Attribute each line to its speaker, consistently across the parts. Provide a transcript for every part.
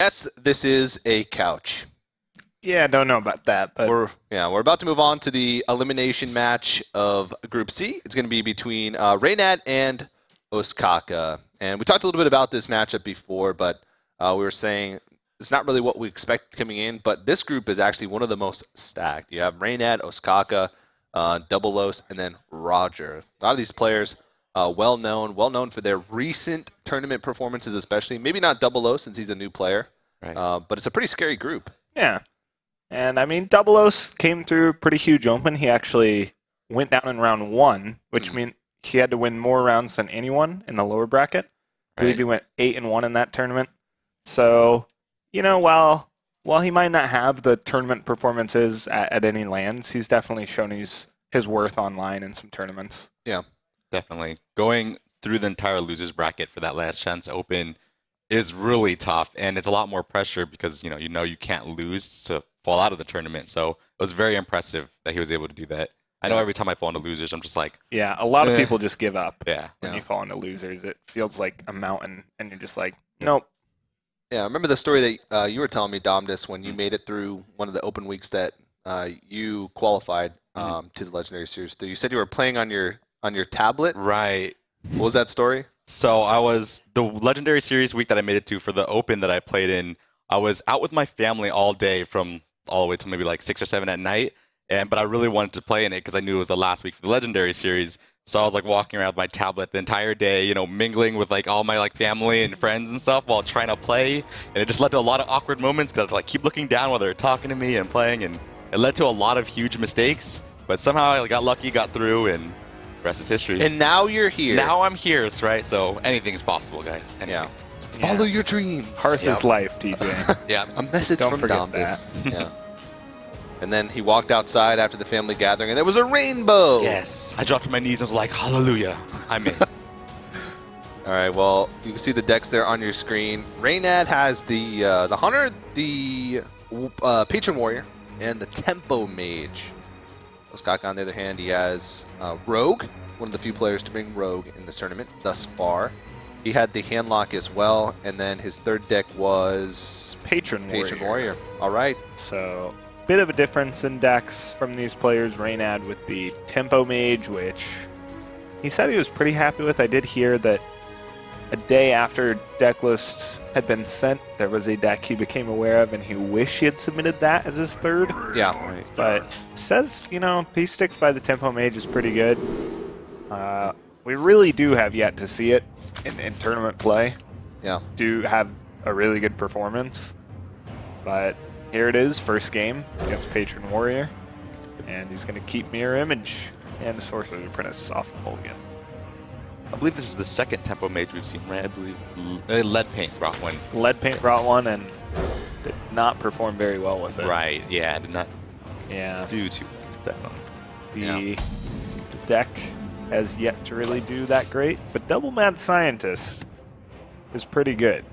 Speaker 1: Yes, this is a couch.
Speaker 2: Yeah, don't know about that, but
Speaker 1: We're about to move on to the elimination match of Group C. It's going to be between Reynad and Ostkaka. And we talked a little bit about this matchup before, but we were saying it's not really what we expect coming in, but this group is actually one of the most stacked. You have Reynad, Ostkaka, Double Os, and then Roger. A lot of these players well known for their recent tournament performances, especially. Maybe not Double O since he's a new player,
Speaker 3: Right.
Speaker 1: but it's a pretty scary group.
Speaker 2: yeah. And I mean, Double Os came through pretty huge open. He actually went down in round 1, which means he had to win more rounds than anyone in the lower bracket. I believe he went 8-1 in that tournament. So, you know, while he might not have the tournament performances at any lands, he's definitely shown his worth online in some tournaments.
Speaker 1: Yeah.
Speaker 3: Definitely. Going through the entire losers bracket for that last chance open is really tough, and it's a lot more pressure because you know you can't lose to fall out of the tournament. So it was very impressive that he was able to do that. I know every time I fall into losers, I'm just like,
Speaker 2: yeah, a lot of people just give up
Speaker 3: yeah.
Speaker 2: when you fall into losers. It feels like a mountain, and you're just like, nope.
Speaker 1: Yeah, I remember the story that you were telling me, Domdus, when you made it through one of the open weeks that you qualified to the Legendary Series. You said you were playing on your tablet.
Speaker 3: Right.
Speaker 1: What was that story?
Speaker 3: So I was the Legendary Series week that I made it to for the Open that I played in. I was out with my family all day from all the way to maybe like 6 or 7 at night, but I really wanted to play in it because I knew it was the last week for the Legendary Series. So I was like walking around with my tablet the entire day, mingling with like all my like family and friends and stuff while trying to play, and it just led to a lot of awkward moments because I had to like keep looking down while they were talking to me and playing, and it led to a lot of huge mistakes. But somehow I got lucky, got through, and the rest is history.
Speaker 1: And now you're here.
Speaker 3: Now I'm here, right? So anything's possible, guys.
Speaker 1: Yeah. Follow your dreams.
Speaker 2: Hearth is life, TJ.
Speaker 3: Yeah.
Speaker 1: A message
Speaker 2: Don't
Speaker 1: from
Speaker 2: forget
Speaker 1: Domdus. Yeah. And then he walked outside after the family gathering, and there was a rainbow.
Speaker 3: Yes. I dropped to my knees and was like, hallelujah, I'm in.
Speaker 1: All right, well, you can see the decks there on your screen. Reynad has the Hunter, the Patron Warrior, and the Tempo Mage. Ostkaka, on the other hand, he has Rogue, one of the few players to bring Rogue in this tournament thus far. He had the Handlock as well, and then his third deck was
Speaker 2: Patron
Speaker 1: Warrior. All right.
Speaker 2: So, bit of a difference in decks from these players. Reynad with the Tempo Mage, which he said he was pretty happy with. I did hear that a day after deck list had been sent, there was a deck he became aware of, and he wished he had submitted that as his third.
Speaker 1: Yeah.
Speaker 3: Right.
Speaker 2: But says, P stick by the Tempo Mage is pretty good. We really do have yet to see it in tournament play.
Speaker 1: Yeah.
Speaker 2: Do have a really good performance. But here it is, first game against Patron Warrior. And he's going to keep Mirror Image and the Sorcerer's Apprentice off the mulligan.
Speaker 3: I believe this is the second Tempo Mage we've seen, right? I believe Lead Paint brought one.
Speaker 2: Lead Paint brought one and did not perform very well with it.
Speaker 3: Right, yeah, did not
Speaker 2: Yeah.
Speaker 3: do too well, definitely.
Speaker 2: The deck has yet to really do that great, but Double Mad Scientist is pretty good.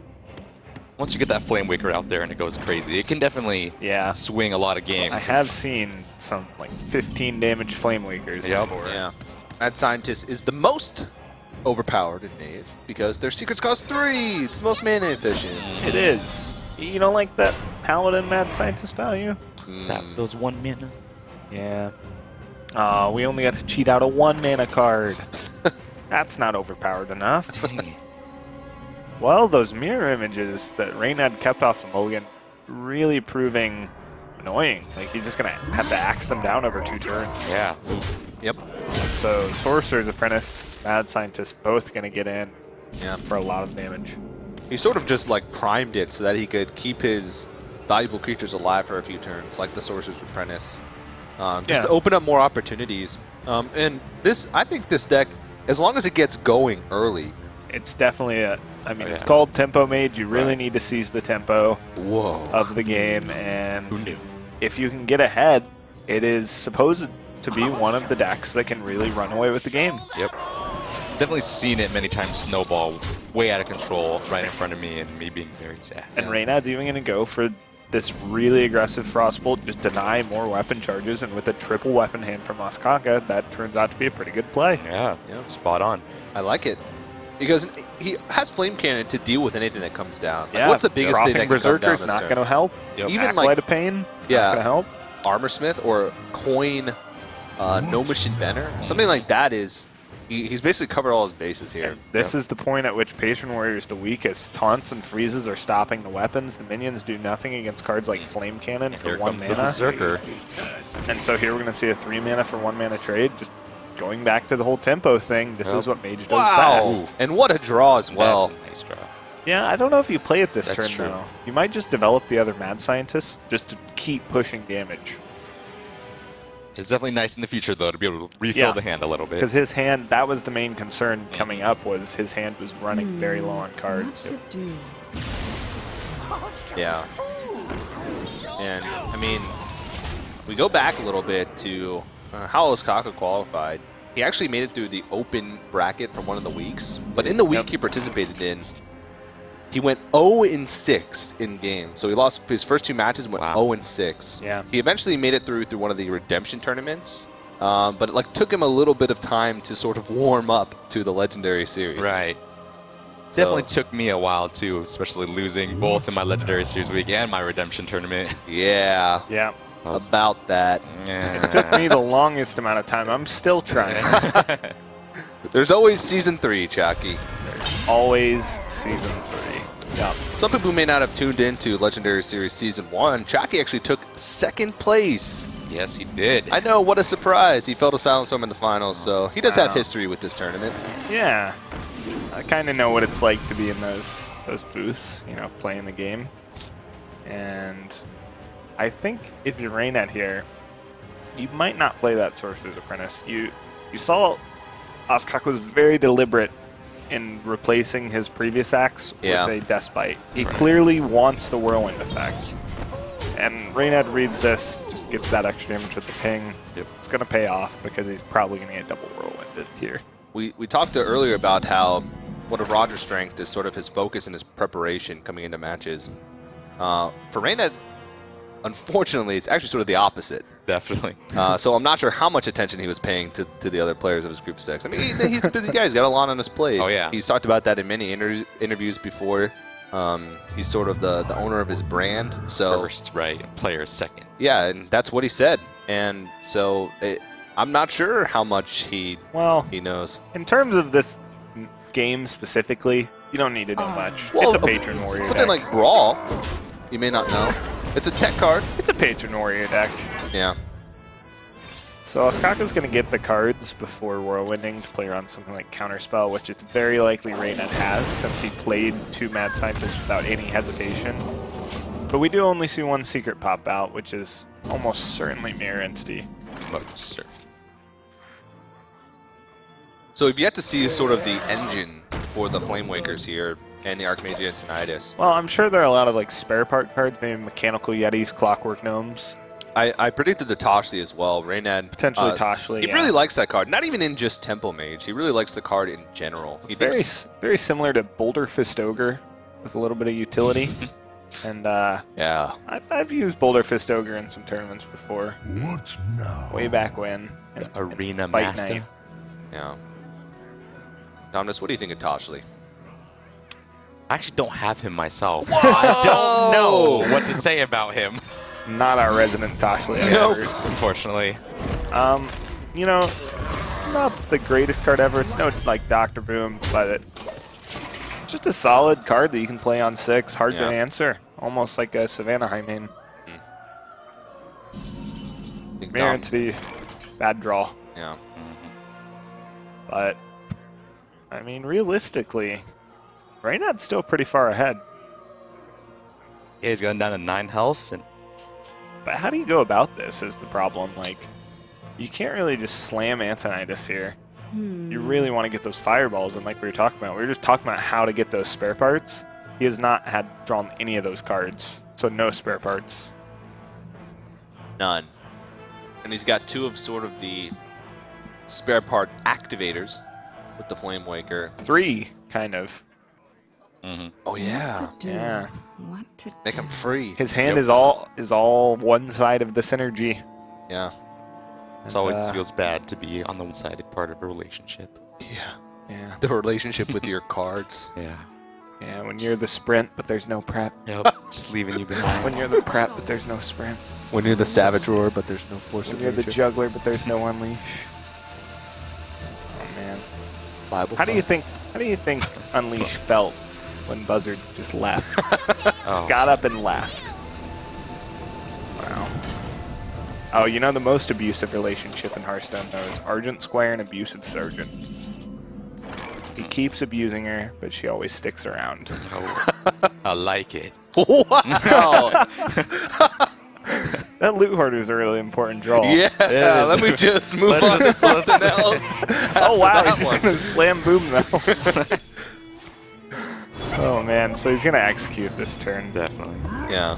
Speaker 3: Once you get that Flame Waker out there and it goes crazy, it can definitely swing a lot of games.
Speaker 2: I have seen some like 15 damage Flame Wakers before.
Speaker 1: Yeah. Mad Scientist is the most overpowered in Mage because their secrets cost 3. It's the most mana efficient.
Speaker 2: It is. You don't like that Paladin Mad Scientist value?
Speaker 3: Those 1 mana.
Speaker 2: Yeah. Oh, we only got to cheat out a 1 mana card. That's not overpowered enough. Well, those mirror images that Reynad kept off the mulligan really proving annoying. Like, you're just going to have to axe them down over 2 turns.
Speaker 3: Yeah.
Speaker 1: Yep.
Speaker 2: So, Sorcerer's Apprentice, Mad Scientist, both going to get in for a lot of damage.
Speaker 1: He sort of just like primed it so that he could keep his valuable creatures alive for a few turns, like the Sorcerer's Apprentice. Just to open up more opportunities. And I think this deck, as long as it gets going early.
Speaker 2: It's definitely it's called Tempo Mage. You really need to seize the tempo of the game. And
Speaker 3: who knew?
Speaker 2: If you can get ahead, it is supposed to be one of the decks that can really run away with the game.
Speaker 3: Yep. Definitely seen it many times snowball way out of control right in front of me and me being very sad.
Speaker 2: And Reynad's even going to go for this really aggressive Frostbolt, just deny more weapon charges, and with a triple weapon hand from Ostkaka, that turns out to be a pretty good play.
Speaker 3: Yeah, spot on.
Speaker 1: I like it. Because he has Flame Cannon to deal with anything that comes down. Like,
Speaker 2: Yeah,
Speaker 1: what's the biggest thing that can come down
Speaker 2: Berserker's
Speaker 1: this
Speaker 2: not
Speaker 1: turn?
Speaker 2: going to help.
Speaker 3: Yep.
Speaker 1: Even
Speaker 2: Acolyte
Speaker 1: like
Speaker 2: of Pain,
Speaker 1: Yeah.
Speaker 2: not going to help.
Speaker 1: Armorsmith or Coin Gnomish Inventor, something like that is. He's basically covered all his bases here.
Speaker 2: This is the point at which Patron Warrior is the weakest. Taunts and freezes are stopping the weapons. The minions do nothing against cards like Flame Cannon for
Speaker 3: Here
Speaker 2: 1
Speaker 3: comes the
Speaker 2: mana.
Speaker 3: Berserker.
Speaker 2: And so here we're going to see a 3 mana for 1 mana trade. Just going back to the whole tempo thing, this is what Mage does best.
Speaker 1: And what a draw as well.
Speaker 3: That's a nice draw.
Speaker 2: Yeah, I don't know if you play it this
Speaker 3: That's
Speaker 2: turn,
Speaker 3: true.
Speaker 2: though. You might just develop the other Mad Scientist just to keep pushing damage.
Speaker 3: It's definitely nice in the future, though, to be able to refill
Speaker 2: Yeah.
Speaker 3: the hand a little bit.
Speaker 2: Because his hand, that was the main concern coming up, was his hand was running very low on cards.
Speaker 1: Yeah. And, I mean, we go back a little bit to how Ostkaka qualified. He actually made it through the open bracket for one of the weeks, but in the week he participated in, he went 0-6 in games. So he lost his first 2 matches and went 0-6.
Speaker 2: Yeah.
Speaker 1: He eventually made it through one of the redemption tournaments, but it took him a little bit of time to sort of warm up to the Legendary Series.
Speaker 3: Right.
Speaker 1: So-
Speaker 3: Definitely took me a while, too, especially losing both in my Legendary Series week and my redemption tournament.
Speaker 1: Yeah,
Speaker 2: Yeah.
Speaker 1: about that.
Speaker 2: It took me the longest amount of time. I'm still trying.
Speaker 1: There's always Season 3, Chucky.
Speaker 2: Always Season 3. Yeah.
Speaker 1: Some people may not have tuned into Legendary Series Season 1. Chucky actually took 2nd place.
Speaker 3: Yes, he did.
Speaker 1: I know, what a surprise. He fell to Silent Storm in the finals, so he does have history with this tournament.
Speaker 2: Yeah. I kind of know what it's like to be in those booths, you know, playing the game. And I think if you're Reynad here, you might not play that Sorcerer's Apprentice. You saw Ostkaka was very deliberate in replacing his previous axe with a Despite. He clearly wants the Whirlwind effect. And Reynad reads this, just gets that extra damage with the ping.
Speaker 3: Yep.
Speaker 2: It's going to pay off because he's probably going to get double Whirlwinded here.
Speaker 1: We talked earlier about how one of Roger's strength is sort of his focus and his preparation coming into matches. For Reynad, unfortunately, it's actually sort of the opposite.
Speaker 3: Definitely.
Speaker 1: So I'm not sure how much attention he was paying to the other players of his group 6. I mean, he's a busy guy. He's got a lot on his plate.
Speaker 3: Oh, yeah.
Speaker 1: He's talked about that in many interviews before. He's sort of the owner of his brand. So
Speaker 3: First, right. Player second.
Speaker 1: yeah, and that's what he said. And so I'm not sure how much he knows.
Speaker 2: In terms of this game specifically, you don't need to know much.
Speaker 1: Well,
Speaker 2: it's a Patron Warrior
Speaker 1: something
Speaker 2: deck.
Speaker 1: like Brawl, you may not know. It's a tech card.
Speaker 2: It's a Patron Warrior deck.
Speaker 1: Yeah.
Speaker 2: So Ostkaka's going to get the cards before Whirlwinding to play around something like Counterspell, which it's very likely Reynad has since he played 2 Mad Scientists without any hesitation. But we do only see 1 secret pop out, which is almost certainly Mirror Entity.
Speaker 3: Most certain.
Speaker 1: So we've yet to see sort of the engine for the Flamewakers here and the Archmage Antonidas.
Speaker 2: Well, I'm sure there are a lot of like spare part cards, maybe Mechanical Yetis, Clockwork Gnomes.
Speaker 1: I predicted the Toshli as well. Reynad.
Speaker 2: Potentially Toshli,
Speaker 1: He
Speaker 2: yeah.
Speaker 1: really likes that card. Not even in just Tempo Mage. He really likes the card in general. He
Speaker 2: It's very similar to Boulder Fist Ogre with a little bit of utility. And
Speaker 1: yeah.
Speaker 2: I've used Boulder Fist Ogre in some tournaments before.
Speaker 4: What now?
Speaker 2: Way back when.
Speaker 3: The Arena
Speaker 2: Fight
Speaker 3: Master.
Speaker 2: Night.
Speaker 1: Yeah. Dominus, what do you think of Toshli?
Speaker 3: I actually don't have him myself. I don't know what to say about him.
Speaker 2: Not our resident Toshli
Speaker 3: Nope.
Speaker 2: expert.
Speaker 3: Unfortunately.
Speaker 2: You know, it's not the greatest card ever. It's no like Dr. Boom, but it's just a solid card that you can play on 6. Hard to answer. Almost like a Savannah High main. Mirror Entity, bad draw.
Speaker 1: Yeah.
Speaker 2: But, I mean, realistically, Reynad's still pretty far ahead.
Speaker 3: Yeah, he's gone down to 9 health. And
Speaker 2: But how do you go about this is the problem. Like, you can't really just slam Antonidas here. You really want to get those fireballs, and like we were talking about, we were just talking about how to get those spare parts. He has not had drawn any of those cards, so no spare parts.
Speaker 1: None. And he's got 2 of sort of the spare part activators with the Flamewaker.
Speaker 2: 3, kind of.
Speaker 1: Oh yeah.
Speaker 2: Yeah.
Speaker 5: What to
Speaker 1: Make him free.
Speaker 2: His hand is all one side of the synergy.
Speaker 1: Yeah.
Speaker 3: it always feels bad to be on the one-sided part of a relationship.
Speaker 1: Yeah.
Speaker 2: Yeah.
Speaker 1: The relationship with your cards.
Speaker 3: Yeah.
Speaker 2: Yeah, when you're the sprint, but there's no prep.
Speaker 3: Yep. Just leaving you behind.
Speaker 2: When you're the prep, but there's no sprint.
Speaker 1: When you're the Savage Roar, but there's no force
Speaker 2: When
Speaker 1: of
Speaker 2: you're the
Speaker 1: nature.
Speaker 2: juggler, but there's no unleash. Oh man.
Speaker 1: Bible
Speaker 2: How do you
Speaker 1: thump.
Speaker 2: think Unleash felt when Buzzard just left?
Speaker 3: Oh.
Speaker 2: Got up and left. Wow. Oh, you know the most abusive relationship in Hearthstone though is Argent Squire and Abusive Sergeant. He keeps abusing her, but she always sticks around.
Speaker 3: Oh, I like it.
Speaker 1: Wow!
Speaker 2: That loot hoarder is a really important draw.
Speaker 1: Yeah,
Speaker 3: is.
Speaker 1: let me just move on to something else.
Speaker 2: Oh wow,
Speaker 1: that
Speaker 2: he's just
Speaker 1: one.
Speaker 2: gonna slam boom though. Oh man, so he's gonna execute this turn.
Speaker 3: Definitely.
Speaker 1: Yeah.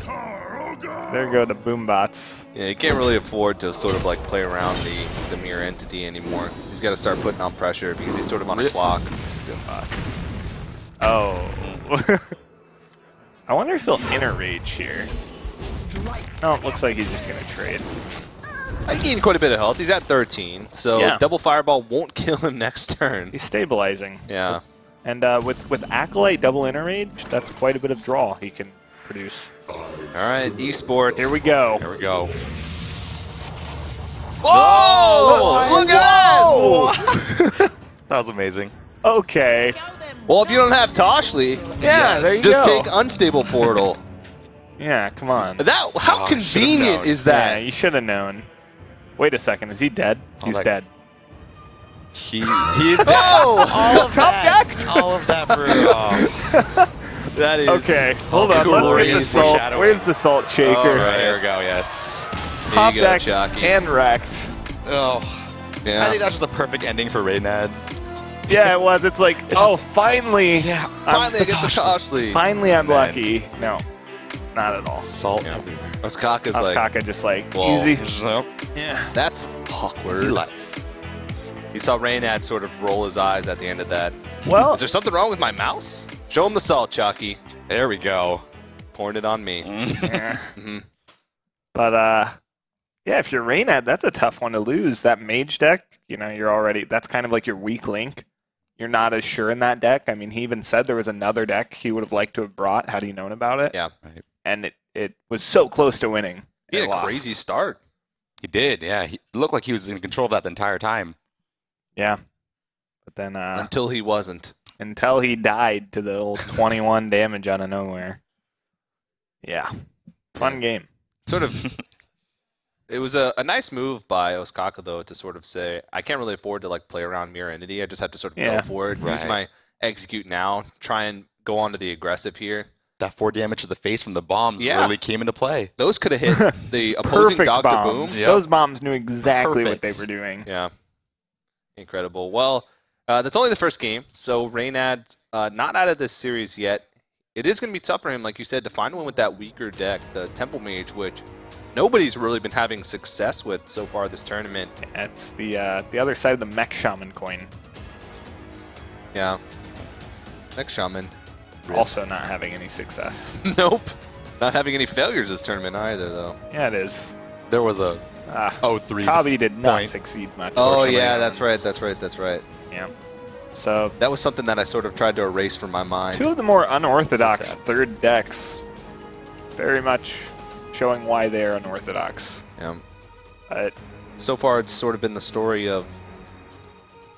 Speaker 2: There go the boom bots.
Speaker 1: Yeah, you can't really afford to sort of like play around the mirror entity anymore. He's got to start putting on pressure because he's sort of on a clock.
Speaker 2: Boom bots. Oh. I wonder if he'll inner rage here. No, it looks like he's just gonna trade.
Speaker 1: I gained quite a bit of health. He's at 13, so
Speaker 2: Yeah.
Speaker 1: double fireball won't kill him next turn.
Speaker 2: He's stabilizing.
Speaker 1: Yeah.
Speaker 2: And with Acolyte double inner rage, that's quite a bit of draw he can produce.
Speaker 1: All right, esports.
Speaker 2: Here we go.
Speaker 3: There we go.
Speaker 1: Whoa! Look at that!
Speaker 3: That was amazing.
Speaker 2: Okay.
Speaker 1: Well, if you don't have Toshli,
Speaker 2: Yeah, there you
Speaker 1: just
Speaker 2: go.
Speaker 1: take Unstable Portal.
Speaker 2: Yeah, come on.
Speaker 1: How
Speaker 3: Oh, I should've
Speaker 1: convenient
Speaker 3: known.
Speaker 1: is
Speaker 2: Yeah,
Speaker 1: that?
Speaker 2: you should have known. Wait a second, is he dead? He's
Speaker 3: like-
Speaker 2: dead.
Speaker 3: He's
Speaker 1: Oh!
Speaker 3: all of
Speaker 2: Top
Speaker 3: that.
Speaker 2: decked?
Speaker 3: All of that for.
Speaker 1: That is
Speaker 2: Okay, hold on. Let's get
Speaker 1: crazy.
Speaker 2: the salt.
Speaker 3: Foreshadowing.
Speaker 2: Where's the salt shaker?
Speaker 1: All right.
Speaker 3: There we go. Yes.
Speaker 2: Top
Speaker 1: There you go,
Speaker 2: deck
Speaker 1: Chalky.
Speaker 2: and wrecked.
Speaker 3: Oh.
Speaker 1: Yeah.
Speaker 3: I think that's just a perfect ending for Reynad.
Speaker 2: Yeah, it was. It's like, oh,
Speaker 3: just-
Speaker 2: finally.
Speaker 3: Yeah.
Speaker 1: Finally, I get the Toshli.
Speaker 2: Finally, I'm
Speaker 3: Man.
Speaker 2: lucky. No, not at all.
Speaker 3: Salt
Speaker 1: Yeah.
Speaker 3: everywhere.
Speaker 1: Ostkaka's like,
Speaker 2: Ostkaka just like,
Speaker 1: Whoa.
Speaker 2: easy.
Speaker 3: Nope.
Speaker 2: Yeah.
Speaker 1: that's awkward. You saw Reynad sort of roll his eyes at the end of that.
Speaker 2: Well,
Speaker 1: Is there something wrong with my mouse? Show him the salt, Chalky.
Speaker 3: There we go.
Speaker 1: Pouring it on me.
Speaker 2: yeah.
Speaker 1: Mhm.
Speaker 2: But yeah, if you're Reynad, that's a tough one to lose. That mage deck, you know, you're already, that's kind of like your weak link. You're not as sure in that deck. I mean, he even said there was another deck he would have liked to have brought had he known about it.
Speaker 1: Yeah.
Speaker 3: Right.
Speaker 2: And it was so close to winning.
Speaker 1: He had
Speaker 2: It
Speaker 1: a
Speaker 2: lost.
Speaker 1: crazy start.
Speaker 3: He did. Yeah. He looked like he was in control of that the entire time.
Speaker 2: Yeah. But then
Speaker 1: Until he wasn't.
Speaker 2: until he died to the old 21 damage out of nowhere. Yeah. Fun game.
Speaker 1: Sort of. It was a nice move by Ostkaka, though, to sort of say, I can't really afford to like play around Mirror Entity. I just have to sort of
Speaker 2: Yeah.
Speaker 1: go for it. Use
Speaker 3: Right.
Speaker 1: my execute now. Try and go on to the aggressive here.
Speaker 3: That 4 damage to the face from the bombs
Speaker 1: Yeah.
Speaker 3: really came into play.
Speaker 1: Those could have hit the opposing
Speaker 2: Perfect
Speaker 1: Dr.
Speaker 2: bombs.
Speaker 1: Boom.
Speaker 3: Yep.
Speaker 2: Those bombs knew exactly what
Speaker 3: Perfect.
Speaker 2: they were doing.
Speaker 1: Yeah. Incredible. Well, that's only the first game, so Reynad not out of this series yet. It is going to be tough for him, like you said, to find one with that weaker deck, the Temple Mage, which nobody's really been having success with so far this tournament.
Speaker 2: That's the other side of the Mech Shaman coin.
Speaker 1: Yeah. Next Shaman.
Speaker 2: Also not having any success.
Speaker 1: Nope. Not having any failures this tournament either, though.
Speaker 2: Yeah, it is.
Speaker 3: There was a
Speaker 2: Ah,
Speaker 3: 0-3.
Speaker 2: Kabi did not
Speaker 3: point.
Speaker 2: succeed much.
Speaker 1: Oh,
Speaker 2: fortunately.
Speaker 1: yeah, that's right, that's right, that's right.
Speaker 2: Yeah. So
Speaker 1: That was something that I sort of tried to erase from my mind.
Speaker 2: two of the more unorthodox
Speaker 3: Sad.
Speaker 2: third decks, very much showing why they are unorthodox.
Speaker 1: Yeah.
Speaker 2: But
Speaker 1: So far, it's sort of been the story of...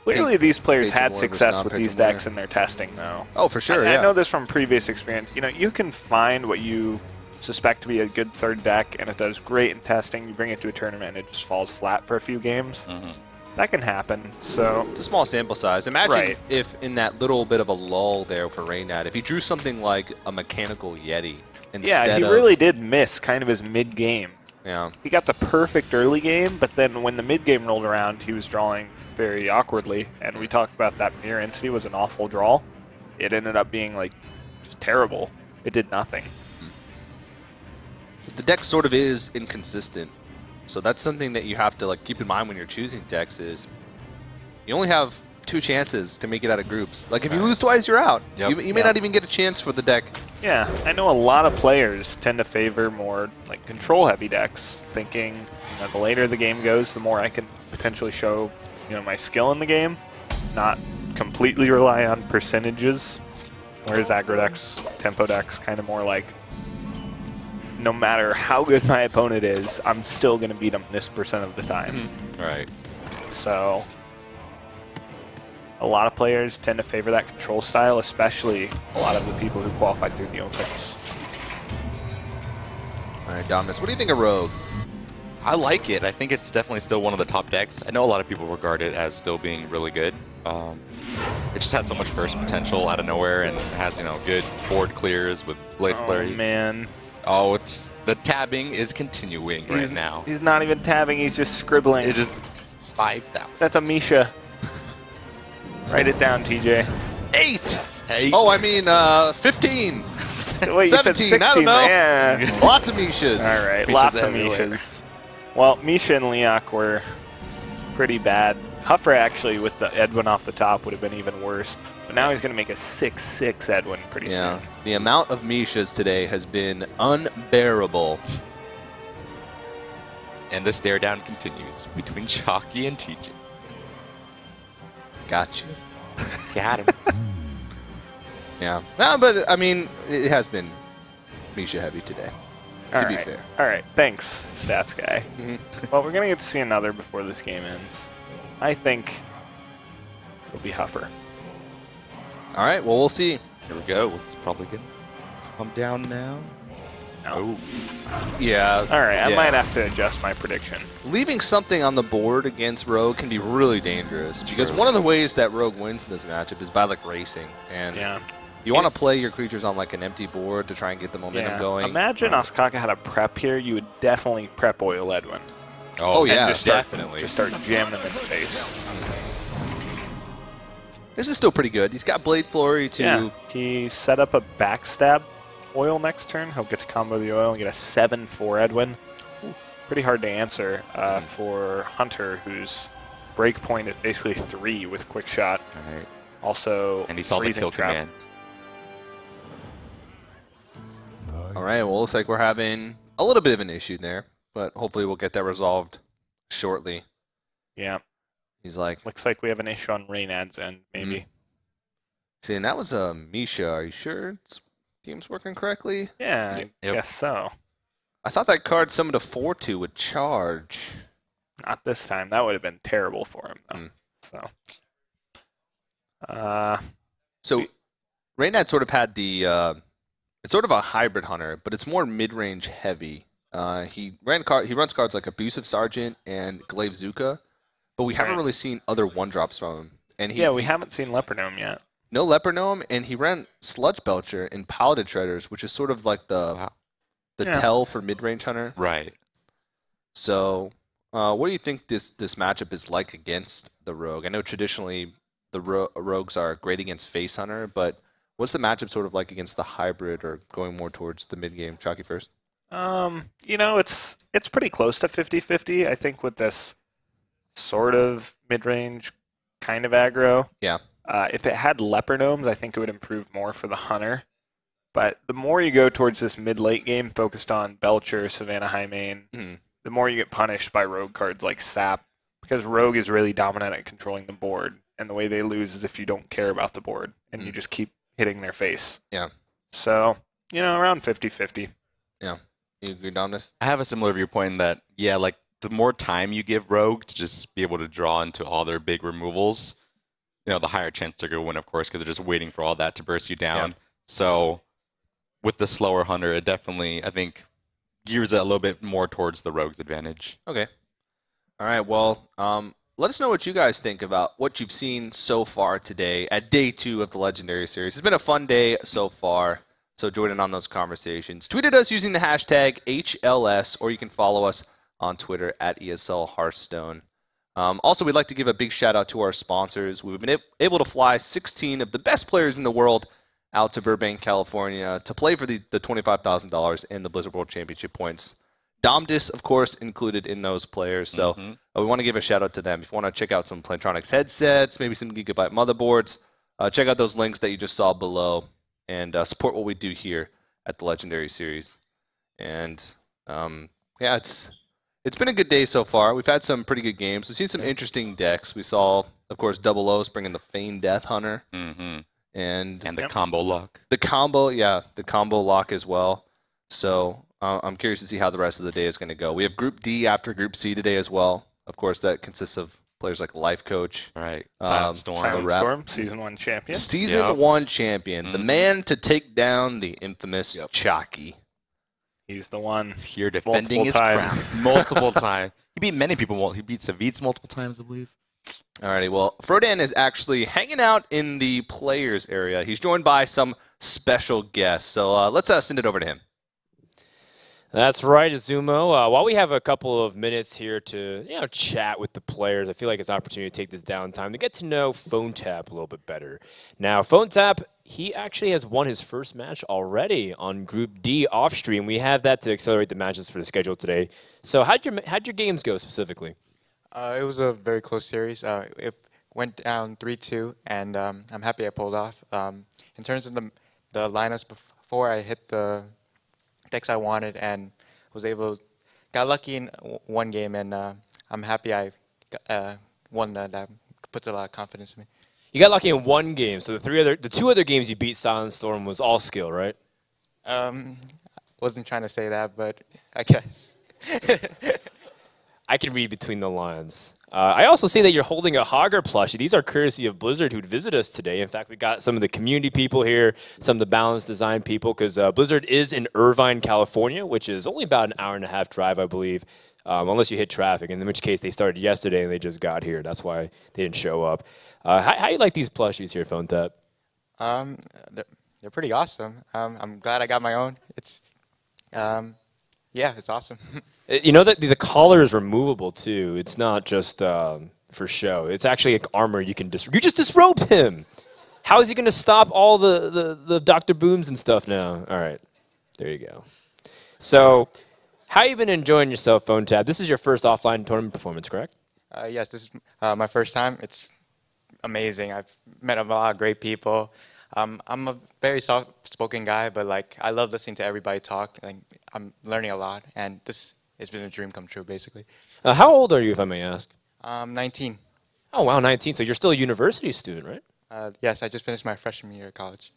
Speaker 2: clearly, these players
Speaker 1: Page
Speaker 2: had
Speaker 1: War versus
Speaker 2: success with
Speaker 1: non-Page
Speaker 2: these
Speaker 1: War.
Speaker 2: decks in their testing, though.
Speaker 1: Oh, for sure,
Speaker 2: I
Speaker 1: yeah.
Speaker 2: know this from previous experience. You know, you can find what you suspect to be a good third deck, and it does great in testing. You bring it to a tournament, and it just falls flat for a few games.
Speaker 3: Mhm.
Speaker 2: That can happen. So
Speaker 1: It's a small sample size. Imagine
Speaker 2: Right.
Speaker 1: if in that little bit of a lull there for Reynad, if he drew something like a mechanical Yeti instead
Speaker 2: yeah, he
Speaker 1: of...
Speaker 2: really did miss kind of his mid-game.
Speaker 1: Yeah.
Speaker 2: He got the perfect early game, but then when the mid-game rolled around, he was drawing very awkwardly, and we talked about that Mirror Entity was an awful draw. It ended up being, like, just terrible. It did nothing.
Speaker 1: The deck sort of is inconsistent. So that's something that you have to like keep in mind when you're choosing decks is you only have 2 chances to make it out of groups. Like if you lose twice, you're out.
Speaker 3: Yep.
Speaker 1: You may
Speaker 2: Yep.
Speaker 1: not even get a chance for the deck.
Speaker 2: Yeah, I know a lot of players tend to favor more, like, control-heavy decks, thinking, you know, the later the game goes, the more I can potentially show, you know, my skill in the game, not completely rely on percentages, whereas aggro decks, tempo decks, kind of more like, no matter how good my opponent is, I'm still going to beat them this percent of the time.
Speaker 3: Right.
Speaker 2: So a lot of players tend to favor that control style, especially a lot of the people who qualified through the Opens.
Speaker 1: All right, Dominus, what do you think of Rogue?
Speaker 3: I like it. I think it's definitely still one of the top decks. I know a lot of people regard it as still being really good. It just has so much burst potential out of nowhere, and it has, you know, good board clears with Blade Flurry.
Speaker 2: Oh, man.
Speaker 3: Oh, it's the tabbing is continuing right now.
Speaker 2: He's not even tabbing, he's just scribbling.
Speaker 3: It just 5,000.
Speaker 2: That's a Misha. Write it down, TJ.
Speaker 1: 8! Oh, I mean, 15.
Speaker 2: Wait,
Speaker 1: 17,
Speaker 2: you said 16,
Speaker 1: I don't know.
Speaker 2: Yeah.
Speaker 1: Lots of Mishas.
Speaker 2: All right,
Speaker 3: Mishas
Speaker 2: lots of
Speaker 3: everywhere.
Speaker 2: Mishas. Well, Misha and Leok were pretty bad. Huffer, actually, with the Edwin off the top, would have been even worse. But now he's going to make a 6-6 Edwin pretty soon.
Speaker 1: The amount of Mishas today has been unbearable.
Speaker 3: And the stare down continues between Chalky and TJ.
Speaker 1: Got you.
Speaker 3: Got him.
Speaker 1: Yeah. No, but, I mean, it has been Misha heavy today, to be fair.
Speaker 2: All right, thanks, stats guy. Well, we're going to get to see another before this game ends. I think it'll be Huffer.
Speaker 1: All right, well, we'll see.
Speaker 3: Here we go. It's probably going to calm down now.
Speaker 2: No.
Speaker 1: Yeah.
Speaker 2: All right, I
Speaker 1: yeah.
Speaker 2: might have to adjust my prediction.
Speaker 1: Leaving something on the board against Rogue can be really dangerous because one of the ways that Rogue wins in this matchup is by, like, racing. And you want to play your creatures on, like, an empty board to try and get the momentum going.
Speaker 2: Imagine Ostkaka had a prep here. You would definitely prep Oil Edwin.
Speaker 3: Oh,
Speaker 1: yeah,
Speaker 3: definitely.
Speaker 2: Just start jamming him in the face.
Speaker 1: This is still pretty good. He's got Blade Flurry too.
Speaker 2: Yeah, he set up a backstab Oil next turn. He'll get to combo the Oil and get a 7-4 Edwin. Pretty hard to answer for Hunter, whose breakpoint is basically 3 with Quick Shot.
Speaker 3: All right.
Speaker 2: Also,
Speaker 3: And he saw the
Speaker 2: Freezing
Speaker 3: kill
Speaker 2: Trap.
Speaker 3: command.
Speaker 1: All right, well, looks like we're having a little bit of an issue there, but hopefully we'll get that resolved shortly.
Speaker 2: Yeah.
Speaker 1: He's like,
Speaker 2: Looks like we have an issue on Reynad's end, maybe.
Speaker 1: see, and that was a Misha. Are you sure it's game's working correctly?
Speaker 2: Yeah, I
Speaker 3: Yep.
Speaker 2: guess so.
Speaker 1: I thought that card summoned a 4/2 with charge.
Speaker 2: Not this time. That would have been terrible for him, though.
Speaker 1: So, Reynad sort of had the, it's sort of a hybrid hunter, but it's more mid-range heavy. He runs cards like Abusive Sergeant and Glaive Zuka, but we haven't really seen other one-drops from him. And
Speaker 2: we haven't seen Leopard Gnome yet.
Speaker 1: No Leopard Gnome, and he ran Sludge Belcher and Paladin Shredders, which is sort of like the tell for mid-range hunter.
Speaker 3: Right.
Speaker 1: So, what do you think this matchup is like against the Rogue? I know traditionally the Rogues are great against Face Hunter, but what's the matchup sort of like against the hybrid or going more towards the mid-game? Chalky first.
Speaker 2: You know, it's pretty close to 50-50, I think, with this sort of mid-range kind of aggro.
Speaker 1: Yeah.
Speaker 2: If it had Leopard Gnomes, I think it would improve more for the hunter. But the more you go towards this mid-late game focused on Belcher, Savannah Highmane, the more you get punished by Rogue cards like Sap, because Rogue is really dominant at controlling the board, and the way they lose is if you don't care about the board, and you just keep hitting their face.
Speaker 1: Yeah.
Speaker 2: So, you know, around 50-50.
Speaker 1: Yeah. You agree, Dominus?
Speaker 3: I have a similar viewpoint in that, yeah, like the more time you give Rogue to just be able to draw into all their big removals, you know, the higher chance they're going to win, of course, because they're just waiting for all that to burst you down.
Speaker 1: Yeah.
Speaker 3: So with the slower hunter, it definitely, I think, gears it a little bit more towards the Rogue's advantage.
Speaker 1: Okay. All right. Well, let us know what you guys think about what you've seen so far today at day 2 of the Legendary Series. It's been a fun day so far, so join in on those conversations. Tweet at us using the hashtag HLS, or you can follow us on Twitter at ESL Hearthstone. Also, we'd like to give a big shout out to our sponsors. We've been able to fly 16 of the best players in the world out to Burbank, California to play for the $25,000 and the Blizzard World Championship points. Domdis, of course, included in those players. So we want to give a shout out to them. If you want to check out some Plantronics headsets, maybe some Gigabyte motherboards, check out those links that you just saw below and support what we do here at the Legendary Series. And yeah, it's been a good day so far. We've had some pretty good games. We've seen some interesting decks. We saw Of course, Double O's bringing the Feign Death Hunter.
Speaker 3: Mm-hmm.
Speaker 1: And
Speaker 3: the combo lock.
Speaker 1: The combo lock as well. So I'm curious to see how the rest of the day is going to go. We have Group D after Group C today as well. Of course, that consists of players like Life Coach.
Speaker 3: Right. Silent Storm.
Speaker 2: Silent Storm, Season 1 champion.
Speaker 1: Season 1 champion. The man to take down the infamous Chalky.
Speaker 2: He's the one.
Speaker 3: He's here defending his crown multiple times. He beat many people. He beat Savitz multiple times, I believe.
Speaker 1: Alrighty, well, Frodan is actually hanging out in the players area. He's joined by some special guests. So let's send it over to him.
Speaker 4: That's right, Azumo. While we have a couple of minutes here to chat with the players, I feel like it's an opportunity to take this downtime to get to know PhoneTap a little bit better. Now, PhoneTap, he actually has won his first match already on Group D off stream. We have that to accelerate the matches for the schedule today. So how'd your games go specifically?
Speaker 5: It was a very close series. It went down 3-2, and I'm happy I pulled off. In terms of the lineups before I hit the decks I wanted and got lucky in one game, and I'm happy I won that. That puts a lot of confidence in me.
Speaker 4: You got lucky in one game, so the two other games you beat Silent Storm was all skill, right?
Speaker 5: Wasn't trying to say that, but I guess.
Speaker 4: I can read between the lines. I also see that you're holding a Hogger plushie. These are courtesy of Blizzard, who'd visit us today. In fact, we got some of the community people here, some of the Balanced Design people, because Blizzard is in Irvine, California, which is only about an hour-and-a-half drive, I believe, unless you hit traffic, in which case they started yesterday and they just got here. That's why they didn't show up. How do you like these plushies here, PhoneTap?
Speaker 5: They're pretty awesome. I'm glad I got my own. It's awesome.
Speaker 4: You know that the collar is removable too. It's not just for show. It's actually like armor you can You just disrobed him. How is he going to stop all the Dr. Booms and stuff now? All right, there you go. So, how you been enjoying yourself, PhoneTap? This is your first offline tournament performance, correct?
Speaker 5: Yes, this is my first time. It's amazing. I've met a lot of great people. I'm a very soft-spoken guy, but I love listening to everybody talk. I'm learning a lot, and this has been a dream come true, basically.
Speaker 4: How old are you, if I may ask?
Speaker 5: 19.
Speaker 4: Oh, wow, 19. So you're still a university student, right?
Speaker 5: Yes, I just finished my freshman year of college.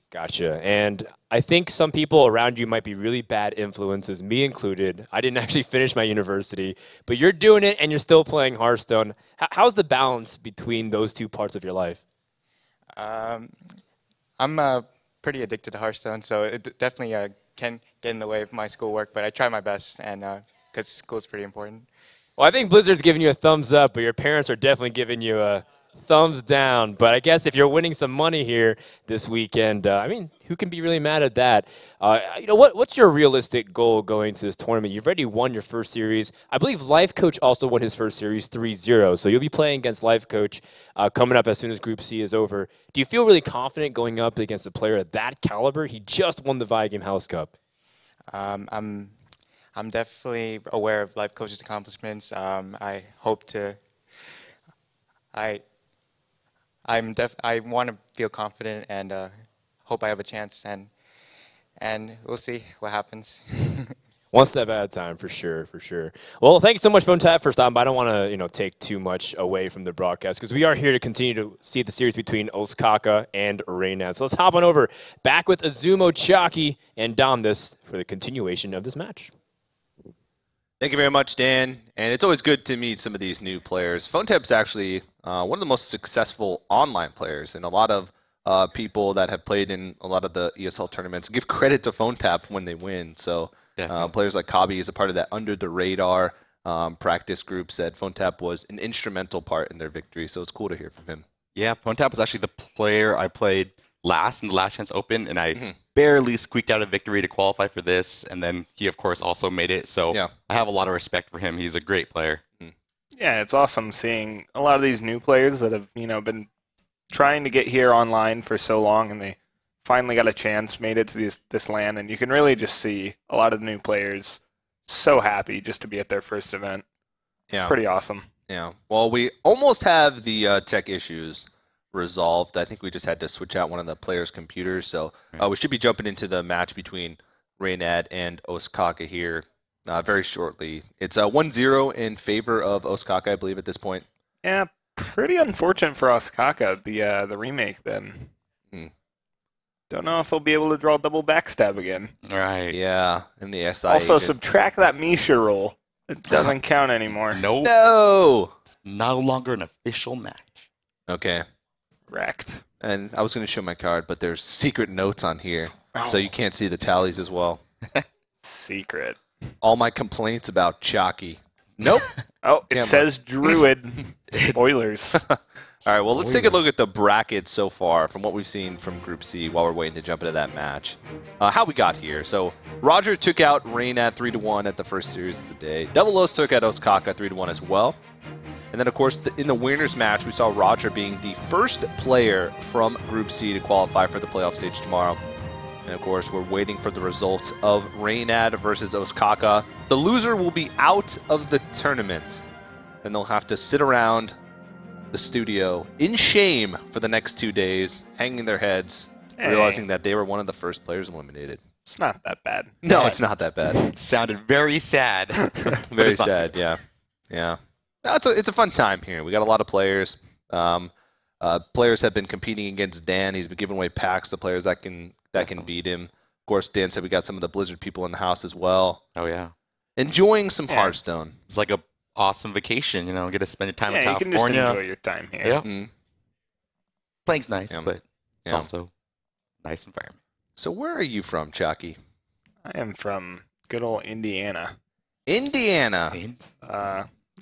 Speaker 4: Gotcha. And I think some people around you might be really bad influences, me included. I didn't actually finish my university, but you're doing it and you're still playing Hearthstone. How's the balance between those two parts of your life?
Speaker 5: I'm pretty addicted to Hearthstone, so it definitely can get in the way of my schoolwork, but I try my best, and because school's pretty important.
Speaker 4: Well, I think Blizzard's giving you a thumbs up, but your parents are definitely giving you a thumbs down. But I guess if you're winning some money here this weekend, I mean, who can be really mad at that? What's your realistic goal going to this tournament? You've already won your first series. I believe Life Coach also won his first series 3-0, so you'll be playing against Life Coach coming up as soon as Group C is over. Do you feel really confident going up against a player of that caliber? He just won the ViGame House Cup.
Speaker 5: I'm definitely aware of Life Coach's accomplishments. I hope to. I want to feel confident and hope I have a chance, and we'll see what happens.
Speaker 4: One step at a time, for sure, for sure. Well, thank you so much, PhoneTap, for stopping by. I don't want to, take too much away from the broadcast because we are here to continue to see the series between Ostkaka and Reynad. So let's hop on over back with Azumo, Chalky, and Domdus for the continuation of this match.
Speaker 1: Thank you very much, Dan. And it's always good to meet some of these new players. PhoneTap's actually one of the most successful online players, and a lot of people that have played in a lot of the ESL tournaments give credit to PhoneTap when they win. So players like Kabi is a part of that under-the-radar practice group, said PhoneTap was an instrumental part in their victory. So it's cool to hear from him.
Speaker 3: Yeah, PhoneTap was actually the player I played last in the Last Chance Open, and I barely squeaked out a victory to qualify for this, and then he, of course, also made it. So I have a lot of respect for him. He's a great player.
Speaker 2: Yeah, it's awesome seeing a lot of these new players that have, been trying to get here online for so long, and they finally got a chance, made it to this LAN, and you can really just see a lot of the new players so happy just to be at their first event.
Speaker 1: Yeah.
Speaker 2: Pretty awesome.
Speaker 1: Yeah. Well, we almost have the tech issues resolved. I think we just had to switch out one of the players' computers, so we should be jumping into the match between Reynad and Ostkaka here very shortly. It's 1-0 in favor of Ostkaka, I believe, at this point.
Speaker 2: Yeah, Pretty unfortunate for Ostkaka, the remake then. Don't know if he'll be able to draw double backstab again.
Speaker 3: Right.
Speaker 1: Yeah, in the SI.
Speaker 2: Also,
Speaker 1: agent.
Speaker 2: subtract that Misha roll. It doesn't count anymore.
Speaker 3: Nope.
Speaker 1: No!
Speaker 3: It's no longer an official match.
Speaker 1: Okay.
Speaker 2: Wrecked.
Speaker 1: And I was going to show my card, but there's secret notes on here, so you can't see the tallies as well.
Speaker 2: Secret.
Speaker 1: All my complaints about Chalky. Nope.
Speaker 2: Oh, it
Speaker 1: Camera.
Speaker 2: says Druid. Spoilers.
Speaker 1: All right, well, let's take a look at the brackets so far from what we've seen from Group C while we're waiting to jump into that match. How we got here. So Roger took out Reynad 3-1 at the first series of the day. Double O's took out Ostkaka 3-1 as well. And then, of course, in the winners match, we saw Roger being the first player from Group C to qualify for the playoff stage tomorrow. And, of course, we're waiting for the results of Reynad versus Ostkaka. The loser will be out of the tournament, and they'll have to sit around the studio in shame for the next 2 days, hanging their heads, realizing that they were one of the first players eliminated.
Speaker 2: It's not that bad.
Speaker 1: No, it's not that bad.
Speaker 3: It sounded very sad.
Speaker 1: Very sad, yeah. Yeah. No, it's a fun time here. We got a lot of players. Players have been competing against Dan. He's been giving away packs to players that can beat him. Of course, Dan said we got some of the Blizzard people in the house as well.
Speaker 3: Oh, yeah.
Speaker 1: Enjoying some Hearthstone.
Speaker 3: It's like a awesome vacation, you know, get to spend your time in
Speaker 2: Yeah, you can
Speaker 3: California.
Speaker 2: just enjoy your time here.
Speaker 3: Yeah. Playing's nice, but it's also a nice environment.
Speaker 1: So where are you from, Chalky?
Speaker 2: I am from good old Indiana.
Speaker 1: Indiana.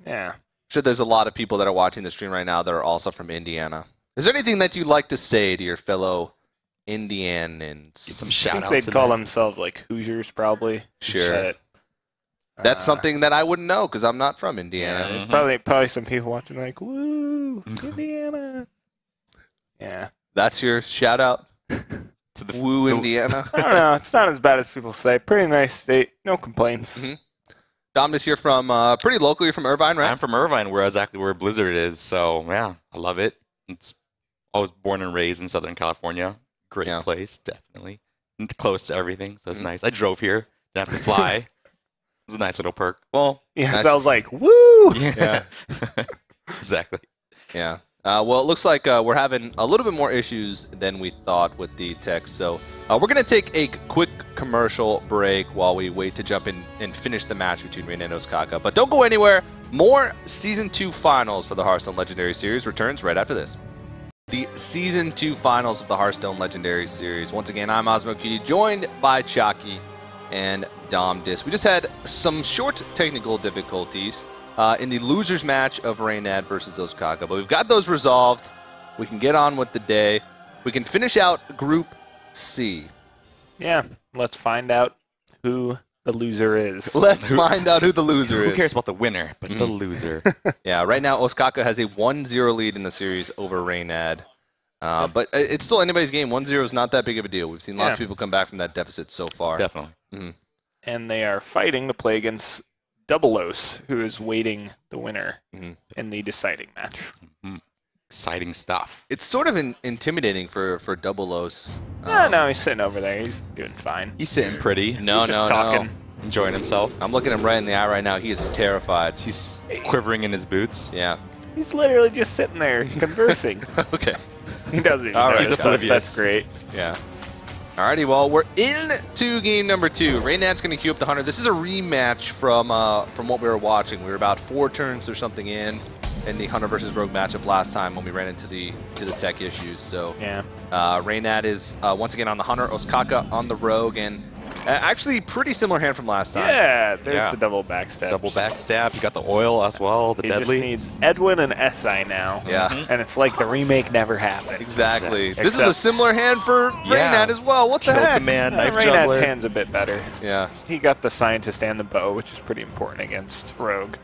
Speaker 2: Yeah.
Speaker 1: I'm sure there's a lot of people that are watching the stream right now that are also from Indiana. Is there anything that you'd like to say to your fellow Indianans?
Speaker 3: Get some
Speaker 2: I
Speaker 3: shout
Speaker 2: think
Speaker 3: outs.
Speaker 2: they'd call themselves like Hoosiers, probably.
Speaker 1: Sure. That's something that I wouldn't know because I'm not from Indiana.
Speaker 2: Yeah, there's probably some people watching like, woo, Indiana. Yeah.
Speaker 1: That's your shout out to the Woo, Indiana.
Speaker 2: I don't know. It's not as bad as people say. Pretty nice state. No complaints.
Speaker 1: Dominus, you're from pretty local. You're from Irvine, right?
Speaker 3: I'm from Irvine, where exactly where Blizzard is. So yeah, I love it. I was born and raised in Southern California. Great place, definitely. And close to everything, so it's nice. I drove here. Didn't have to fly. It's a nice little perk. Well,
Speaker 2: yeah,
Speaker 1: nice.
Speaker 2: So I was like, woo!
Speaker 3: Yeah. Exactly.
Speaker 1: Yeah. Well, it looks like we're having a little bit more issues than we thought with the text. So we're going to take a quick commercial break while we wait to jump in and finish the match between Reynad and Ostkaka. But don't go anywhere. More Season 2 Finals for the Hearthstone Legendary Series returns right after this. The Season 2 Finals of the Hearthstone Legendary Series. Once again, I'm OsmoQD, joined by Chalky and Domdis. We just had some short technical difficulties in the losers match of Reynad versus Ostkaka, but we've got those resolved. We can get on with the day. We can finish out Group C.
Speaker 2: Yeah, let's find out who the loser is.
Speaker 1: Let's find out who the loser is.
Speaker 3: Who cares about the winner, but the loser?
Speaker 1: Yeah, right now Ostkaka has a 1-0 lead in the series over Reynad. But it's still anybody's game. 1-0 is not that big of a deal. We've seen lots of people come back from that deficit so far.
Speaker 3: Definitely.
Speaker 2: And they are fighting to play against Double O's, who is waiting the winner in the deciding match.
Speaker 3: Exciting stuff.
Speaker 1: It's sort of intimidating for Double O's.
Speaker 2: No, he's sitting over there. He's doing fine.
Speaker 3: He's sitting pretty.
Speaker 1: No,
Speaker 2: He's just talking.
Speaker 3: Enjoying himself.
Speaker 1: I'm looking him right in the eye right now. He is terrified.
Speaker 3: He's quivering in his boots.
Speaker 1: Yeah.
Speaker 2: He's literally just sitting there conversing.
Speaker 1: Okay.
Speaker 2: He doesn't even
Speaker 1: All right,
Speaker 2: know.
Speaker 1: he's
Speaker 2: So
Speaker 3: oblivious.
Speaker 2: that's great.
Speaker 1: Yeah. Alrighty, well, we're into game number 2. Reynad's going to queue up the Hunter. This is a rematch from what we were watching. We were about 4 turns or something in the Hunter versus Rogue matchup last time when we ran into the tech issues. So
Speaker 2: Yeah.
Speaker 1: Reynad is once again on the Hunter, Ostkaka on the Rogue, and actually pretty similar hand from last time.
Speaker 2: Yeah, there's
Speaker 3: Yeah.
Speaker 2: the double backstab.
Speaker 3: Double backstab. You got the oil as well. The
Speaker 2: He
Speaker 3: deadly.
Speaker 2: just needs Edwin and SI now.
Speaker 1: Yeah.
Speaker 2: And it's like the remake never happened.
Speaker 1: Exactly. This is
Speaker 2: Except-
Speaker 1: a similar hand for Reynad as well. What the
Speaker 3: Killed
Speaker 1: heck?
Speaker 3: the man. Knife
Speaker 2: Reynad's
Speaker 3: juggler.
Speaker 2: hand's a bit better.
Speaker 1: Yeah.
Speaker 2: He got the Scientist and the Bow, which is pretty important against Rogue.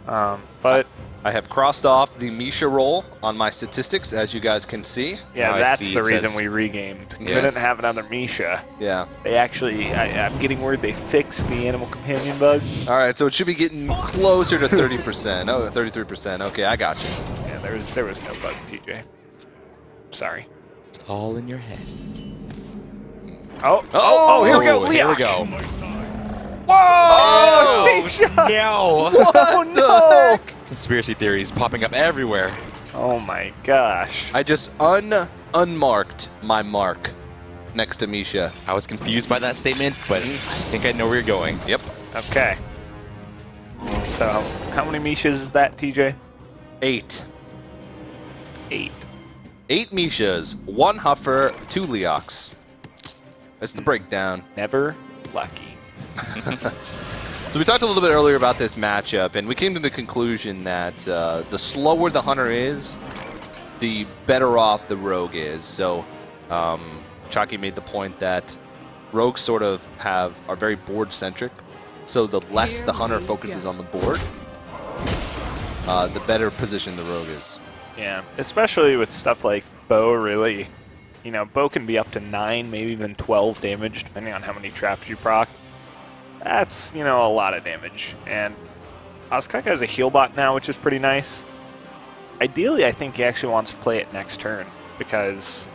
Speaker 2: But
Speaker 1: I have crossed off the Misha roll on my statistics, as you guys can see.
Speaker 2: yeah,
Speaker 3: Oh, I
Speaker 2: that's
Speaker 3: see.
Speaker 2: the
Speaker 3: It
Speaker 2: reason
Speaker 3: says-
Speaker 2: we regamed. We
Speaker 1: Yes.
Speaker 2: couldn't have another Misha.
Speaker 1: Yeah.
Speaker 2: They actually, I'm getting word they fixed the animal companion bug.
Speaker 1: All right, so it should be getting closer to 30%. Oh, 33%. Okay, I got you.
Speaker 2: Yeah, there was no bug, TJ. Sorry.
Speaker 3: It's all in your head.
Speaker 2: Oh, here we go.
Speaker 3: Here we
Speaker 2: Leok.
Speaker 3: go.
Speaker 2: Whoa! Oh, fake shot.
Speaker 3: No.
Speaker 2: Oh, no.
Speaker 3: Conspiracy theories popping up everywhere.
Speaker 2: Oh my gosh.
Speaker 1: I just unmarked my mark next to Misha.
Speaker 3: I was confused by that statement, but I think I know where you're going.
Speaker 1: Yep.
Speaker 2: Okay. So, how many Mishas is that, TJ?
Speaker 1: 8.
Speaker 2: 8.
Speaker 1: 8 Mishas, 1 Huffer, 2 Leox. That's the breakdown.
Speaker 2: Never lucky.
Speaker 1: So we talked a little bit earlier about this matchup, and we came to the conclusion that the slower the Hunter is, the better off the Rogue is. So Chalky made the point that Rogues sort of are very board-centric. So the less the Hunter focuses on the board, the better position the Rogue is.
Speaker 2: Yeah, especially with stuff like Bow, really. You know, Bow can be up to 9, maybe even 12 damage, depending on how many traps you proc. That's, you know, a lot of damage. And Ostkaka has a heal bot now, which is pretty nice. Ideally, I think he actually wants to play it next turn, because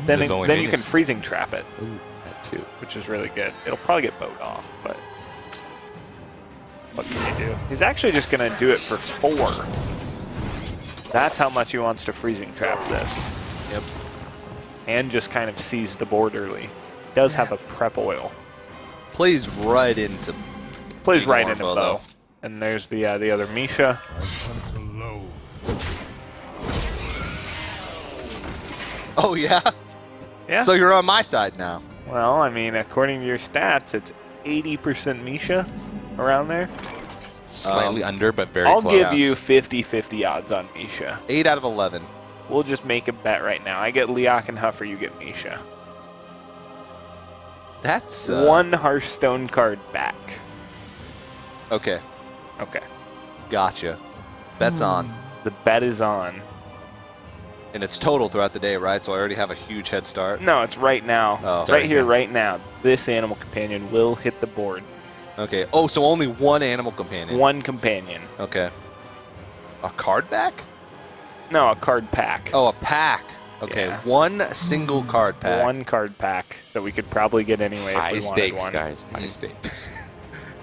Speaker 2: then you can freezing trap it.
Speaker 3: Ooh, that too.
Speaker 2: Which is really good. It'll probably get bowed off, but what can you do? He's actually just going to do it for 4. That's how much he wants to freezing trap this.
Speaker 1: Yep.
Speaker 2: And just kind of seize the board early. Does have a prep oil.
Speaker 1: Plays right into
Speaker 2: Plays right
Speaker 1: more
Speaker 2: into
Speaker 1: Bow,
Speaker 2: Bow.
Speaker 1: though.
Speaker 2: And there's the other Misha.
Speaker 1: Oh, yeah?
Speaker 2: Yeah.
Speaker 1: So you're on my side now.
Speaker 2: Well, I mean, according to your stats, it's 80% Misha around there.
Speaker 3: Slightly under, but very
Speaker 2: I'll
Speaker 3: close.
Speaker 2: give you 50-50 odds on Misha.
Speaker 1: 8 out of 11.
Speaker 2: We'll just make a bet right now. I get Leok and Huffer, you get Misha.
Speaker 1: That's...
Speaker 2: 1 Hearthstone card back.
Speaker 1: Okay.
Speaker 2: Okay.
Speaker 1: Gotcha. Bet's on.
Speaker 2: The bet is on.
Speaker 1: And it's total throughout the day, right? So I already have a huge head start.
Speaker 2: No, it's right now.
Speaker 1: Oh.
Speaker 2: Right here, right now. This animal companion will hit the board.
Speaker 1: Okay. Oh, so only 1 animal companion.
Speaker 2: 1 companion.
Speaker 1: Okay. A card back?
Speaker 2: No, a card pack.
Speaker 1: Oh, a pack. Okay,
Speaker 2: Yeah.
Speaker 1: 1 single card pack.
Speaker 2: 1 card pack that we could probably get anyway if
Speaker 3: High
Speaker 2: we wanted
Speaker 3: stakes,
Speaker 2: one.
Speaker 3: guys. High stakes.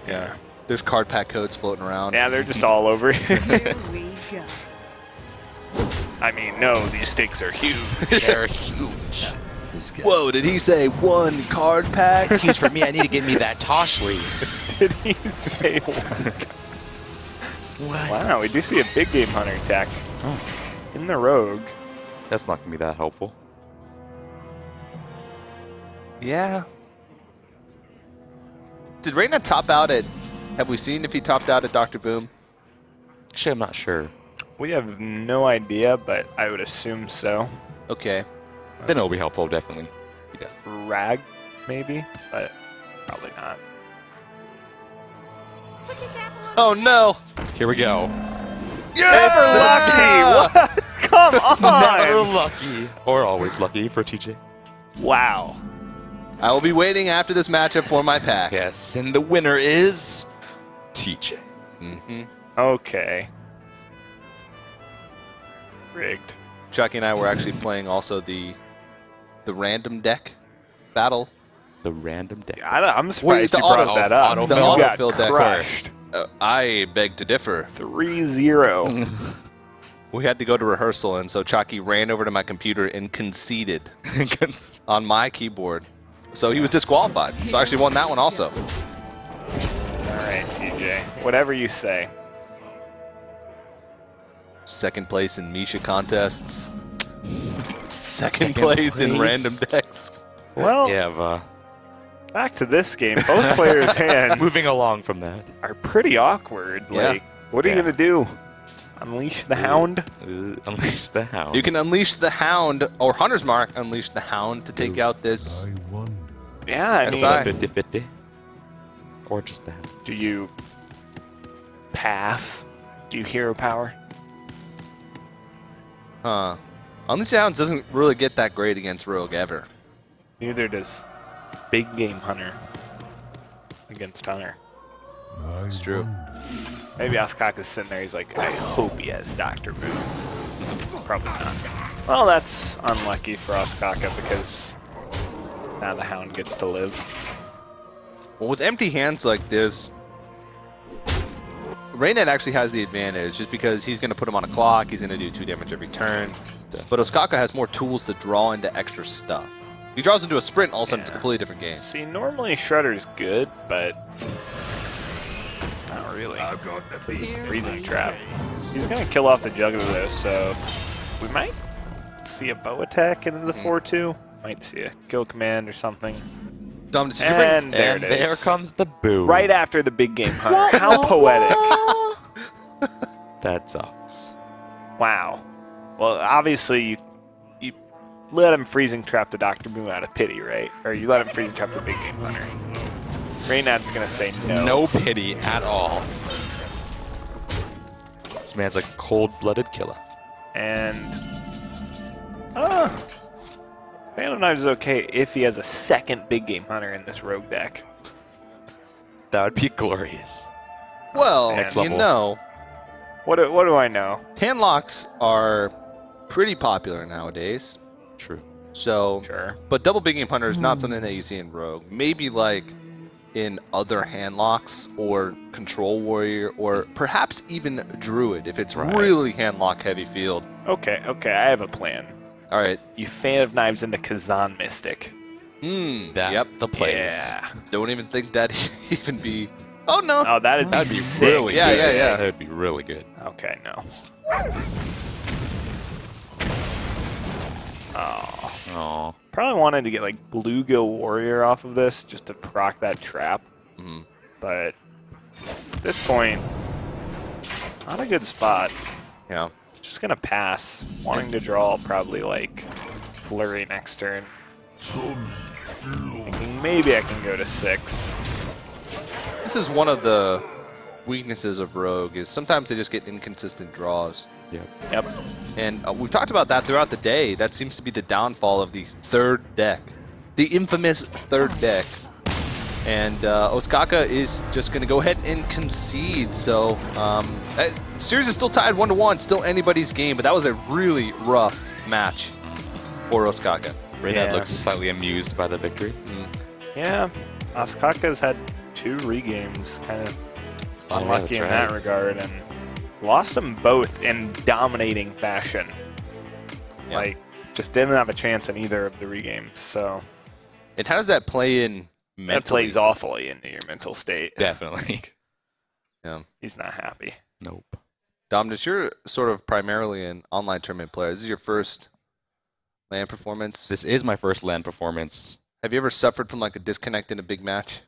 Speaker 2: Yeah.
Speaker 1: There's card pack codes floating around.
Speaker 2: Yeah, they're just all over.
Speaker 6: Here we go.
Speaker 2: I mean, no, these stakes are huge.
Speaker 3: They're huge.
Speaker 1: Whoa, did he say 1 card pack?
Speaker 3: It's huge for me. I need to get me that Toshly.
Speaker 2: Did he say 1? Wow, we do see a big game hunter tech in the Rogue.
Speaker 3: That's not going to be that helpful.
Speaker 1: Yeah. Did Reynad top out at... Have we seen if he topped out at Dr. Boom?
Speaker 3: Actually, I'm not sure.
Speaker 2: We have no idea, but I would assume so.
Speaker 1: Okay.
Speaker 3: Then it'll be helpful, definitely. He does.
Speaker 2: Rag, maybe, but probably not.
Speaker 1: Oh, no.
Speaker 3: Here we go.
Speaker 2: It's lucky! What? Come
Speaker 3: Never
Speaker 2: on!
Speaker 3: lucky. Or always lucky for TJ.
Speaker 2: Wow.
Speaker 1: I will be waiting after this matchup for my pack.
Speaker 3: Yes, and the winner is TJ.
Speaker 1: Mm-hmm.
Speaker 2: Okay. Rigged.
Speaker 1: Chucky and I were actually playing also the random deck battle.
Speaker 3: The random deck.
Speaker 2: I'm surprised
Speaker 1: the
Speaker 2: you brought
Speaker 1: auto-
Speaker 2: that up.
Speaker 3: autofill?
Speaker 2: You
Speaker 3: The
Speaker 2: got
Speaker 1: autofill deck.
Speaker 2: crushed.
Speaker 1: I beg to differ.
Speaker 2: 3-0.
Speaker 1: We had to go to rehearsal, and so Chalky ran over to my computer and conceded on my keyboard. So he was disqualified. So I actually won that one also.
Speaker 2: All right, TJ. Whatever you say.
Speaker 1: Second place in Misha contests. Second place in random decks.
Speaker 2: Well,
Speaker 3: Yeah,
Speaker 2: back to this game. Both players' hands
Speaker 3: moving along from that.
Speaker 2: are pretty awkward.
Speaker 1: Yeah.
Speaker 2: Like, what are you
Speaker 3: Yeah.
Speaker 2: going to do? Unleash the Hound?
Speaker 3: Unleash the Hound.
Speaker 1: You can unleash the Hound, or Hunter's Mark, unleash the Hound to take out this.
Speaker 2: Yeah, I mean,
Speaker 1: SI.
Speaker 3: 50-50. Or just the Hound.
Speaker 2: do you pass? Do you hero power?
Speaker 1: Unleash the Hound doesn't really get that great against Rogue ever.
Speaker 2: Neither does Big Game Hunter against Hunter.
Speaker 1: It's true.
Speaker 2: Maybe Ostkaka's sitting there, he's like, I hope he has Dr. Boom. Probably not. Well, that's unlucky for Ostkaka because now the Hound gets to live.
Speaker 1: Well, with empty hands like this, Reynad actually has the advantage just because he's going to put him on a clock. He's going to do 2 damage every turn. But Ostkaka has more tools to draw into extra stuff. He draws into a sprint, all of a sudden it's a completely different game.
Speaker 2: See, normally Shredder's good, but not really. Freezing Trap. He's going to kill off the Juggler, though, so we might see a bow attack into the 4-2. Might see a kill command or something.
Speaker 1: Dumb decision.
Speaker 2: And there it is.
Speaker 3: There comes the boo.
Speaker 2: Right after the big game hunter. How poetic.
Speaker 3: That sucks.
Speaker 2: Wow. Well, obviously, you let him freezing trap the Dr. Boom out of pity, right? Or you let him freezing trap the big game hunter. Reynad's going to say no.
Speaker 3: No pity at all. This man's a cold-blooded killer.
Speaker 2: And Phantom Knives is okay if he has a second big game hunter in this rogue deck.
Speaker 3: That would be glorious.
Speaker 1: Well,
Speaker 3: Next
Speaker 1: you
Speaker 3: level.
Speaker 1: know,
Speaker 2: What do I know?
Speaker 1: handlocks are pretty popular nowadays.
Speaker 3: True.
Speaker 1: So,
Speaker 2: Sure.
Speaker 1: but double big game hunter is not something that you see in Rogue. Maybe like in other handlocks or Control Warrior or perhaps even Druid if it's really handlock heavy field.
Speaker 2: Okay, I have a plan.
Speaker 1: All right.
Speaker 2: You Fan of Knives into Kazan Mystic.
Speaker 3: That
Speaker 1: Yep.
Speaker 3: the plays.
Speaker 2: Yeah.
Speaker 1: Don't even think that'd even be. Oh no.
Speaker 2: Oh, that'd be sick.
Speaker 3: Really
Speaker 1: Yeah,
Speaker 3: good.
Speaker 1: yeah, yeah.
Speaker 3: That would be really good.
Speaker 2: Okay, no.
Speaker 3: Oh.
Speaker 2: Probably wanted to get like Bluegill Warrior off of this just to proc that trap. But at this point, not a good spot.
Speaker 1: Yeah.
Speaker 2: Just gonna pass. Wanting to draw probably like Flurry next turn. Thinking maybe I can go to 6.
Speaker 1: This is one of the weaknesses of Rogue is sometimes they just get inconsistent draws.
Speaker 2: Yep.
Speaker 1: And we've talked about that throughout the day. That seems to be the downfall of the third deck. The infamous third deck. And Ostkaka is just going to go ahead and concede. So, series is still tied 1-1. Still anybody's game, but that was a really rough match for Ostkaka.
Speaker 3: Reynad looks slightly amused by the victory.
Speaker 2: Yeah. Ostkaka's had 2 regames, kind of unlucky in that regard, and lost them both in dominating fashion.
Speaker 1: Yeah.
Speaker 2: Like, just didn't have a chance in either of the regames. So
Speaker 1: And how does that play in mentally?
Speaker 2: that plays awfully into your mental state.
Speaker 3: Definitely.
Speaker 1: Yeah.
Speaker 2: He's not happy.
Speaker 3: Nope.
Speaker 1: Dominic, you're sort of primarily an online tournament player. This is your first LAN performance.
Speaker 3: This is my first LAN performance.
Speaker 1: Have you ever suffered from like a disconnect in a big match?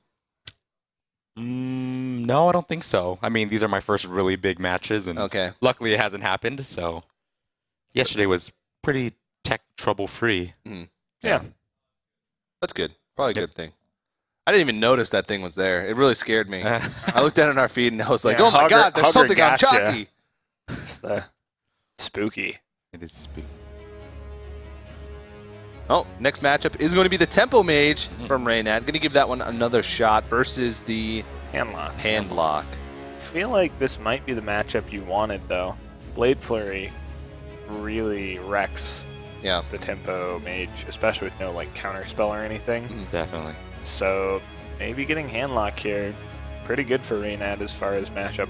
Speaker 3: No, I don't think so. I mean, these are my first really big matches, and
Speaker 1: Okay.
Speaker 3: luckily it hasn't happened, so yesterday was pretty tech trouble-free.
Speaker 2: Yeah.
Speaker 1: That's good. Probably a good thing. I didn't even notice that thing was there. It really scared me. I looked at it on our feed and I was like,
Speaker 2: Yeah,
Speaker 1: oh my
Speaker 2: Hugger-
Speaker 1: God, there's
Speaker 2: Hugger
Speaker 1: something on
Speaker 2: gotcha.
Speaker 1: Chalky.
Speaker 2: It's the spooky.
Speaker 3: It is spooky.
Speaker 1: Oh, next matchup is going to be the Tempo Mage from Reynad. Going to give that one another shot versus the
Speaker 2: Handlock.
Speaker 1: Handlock.
Speaker 2: I feel like this might be the matchup you wanted, though. Blade Flurry really wrecks
Speaker 1: Yeah.
Speaker 2: the Tempo Mage, especially with no like counter spell or anything.
Speaker 3: Definitely.
Speaker 2: So maybe getting Handlock here, pretty good for Reynad as far as matchup.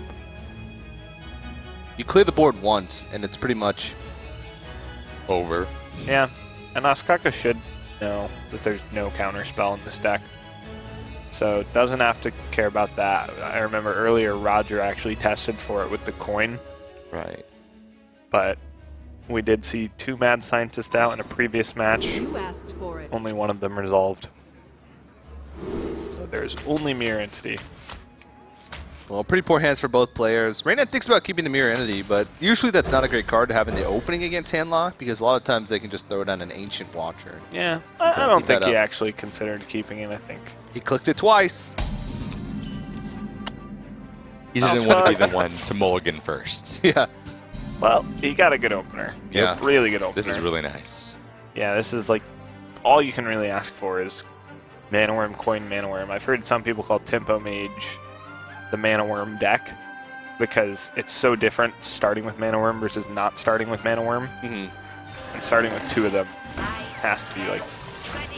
Speaker 1: You clear the board once, and it's pretty much
Speaker 3: Over.
Speaker 2: Yeah, and Ostkaka should know that there's no counter spell in this deck. So doesn't have to care about that. I remember earlier Roger actually tested for it with the coin,
Speaker 3: Right.
Speaker 2: but we did see 2 mad scientists out in a previous match.
Speaker 6: You asked for it.
Speaker 2: Only one of them resolved. So there's only Mirror Entity.
Speaker 1: Well, pretty poor hands for both players. Reynad thinks about keeping the Mirror Entity, but usually that's not a great card to have in the opening against Handlock because a lot of times they can just throw down an Ancient Watcher.
Speaker 2: Yeah,
Speaker 1: So
Speaker 2: I don't
Speaker 1: keep
Speaker 2: think
Speaker 1: that
Speaker 2: he
Speaker 1: up.
Speaker 2: actually considered keeping it, I think.
Speaker 1: He clicked it twice.
Speaker 3: He just didn't want to be the one to mulligan first.
Speaker 1: Yeah.
Speaker 2: Well, he got a good opener.
Speaker 1: Yeah.
Speaker 2: Really good opener.
Speaker 3: This is really nice.
Speaker 2: Yeah, this is like all you can really ask for is Mana Worm, Coin, Mana Worm. I've heard some people call Tempo Mage the Mana Worm deck because it's so different starting with Mana Worm versus not starting with Mana Worm.
Speaker 1: Mm-hmm.
Speaker 2: And starting with 2 of them has to be like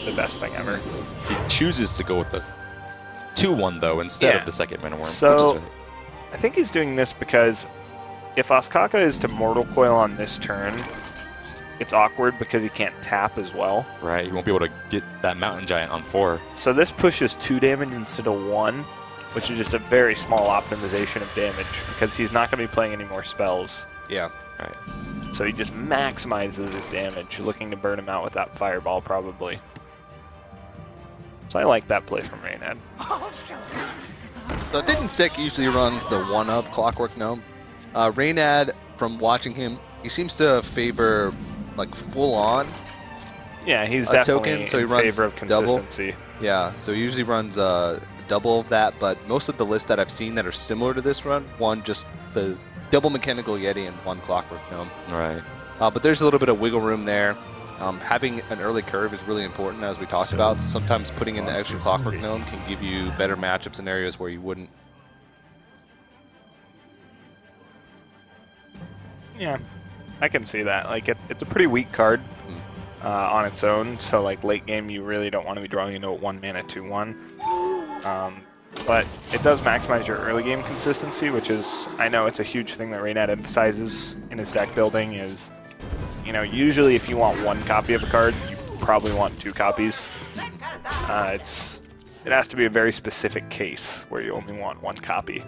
Speaker 2: the best thing ever.
Speaker 3: He chooses to go with the 2-1 though instead
Speaker 2: Yeah.
Speaker 3: of the second Mana Worm.
Speaker 2: So-
Speaker 3: which is
Speaker 2: I think he's doing this because if Ostkaka is to Mortal Coil on this turn, it's awkward because he can't tap as well.
Speaker 3: Right, you won't be able to get that Mountain Giant on 4.
Speaker 2: So this pushes 2 damage instead of 1, which is just a very small optimization of damage because he's not going to be playing any more spells.
Speaker 1: Yeah.
Speaker 3: Right.
Speaker 2: So he just maximizes his damage, looking to burn him out with that Fireball probably. So I like that play from Reynad.
Speaker 1: The Thin Stick usually runs the 1-up Clockwork Gnome. Reynad, from watching him, he seems to favor like full-on.
Speaker 2: Yeah, he's
Speaker 1: a
Speaker 2: definitely
Speaker 1: token, so he
Speaker 2: in
Speaker 1: runs
Speaker 2: favor of
Speaker 1: double.
Speaker 2: consistency.
Speaker 1: Yeah, so he usually runs double of that, but most of the lists that I've seen that are similar to this run, one just the double Mechanical Yeti and 1 Clockwork Gnome.
Speaker 3: Right.
Speaker 1: But there's a little bit of wiggle room there. Having an early curve is really important, as we talked about. So sometimes putting in the extra Clockwork Gnome can give you better matchup scenarios where you wouldn't.
Speaker 2: Yeah, I can see that. Like it's a pretty weak card on its own. So like late game, you really don't want to be drawing into a 1 mana 2/1. But it does maximize your early game consistency, which is, I know it's a huge thing that Reynad emphasizes in his deck building. Is, you know, usually if you want 1 copy of a card, you probably want 2 copies. It has to be a very specific case where you only want 1 copy.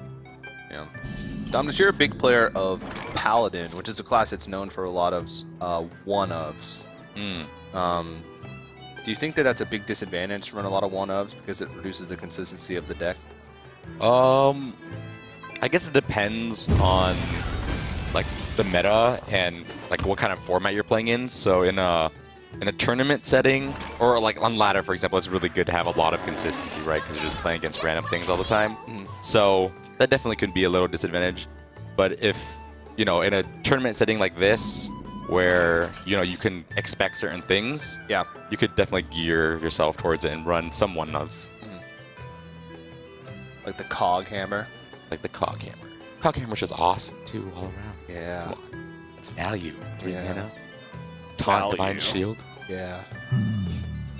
Speaker 1: Yeah. Dominus, you're a big player of Paladin, which is a class that's known for a lot of 1-ofs. Do you think that that's a big disadvantage to run a lot of 1-ofs because it reduces the consistency of the deck?
Speaker 3: I guess it depends on like the meta and like what kind of format you're playing in. So in a tournament setting, or like on ladder, for example, it's really good to have a lot of consistency, right? Because you're just playing against random things all the time. So that definitely could be a little disadvantage. But if, you know, in a tournament setting like this, where, you know, you can expect certain things,
Speaker 1: Yeah.
Speaker 3: you could definitely gear yourself towards it and run some 1-ofs.
Speaker 1: Like the Cog Hammer.
Speaker 3: Like the Cog Hammer. Cog Hammer's just awesome, too, all around.
Speaker 1: Yeah.
Speaker 3: Come on. It's value. 3
Speaker 1: Yeah.
Speaker 3: mana. Taunt
Speaker 2: Value.
Speaker 3: Divine Shield.
Speaker 1: Yeah.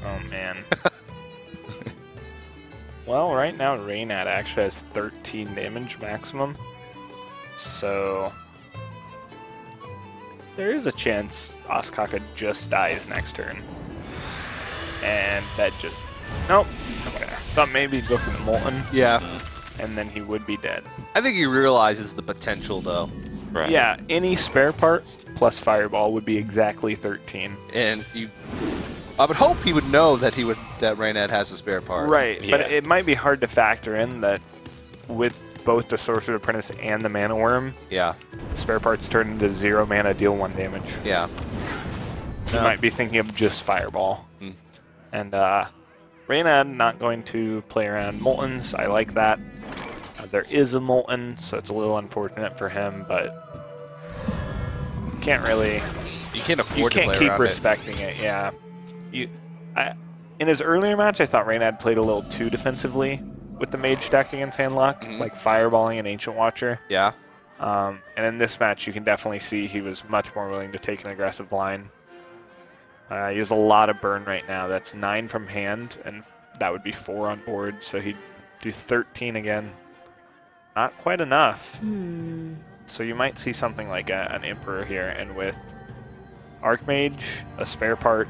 Speaker 2: Oh man. Well, right now Reynad actually has 13 damage maximum. So there is a chance Ostkaka just dies next turn. And that just... Nope. Okay. Thought maybe he'd go for the Molten,
Speaker 1: Yeah.
Speaker 2: and then he would be dead.
Speaker 1: I think he realizes the potential, though.
Speaker 3: Right.
Speaker 2: Yeah, any spare part plus Fireball would be exactly 13.
Speaker 1: And I would hope he would know that that Reynad has a spare part.
Speaker 2: Right,
Speaker 3: Yeah.
Speaker 2: but it might be hard to factor in that with both the Sorcerer's Apprentice and the Mana Worm,
Speaker 1: Yeah.
Speaker 2: spare parts turn into 0 mana, deal 1 damage.
Speaker 1: Yeah.
Speaker 2: You might be thinking of just Fireball.
Speaker 1: Mm.
Speaker 2: And Reynad not going to play around Moltens. I like that. There is a Molten, so it's a little unfortunate for him, but you can't really...
Speaker 1: You can't
Speaker 2: You
Speaker 1: afford to
Speaker 2: can't
Speaker 1: play
Speaker 2: keep
Speaker 1: around
Speaker 2: respecting it, yeah. In his earlier match, I thought Reynad played a little too defensively with the Mage deck against Handlock, like Fireballing an Ancient Watcher.
Speaker 1: it. Yeah.
Speaker 2: And in this match, you can definitely see he was much more willing to take an aggressive line. He has a lot of burn right now. That's 9 from hand, and that would be 4 on board, so he'd do 13 again. Not quite enough. So you might see something like an Emperor here, and with Archmage, a spare part,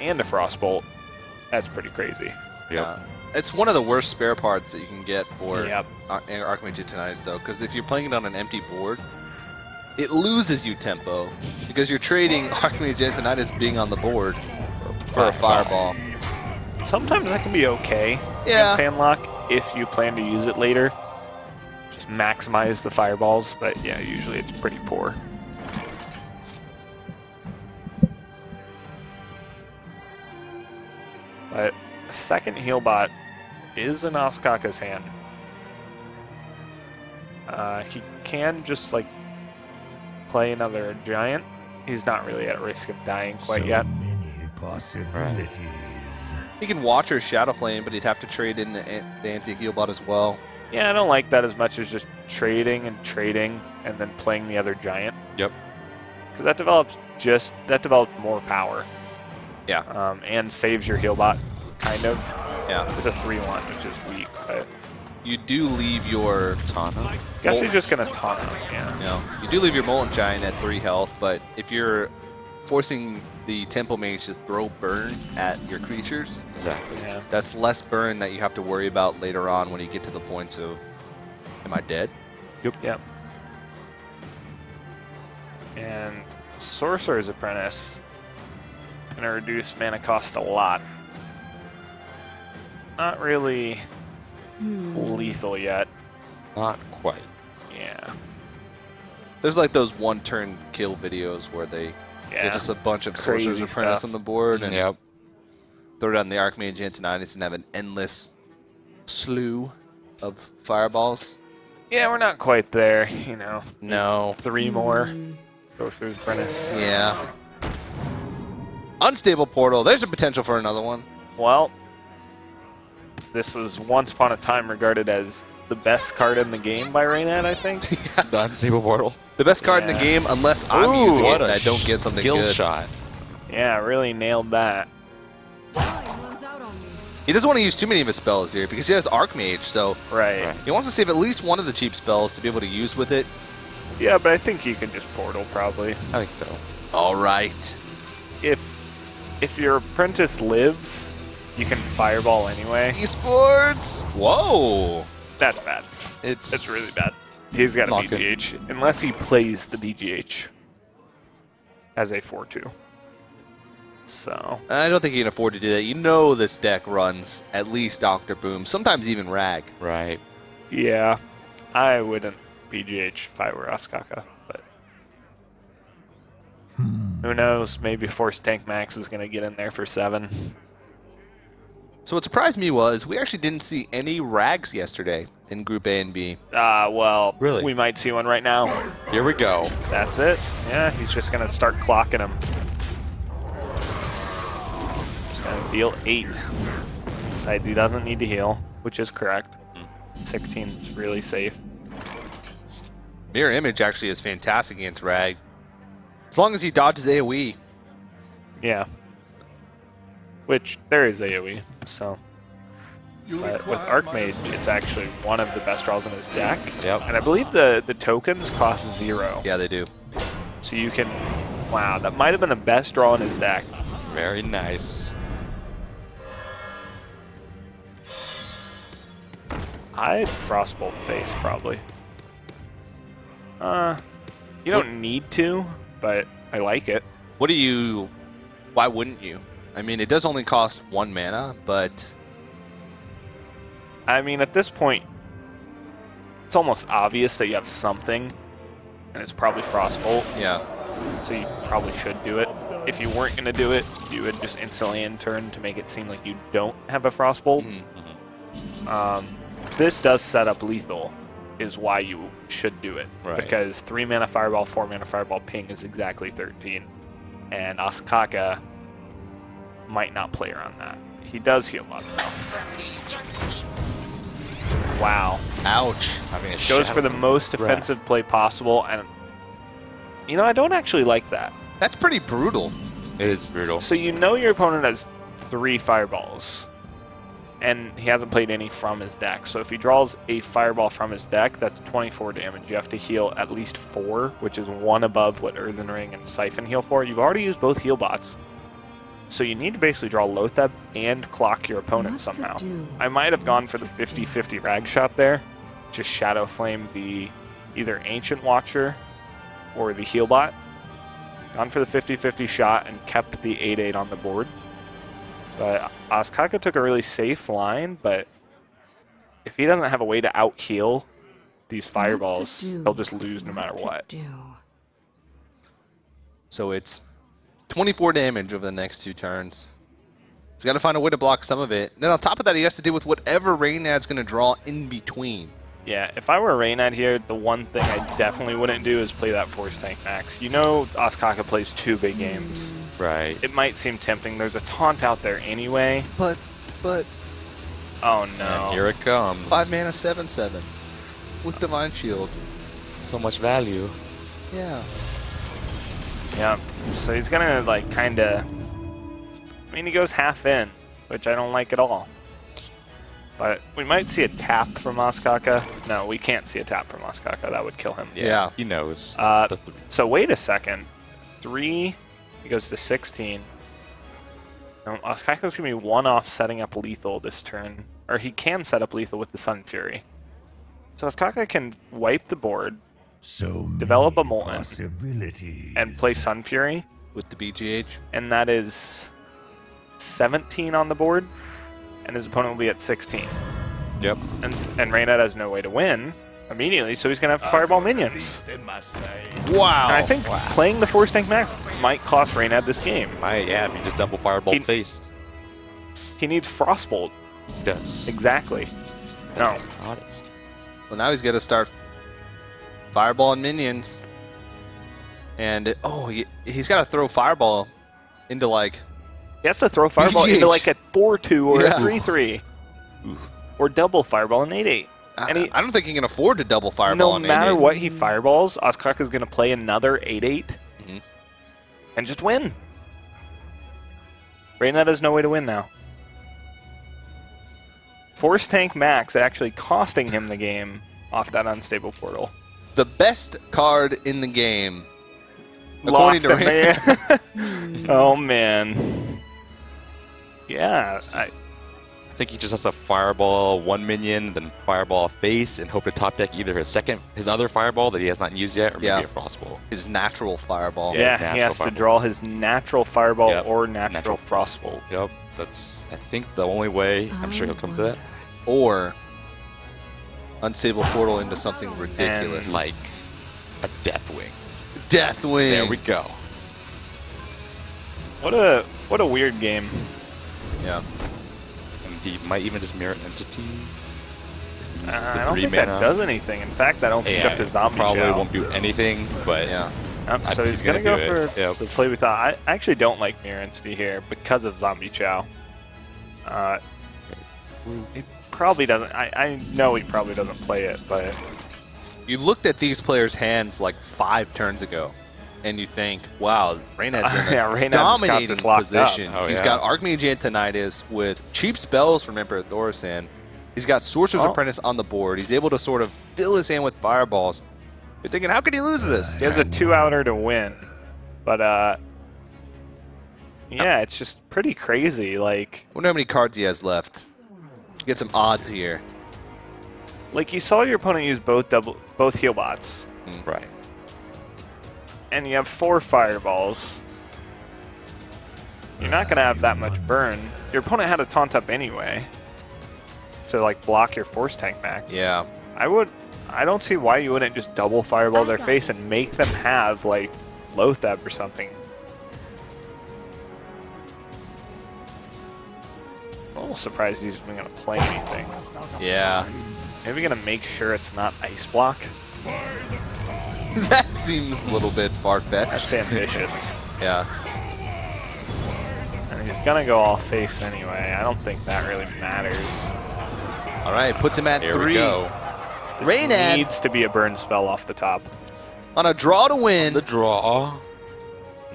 Speaker 2: and a Frostbolt, that's pretty crazy.
Speaker 3: Yep.
Speaker 1: It's one of the worst spare parts that you can get for
Speaker 2: Yep.
Speaker 1: Archmage Titanize, though, because if you're playing it on an empty board, it loses you tempo because you're trading Archmage Titanize being on the board for a Fireball.
Speaker 2: Sometimes that can be okay
Speaker 1: Yeah.
Speaker 2: against Handlock if you plan to use it later. Just maximize the fireballs, but yeah, usually it's pretty poor. But second heal bot is in Ostkaka's hand. He can just like play another giant. He's not really at risk of dying quite yet.
Speaker 6: Many possibilities.
Speaker 1: He can watch her Shadow Flame, but he'd have to trade in the anti-heal bot as well.
Speaker 2: Yeah, I don't like that as much as just trading and then playing the other giant.
Speaker 3: Yep.
Speaker 2: Because that develops more power.
Speaker 1: Yeah.
Speaker 2: And saves your heal bot, kind of.
Speaker 1: Yeah.
Speaker 2: It's a 3/1, which is weak, but
Speaker 1: you do leave your
Speaker 3: Tana.
Speaker 2: Guess he's just gonna taunt him. Yeah.
Speaker 1: you know, you do leave your Molten Giant at 3 health, but if you're forcing the Temple Mage to throw burn at your creatures,
Speaker 3: Exactly.
Speaker 2: Yeah.
Speaker 1: that's less burn that you have to worry about later on when you get to the points of, am I dead?
Speaker 2: Yep. And Sorcerer's Apprentice gonna reduce mana cost a lot. Not really lethal yet.
Speaker 3: Not quite.
Speaker 2: Yeah.
Speaker 1: There's like those one-turn kill videos where they
Speaker 2: Yeah.
Speaker 1: get just a bunch of
Speaker 2: Crazy
Speaker 1: Sorcerer's Apprentice
Speaker 2: stuff.
Speaker 1: on the board and
Speaker 3: Yep.
Speaker 1: throw it on the Archmage Antonidas and have an endless slew of fireballs.
Speaker 2: Yeah, we're not quite there, you know.
Speaker 1: No.
Speaker 2: 3 more. Sorcerer's Apprentice.
Speaker 1: Yeah. Unstable Portal. There's a potential for another one.
Speaker 2: Well, this was once upon a time regarded as the best card in the game by Reynad, I think.
Speaker 3: The unstable portal.
Speaker 1: The best card in
Speaker 2: Yeah.
Speaker 1: the game, unless I'm
Speaker 2: Ooh,
Speaker 1: using it
Speaker 3: What
Speaker 1: and
Speaker 3: a
Speaker 1: I don't get something
Speaker 3: skill
Speaker 1: good.
Speaker 3: shot.
Speaker 2: Yeah, really nailed that.
Speaker 1: He doesn't want to use too many of his spells here because he has Archmage, so
Speaker 2: Right.
Speaker 1: he wants to save at least one of the cheap spells to be able to use with it.
Speaker 2: Yeah, but I think you can just portal probably.
Speaker 3: I think so.
Speaker 1: All right.
Speaker 2: If your apprentice lives, you can fireball anyway.
Speaker 1: Esports. Whoa.
Speaker 2: That's bad.
Speaker 3: It's
Speaker 2: That's really bad. He's got a
Speaker 3: Not good.
Speaker 2: BGH. Unless he plays the BGH as a 4-2. So,
Speaker 1: I don't think he can afford to do that. You know this deck runs at least Dr. Boom, sometimes even Rag.
Speaker 3: right.
Speaker 2: yeah. I wouldn't BGH if I were Ostkaka, but who knows? Maybe Force Tank Max is going to get in there for 7.
Speaker 1: So what surprised me was we actually didn't see any Rags yesterday in Group A and B.
Speaker 2: Well,
Speaker 3: Really?
Speaker 2: we might see one right now.
Speaker 3: Here we go.
Speaker 2: That's it. Yeah, he's just going to start clocking him. Just going to deal 8. Decides he doesn't need to heal, which is correct. 16 is really safe.
Speaker 1: Mirror Image actually is fantastic against Rag. As long as he dodges AoE.
Speaker 2: Yeah. Which, there is AoE, so. But with Archmage, it's actually one of the best draws in his deck.
Speaker 3: Yep.
Speaker 2: And I believe the tokens cost 0.
Speaker 1: Yeah, they do.
Speaker 2: So you can... Wow, that might have been the best draw in his deck.
Speaker 3: Very nice.
Speaker 2: I'd Frostbolt face, probably. You don't need to, but I like it.
Speaker 1: What do you... Why wouldn't you? I mean, it does only cost 1 mana, but...
Speaker 2: I mean, at this point, it's almost obvious that you have something, and it's probably Frostbolt,
Speaker 1: Yeah.
Speaker 2: so you probably should do it. If you weren't going to do it, you would just instantly end turn to make it seem like you don't have a Frostbolt. This does set up lethal, is why you should do it.
Speaker 3: Right.
Speaker 2: Because 3 mana Fireball, 4 mana Fireball ping is exactly 13. And Ostkaka might not play around that. He does heal up though. Wow.
Speaker 1: Ouch.
Speaker 3: Having a
Speaker 2: Goes for the
Speaker 3: shadow
Speaker 2: most
Speaker 3: breath.
Speaker 2: defensive play possible, and you know, I don't actually like that.
Speaker 1: That's pretty brutal.
Speaker 3: It is brutal.
Speaker 2: So you know your opponent has 3 fireballs, and he hasn't played any from his deck. So if he draws a fireball from his deck, that's 24 damage. You have to heal at least 4, which is 1 above what Earthen Ring and Siphon heal for. You've already used both heal bots. So you need to basically draw Lotheb and clock your opponent somehow. I might have gone for the 50-50 rag shot there. Just Shadow Flame the either Ancient Watcher or the heal bot. Gone for the 50-50 shot and kept the 8-8 on the board. But Ostkaka took a really safe line, but if he doesn't have a way to out-heal these fireballs, he'll just lose no matter what.
Speaker 1: So it's 24 damage over the next 2 turns. He's got to find a way to block some of it. Then on top of that, he has to deal with whatever Reynad's going to draw in between.
Speaker 2: Yeah, if I were Reynad here, the one thing I definitely wouldn't do is play that Force Tank Max. You know Ostkaka plays 2 big games.
Speaker 3: Right.
Speaker 2: It might seem tempting. There's a taunt out there anyway.
Speaker 1: But
Speaker 2: Oh no.
Speaker 3: And here it comes.
Speaker 1: 5 mana 7/7 with Divine Shield.
Speaker 3: So much value.
Speaker 1: Yeah.
Speaker 2: Yeah, so he's gonna like kinda, I mean, he goes half in, which I don't like at all. But we might see a tap from Ostkaka. No, we can't see a tap from Ostkaka. That would kill him.
Speaker 1: Yeah.
Speaker 3: He knows.
Speaker 2: So wait a second. 3, he goes to 16. No, Ostkaka's going to be one off setting up lethal this turn. Or he can set up lethal with the Sun Fury. So Ostkaka can wipe the board,
Speaker 6: So
Speaker 2: develop a
Speaker 6: many
Speaker 2: Molten,
Speaker 6: possibilities.
Speaker 2: and play Sun Fury.
Speaker 1: With the BGH.
Speaker 2: And that is 17 on the board. And his opponent will be at 16.
Speaker 3: Yep.
Speaker 2: And Reynad has no way to win immediately, so he's going to have Fireball minions.
Speaker 1: Wow.
Speaker 2: And I think playing the Force Tank Max might cost Reynad this game.
Speaker 3: Yeah, he just double fireball faced.
Speaker 2: He needs Frostbolt.
Speaker 3: He does.
Speaker 2: Exactly. No.
Speaker 3: Got it.
Speaker 1: Well, now he's got to start fireballing minions. And, he's got to throw fireball into, like...
Speaker 2: He has to throw Fireball
Speaker 1: BGH.
Speaker 2: into like a 4-2 or
Speaker 1: Yeah.
Speaker 2: a 3-3. Or double Fireball an 8-8. And
Speaker 1: I don't think he can afford to double fireball
Speaker 2: no
Speaker 1: on
Speaker 2: matter
Speaker 1: 8-8.
Speaker 2: what he fireballs, Ostkaka is going to play another 8-8
Speaker 1: Mhm.
Speaker 2: and just win. Reynad has no way to win now. Force Tank Max actually costing him the game off that unstable portal.
Speaker 1: The best card in the game. According
Speaker 2: Lost
Speaker 1: to
Speaker 2: him, man. Oh, man. Yeah.
Speaker 3: I think he just has to fireball one minion, then fireball a face, and hope to top deck either his other fireball that he has not used yet, or maybe a frostbolt.
Speaker 1: His natural fireball.
Speaker 2: Yeah,
Speaker 3: his
Speaker 2: he has
Speaker 3: natural
Speaker 2: to draw his natural Fireball
Speaker 3: Yep.
Speaker 2: or natural Frostbolt.
Speaker 3: Yep, that's I think the only way. I'm sure he'll come to that.
Speaker 1: Or unstable portal into something ridiculous.
Speaker 2: And-
Speaker 3: Like a Deathwing.
Speaker 1: Deathwing.
Speaker 3: There we go.
Speaker 2: What a weird game.
Speaker 1: Yeah.
Speaker 3: And he might even just mirror entity.
Speaker 2: I don't think that does anything. In fact, that opens up his zombie
Speaker 3: probably
Speaker 2: chow.
Speaker 3: won't do anything, but
Speaker 1: Yeah.
Speaker 2: So
Speaker 3: I
Speaker 2: he's
Speaker 3: think
Speaker 2: going to
Speaker 3: he's
Speaker 2: go
Speaker 3: gonna
Speaker 2: for
Speaker 3: do it. Yep.
Speaker 2: the play we thought. I actually don't like Mirror Entity here because of Zombie Chow. He probably doesn't. I know he probably doesn't play it, but
Speaker 1: You looked at these players' hands like 5 turns ago, and you think, wow, Reynad's in a
Speaker 2: Yeah, Reynad's got
Speaker 1: dominating
Speaker 2: this locked up.
Speaker 1: position.
Speaker 3: Oh,
Speaker 1: He's
Speaker 3: yeah.
Speaker 1: got Archmage Antonidas with cheap spells from Emperor Thorsan. He's got Sorcerer's Apprentice on the board. He's able to sort of fill his hand with fireballs. You're thinking, how could he lose this?
Speaker 2: he has a 2-outer to win. But yeah, it's just pretty crazy. Like
Speaker 1: I wonder how many cards he has left. Get some odds here.
Speaker 2: you saw your opponent use both heal bots,
Speaker 3: right.
Speaker 2: and you have 4 fireballs. You're not going to have that much burn. Your opponent had a taunt up anyway to like block your Force Tank Max.
Speaker 1: Yeah.
Speaker 2: I don't see why you wouldn't just double fireball their face and make them have like Lotheb or something. I'm a little surprised he's even going to play anything.
Speaker 1: Yeah.
Speaker 2: Maybe going to make sure it's not Ice Block.
Speaker 1: That seems a little bit far-fetched.
Speaker 2: That's ambitious.
Speaker 1: Yeah.
Speaker 2: And he's going to go all face anyway. I don't think that really matters.
Speaker 1: All right, puts him at
Speaker 3: Here
Speaker 1: 3.
Speaker 3: we go.
Speaker 2: This
Speaker 1: Reynad
Speaker 2: needs to be a burn spell off the top.
Speaker 1: on a draw to win.
Speaker 3: The draw.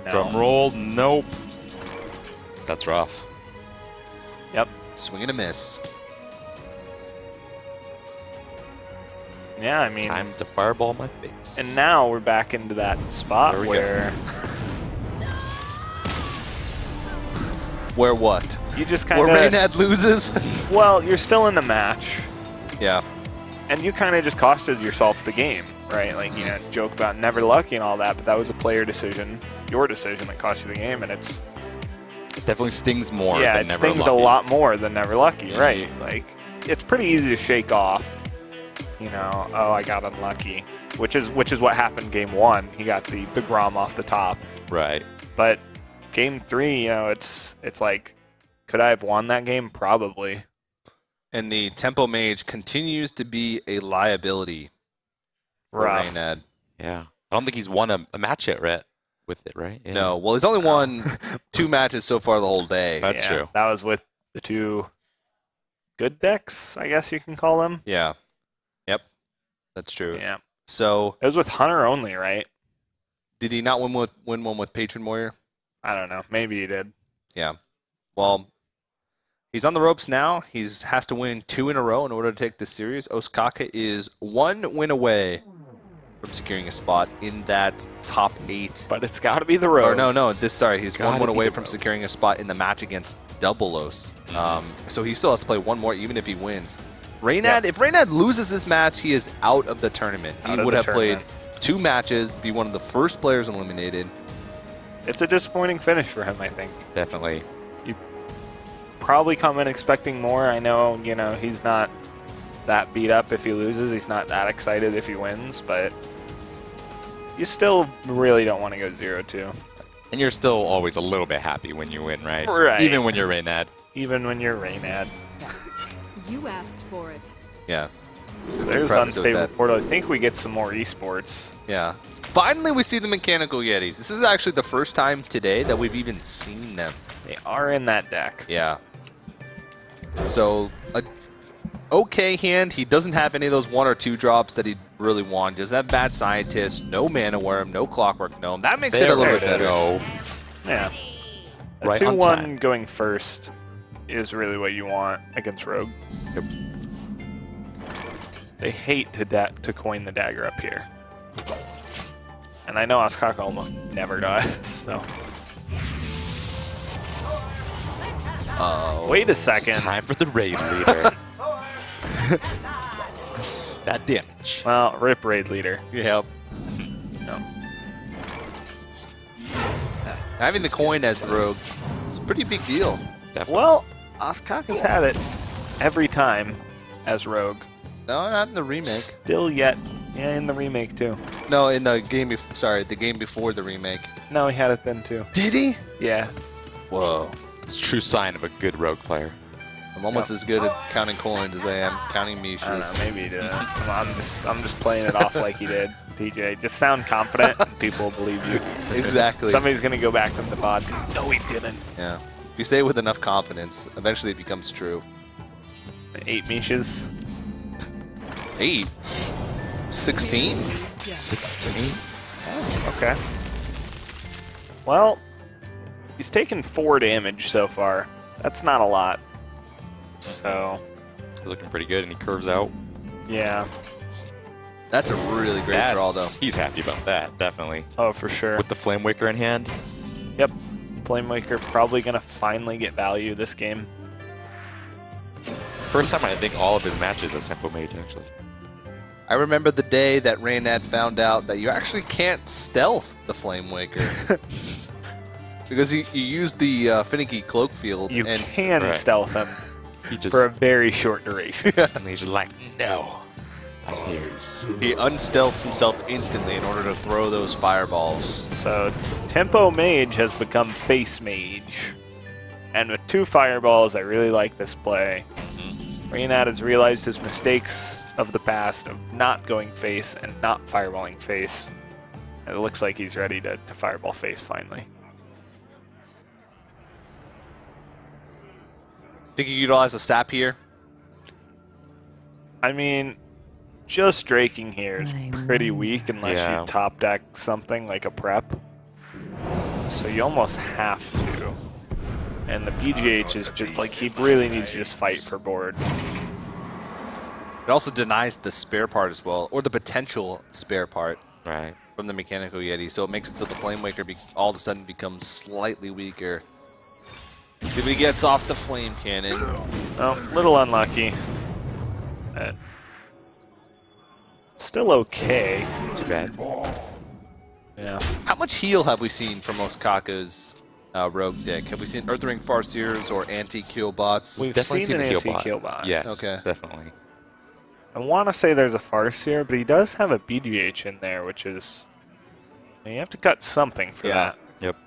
Speaker 2: No.
Speaker 3: Drum roll. Nope. That's rough.
Speaker 2: Yep.
Speaker 1: Swing and a miss.
Speaker 2: Yeah, I mean,
Speaker 3: Time to fireball my face.
Speaker 2: and now we're back into that spot
Speaker 3: There we
Speaker 2: where
Speaker 1: Where what?
Speaker 2: you just kind
Speaker 1: Where
Speaker 2: of,
Speaker 1: Reynad loses?
Speaker 2: well, you're still in the match,
Speaker 1: Yeah.
Speaker 2: and you kind of just costed yourself the game, right? Like, you know, joke about never lucky and all that, but that was a player decision, your decision that cost you the game, and it's,
Speaker 3: It definitely stings more.
Speaker 2: yeah,
Speaker 3: than
Speaker 2: it
Speaker 3: never
Speaker 2: stings a
Speaker 3: lucky.
Speaker 2: lot more than never lucky,
Speaker 1: Mhm.
Speaker 2: right? Like, it's pretty easy to shake off, you know, oh, I got unlucky, which is what happened game 1. He got the Grom off the top.
Speaker 3: Right.
Speaker 2: But game 3, you know, it's like, could I have won that game? Probably.
Speaker 1: And the Tempo Mage continues to be a liability for
Speaker 2: Rough.
Speaker 1: Reynad.
Speaker 3: Yeah. I don't think he's won a match yet, with it, right? Yeah.
Speaker 1: No, well, he's only won 2 matches so far the whole day.
Speaker 3: That's true.
Speaker 2: That was with the 2 good decks, I guess you can call them.
Speaker 1: Yeah. Yep. That's true.
Speaker 2: Yeah.
Speaker 1: So,
Speaker 2: It was with Hunter only, right?
Speaker 1: did he not win one with Patron Warrior?
Speaker 2: I don't know. Maybe he did.
Speaker 1: Yeah. Well, He's on the ropes now. He has to win 2 in a row in order to take this series. Ostkaka is 1 win away from securing a spot in that top 8.
Speaker 2: But it's got to be the road.
Speaker 1: Or no, he's 1 win away from
Speaker 3: road.
Speaker 1: securing a spot in the match against Double Os. So he still has to play 1 more even if he wins. Reynad, if Reynad loses this match, he is out of the tournament. He would have played 2 matches, be one of the first players eliminated.
Speaker 2: It's a disappointing finish for him, I think.
Speaker 3: Definitely.
Speaker 2: You probably come in expecting more. I know, you know, he's not that beat up if he loses. He's not that excited if he wins, but you still really don't want to go 0-2.
Speaker 3: And you're still always a little bit happy when you win, right?
Speaker 2: Right.
Speaker 3: Even when you're Reynad.
Speaker 2: Even when you're Reynad.
Speaker 7: You asked for it.
Speaker 1: Yeah.
Speaker 2: There's
Speaker 1: Preface with
Speaker 2: Unstable
Speaker 1: that.
Speaker 2: Portal. I think we get some more esports.
Speaker 1: Yeah. Finally, we see the Mechanical Yetis. This is actually the first time today that we've even seen them.
Speaker 2: They are in that deck.
Speaker 1: Yeah. So, a okay hand. He doesn't have any of those 1 or 2 drops that he really wanted. Doesn't have Bad Scientist, no Mana Worm, no Clockwork Gnome. That makes it a little bit better.
Speaker 2: Yeah. A
Speaker 3: Right on
Speaker 2: 2-1
Speaker 3: time.
Speaker 2: going first is really what you want against Rogue.
Speaker 3: Yep.
Speaker 2: They hate to coin the dagger up here. And I know Ostkaka almost never does, so. Wait a second.
Speaker 3: It's time for the raid leader. That damage.
Speaker 2: Well, rip raid leader.
Speaker 1: Yep.
Speaker 2: No.
Speaker 1: Having the coin as the rogue is a pretty big deal.
Speaker 3: Definitely.
Speaker 2: Well, Ostkaka's had it every time as Rogue.
Speaker 1: No, not in the remake.
Speaker 2: Still yet. Yeah, in the remake too.
Speaker 1: No, in the game. The game before the remake.
Speaker 2: No, he had it then too.
Speaker 1: Did he?
Speaker 2: Yeah.
Speaker 1: Whoa.
Speaker 3: It's a true sign of a good rogue player.
Speaker 1: I'm almost as good at counting coins as I am counting
Speaker 2: I don't know,
Speaker 1: Mishas.
Speaker 2: maybe he didn't. I'm just playing it off like he did, TJ. Just sound confident and people will believe you.
Speaker 1: Exactly.
Speaker 2: Somebody's going to go back from the pod. No, he didn't.
Speaker 1: Yeah. If you say it with enough confidence, eventually it becomes true.
Speaker 2: 8 Mishas.
Speaker 1: 8? 16?
Speaker 3: 16?
Speaker 2: Okay. Well, he's taken 4 damage so far. That's not a lot. So,
Speaker 3: He's looking pretty good, and he curves out.
Speaker 2: yeah.
Speaker 1: That's a really great draw, though.
Speaker 3: He's happy about that, definitely.
Speaker 2: Oh, for sure.
Speaker 3: With the Flame Waker in hand.
Speaker 2: Yep. Flamewaker probably going to finally get value this game.
Speaker 3: First time I think all of his matches as Tempo Mage, actually.
Speaker 1: I remember the day that Reynad found out that you actually can't stealth the Flame Waker. Because you used the finicky cloak field.
Speaker 2: You
Speaker 1: and
Speaker 2: can
Speaker 3: Right.
Speaker 2: stealth him
Speaker 3: He just
Speaker 2: for a very short duration.
Speaker 3: and he's just like, no. I'm here.
Speaker 1: he unstealths himself instantly in order to throw those fireballs.
Speaker 2: So, Tempo Mage has become Face Mage. And with 2 fireballs, I really like this play. Reynad has realized his mistakes of the past of not going face and not fireballing face. And it looks like he's ready to fireball face finally.
Speaker 1: Think you utilize a sap here?
Speaker 2: I mean, just draking here is pretty weak unless
Speaker 3: Yeah.
Speaker 2: you top deck something like a prep. So you almost have to. And the BGH is just like, he really needs to just fight for board.
Speaker 1: It also denies the spare part as well, or the potential spare part
Speaker 3: Right.
Speaker 1: from the Mechanical Yeti, so it makes it so the Flame Waker all of a sudden becomes slightly weaker. See if he gets off the Flame Cannon.
Speaker 2: Oh, little unlucky. Still okay.
Speaker 3: Too bad.
Speaker 2: Yeah.
Speaker 1: How much heal have we seen from Ostkaka's rogue deck? Have we seen Earthring Farseers or anti-kill bots?
Speaker 2: We've
Speaker 3: Definitely
Speaker 2: seen
Speaker 3: seen
Speaker 2: an
Speaker 3: a heal
Speaker 2: anti-kill
Speaker 3: bot.
Speaker 2: bot.
Speaker 3: Yes,
Speaker 1: Okay.
Speaker 3: definitely.
Speaker 2: I want to say there's a Farseer, but he does have a BGH in there, which is... You have to cut something for that.
Speaker 3: Yep.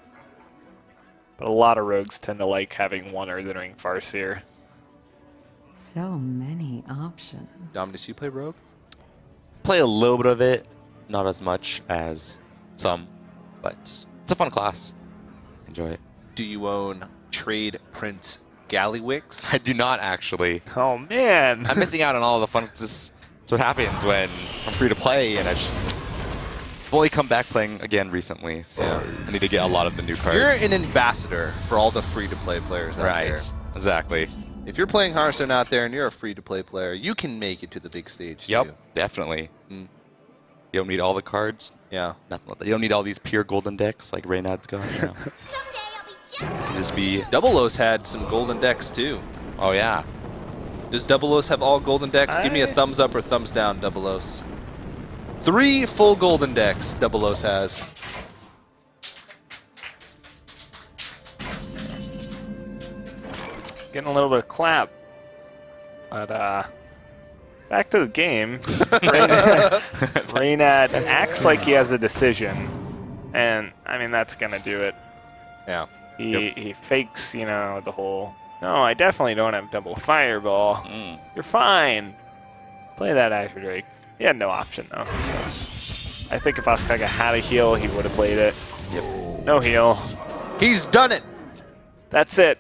Speaker 2: But a lot of rogues tend to like having one Earthring Farseer.
Speaker 7: So many options.
Speaker 1: Dominus, you play rogue?
Speaker 3: Play a little bit of it, not as much as some, but it's a fun class. Enjoy it.
Speaker 1: Do you own Trade Prince Gallywix?
Speaker 3: I do not actually.
Speaker 2: Oh, man!
Speaker 3: I'm missing out on all the fun. It's what happens when I'm free to play, and I just fully come back playing again recently. So I need to get a lot of the new cards.
Speaker 1: You're an ambassador for all the free-to-play players out there.
Speaker 3: Right. Exactly.
Speaker 1: If you're playing Hearthstone out there and you're a free-to-play player, you can make it to the big stage,
Speaker 3: Yep,
Speaker 1: too.
Speaker 3: definitely. You don't need all the cards.
Speaker 1: Yeah.
Speaker 3: Nothing like that. You don't need all these pure golden decks like Reynad's got. You know. It can just be.
Speaker 1: Double O's had some golden decks, too.
Speaker 3: Oh, yeah.
Speaker 1: Does Double O's have all golden decks? Give me a thumbs up or thumbs down, Double O's. 3 full golden decks Double O's has.
Speaker 2: Getting a little bit of clap. But, back to the game. Reynad acts like he has a decision. And, I mean, that's going to do it.
Speaker 1: Yeah.
Speaker 2: He fakes, you know, the whole, no, I definitely don't have double fireball. You're fine. Play that Azure Drake. He had no option, though. So I think if Ostkaka had a heal, he would have played it. Yep. No heal.
Speaker 1: He's done it.
Speaker 2: That's it.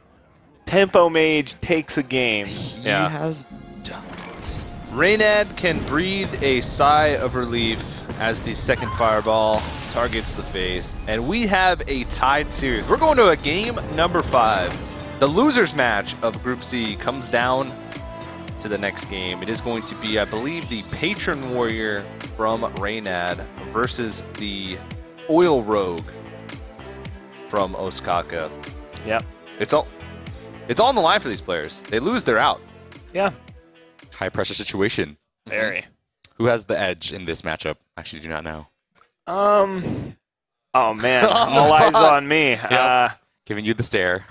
Speaker 2: Tempo Mage takes a game.
Speaker 3: He has done it.
Speaker 1: Reynad can breathe a sigh of relief as the second fireball targets the face. And we have a tied series. We're going to a game number 5. The losers match of Group C comes down to the next game. It is going to be, I believe, the Patron Warrior from Reynad versus the Oil Rogue from Ostkaka.
Speaker 2: Yep.
Speaker 1: It's all on the line for these players. They lose, they're out.
Speaker 2: Yeah.
Speaker 3: High pressure situation.
Speaker 2: Very.
Speaker 3: Who has the edge in this matchup? Actually, do not know.
Speaker 2: Oh man, all eyes on me.
Speaker 3: Yep. Giving you the stare.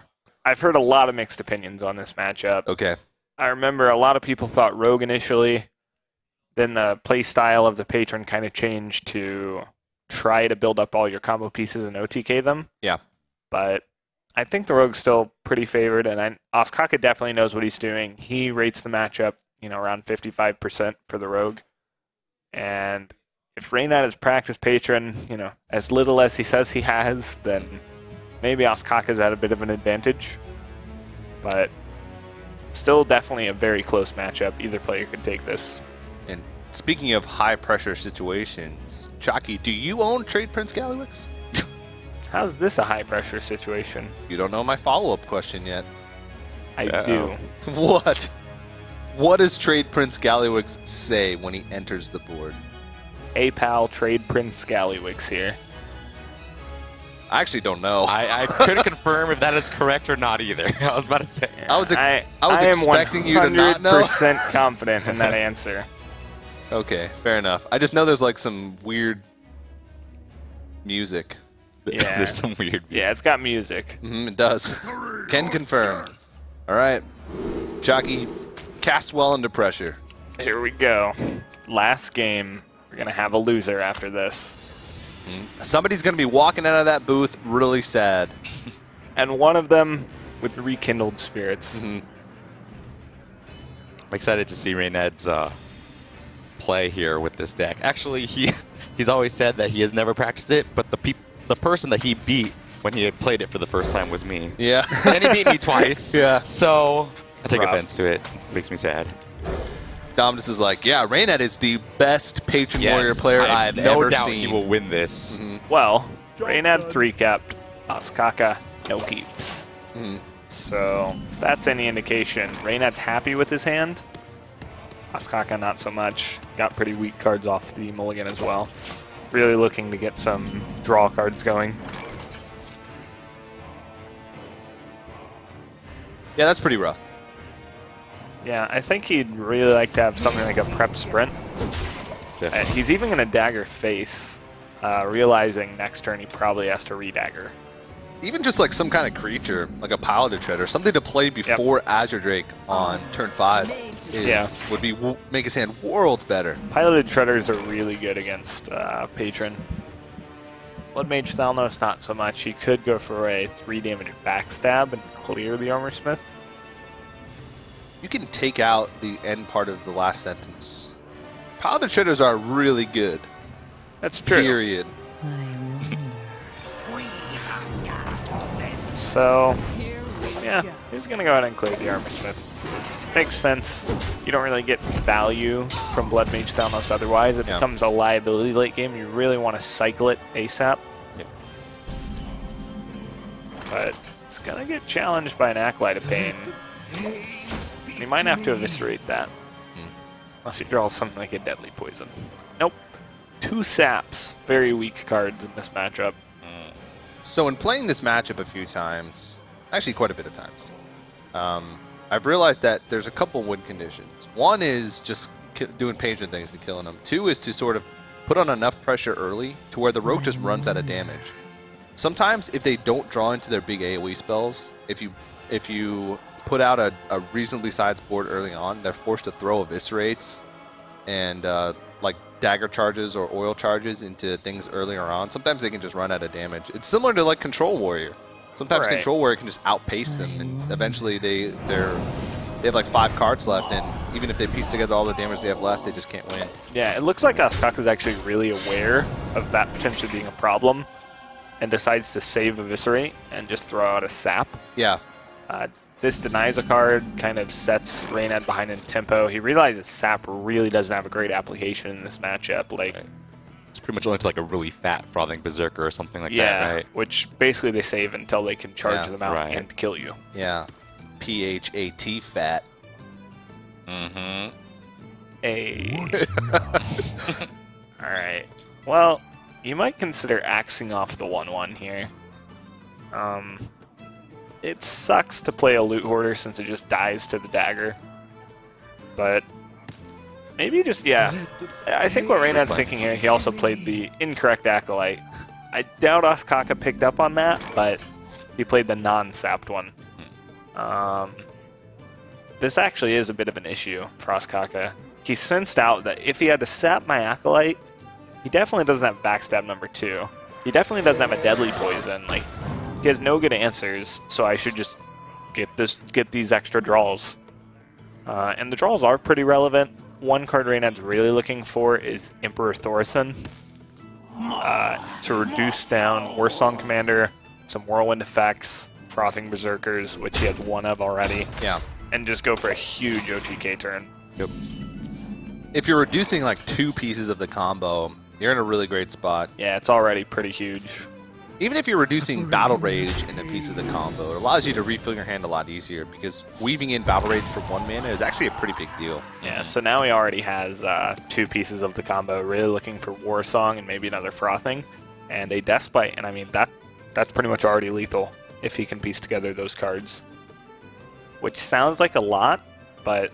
Speaker 2: I've heard a lot of mixed opinions on this matchup.
Speaker 1: Okay.
Speaker 2: I remember a lot of people thought Rogue initially. Then the play style of the Patron kind of changed to try to build up all your combo pieces and OTK them.
Speaker 1: Yeah.
Speaker 2: But I think the Rogue's still pretty favored, and Ostkaka definitely knows what he's doing. He rates the matchup, you know, around 55% for the Rogue. And if Reynad has practiced Patron, you know, as little as he says he has, then maybe Ostkaka's at a bit of an advantage. But still definitely a very close matchup. Either player could take this.
Speaker 1: And speaking of high pressure situations, Chalky, do you own Trade Prince Gallywix?
Speaker 2: How's this a high pressure situation?
Speaker 1: You don't know my follow-up question yet.
Speaker 2: I do.
Speaker 1: What? What does Trade Prince Gallywix say when he enters the board?
Speaker 2: Hey pal, Trade Prince Gallywix here.
Speaker 1: I actually don't know.
Speaker 3: I couldn't confirm if that is correct or not either. I was about to say.
Speaker 1: I was expecting you to not know.
Speaker 2: I am 100% confident in that answer.
Speaker 1: Okay, fair enough. I just know there's like some weird music.
Speaker 2: Yeah.
Speaker 3: There's some weird.
Speaker 2: Yeah, it's got music.
Speaker 1: It does. Can confirm. All right. Chalky, cast well under pressure.
Speaker 2: Here we go. Last game. We're going to have a loser after this.
Speaker 1: Somebody's going to be walking out of that booth really sad.
Speaker 2: And one of them with rekindled spirits.
Speaker 3: I'm excited to see Reynad's play here with this deck. Actually, he's always said that he has never practiced it, but the person that he beat when he had played it for the first time was me.
Speaker 1: Yeah.
Speaker 3: And he beat me twice.
Speaker 1: Yeah.
Speaker 3: So I take
Speaker 2: Rough.
Speaker 3: offense to it. It makes me sad.
Speaker 1: Dominus is like, yeah, Reynad is the best Patron
Speaker 3: Yes,
Speaker 1: Warrior player
Speaker 3: I
Speaker 1: I've
Speaker 3: have no
Speaker 1: ever
Speaker 3: doubt
Speaker 1: seen.
Speaker 3: he will win this.
Speaker 2: Well, Reynad 3-capped. Ostkaka, no keeps. So, if that's any indication, Reynad's happy with his hand. Ostkaka, not so much. Got pretty weak cards off the mulligan as well. Really looking to get some draw cards going.
Speaker 1: Yeah, that's pretty rough.
Speaker 2: Yeah, I think he'd really like to have something like a prep sprint. And he's even going to dagger face, realizing next turn he probably has to redagger.
Speaker 1: Even just like some kind of creature, like a Piloted Treader, something to play before Azure Drake on turn 5 would make his hand worlds better.
Speaker 2: Piloted Treaders are really good against Patron. Blood Mage Thalnos, not so much. He could go for a 3-damage backstab and clear the Armor Smith.
Speaker 1: You can take out the end part of the last sentence. Piloted Treaders are really good.
Speaker 2: That's true.
Speaker 1: Period.
Speaker 2: So, yeah, he's going to go ahead and clear the Armor Smith. Makes sense. You don't really get value from Blood Mage Thalnos otherwise. It becomes a liability late game. You really want to cycle it ASAP.
Speaker 3: Yep.
Speaker 2: But it's going to get challenged by an Acolyte of Pain. He might have to eviscerate that. Unless he draws something like a deadly poison. Nope. 2 saps. Very weak cards in this matchup.
Speaker 1: So in playing this matchup a few times, actually quite a bit of times, I've realized that there's a couple win conditions. One is just doing patient things and killing them. 2 is to sort of put on enough pressure early to where the rogue just runs out of damage. Sometimes if they don't draw into their big AoE spells, if you put out a reasonably sized board early on, they're forced to throw eviscerates and like dagger charges or oil charges into things earlier on. Sometimes they can just run out of damage. It's similar to like Control Warrior. Sometimes Control Warrior can just outpace them, and eventually they have like 5 cards left, and even if they piece together all the damage they have left, they just can't win.
Speaker 2: Yeah, it looks like Ostkaka is actually really aware of that potentially being a problem and decides to save Eviscerate and just throw out a sap.
Speaker 1: Yeah.
Speaker 2: This denies a card, kind of sets Reynad behind in tempo. He realizes sap really doesn't have a great application in this matchup. Like,
Speaker 3: It's pretty much only to like a really fat frothing berserker or something like
Speaker 2: yeah,
Speaker 3: that, right?
Speaker 2: which basically they save until they can charge them out
Speaker 3: right.
Speaker 2: and kill you.
Speaker 1: Yeah. PHAT fat.
Speaker 3: Mm-hmm.
Speaker 2: All right. Well, you might consider axing off the 1/1 here. It sucks to play a loot hoarder since it just dies to the dagger. But maybe you just, yeah. I think what Reynad's thinking here, he also played the incorrect Acolyte. I doubt Ostkaka picked up on that, but he played the non-sapped one. This actually is a bit of an issue for Ostkaka. He sensed out that if he had to sap my Acolyte, he definitely doesn't have backstab number 2. He definitely doesn't have a deadly poison. Like, he has no good answers, so I should just get these extra draws. And the draws are pretty relevant. One card Reynad's really looking for is Emperor Thorson. To reduce down Warsong Commander, some Whirlwind effects, Frothing Berserkers, which he has 1 of already.
Speaker 1: Yeah.
Speaker 2: And just go for a huge OTK turn.
Speaker 1: Yep. If you're reducing like 2 pieces of the combo, you're in a really great spot.
Speaker 2: Yeah, it's already pretty huge.
Speaker 1: Even if you're reducing Battle Rage in a piece of the combo, it allows you to refill your hand a lot easier, because weaving in Battle Rage for 1 mana is actually a pretty big deal.
Speaker 2: Yeah, so now he already has 2 pieces of the combo, really looking for Warsong and maybe another Frothing, and a Despite, and I mean, that's pretty much already lethal if he can piece together those cards. Which sounds like a lot, but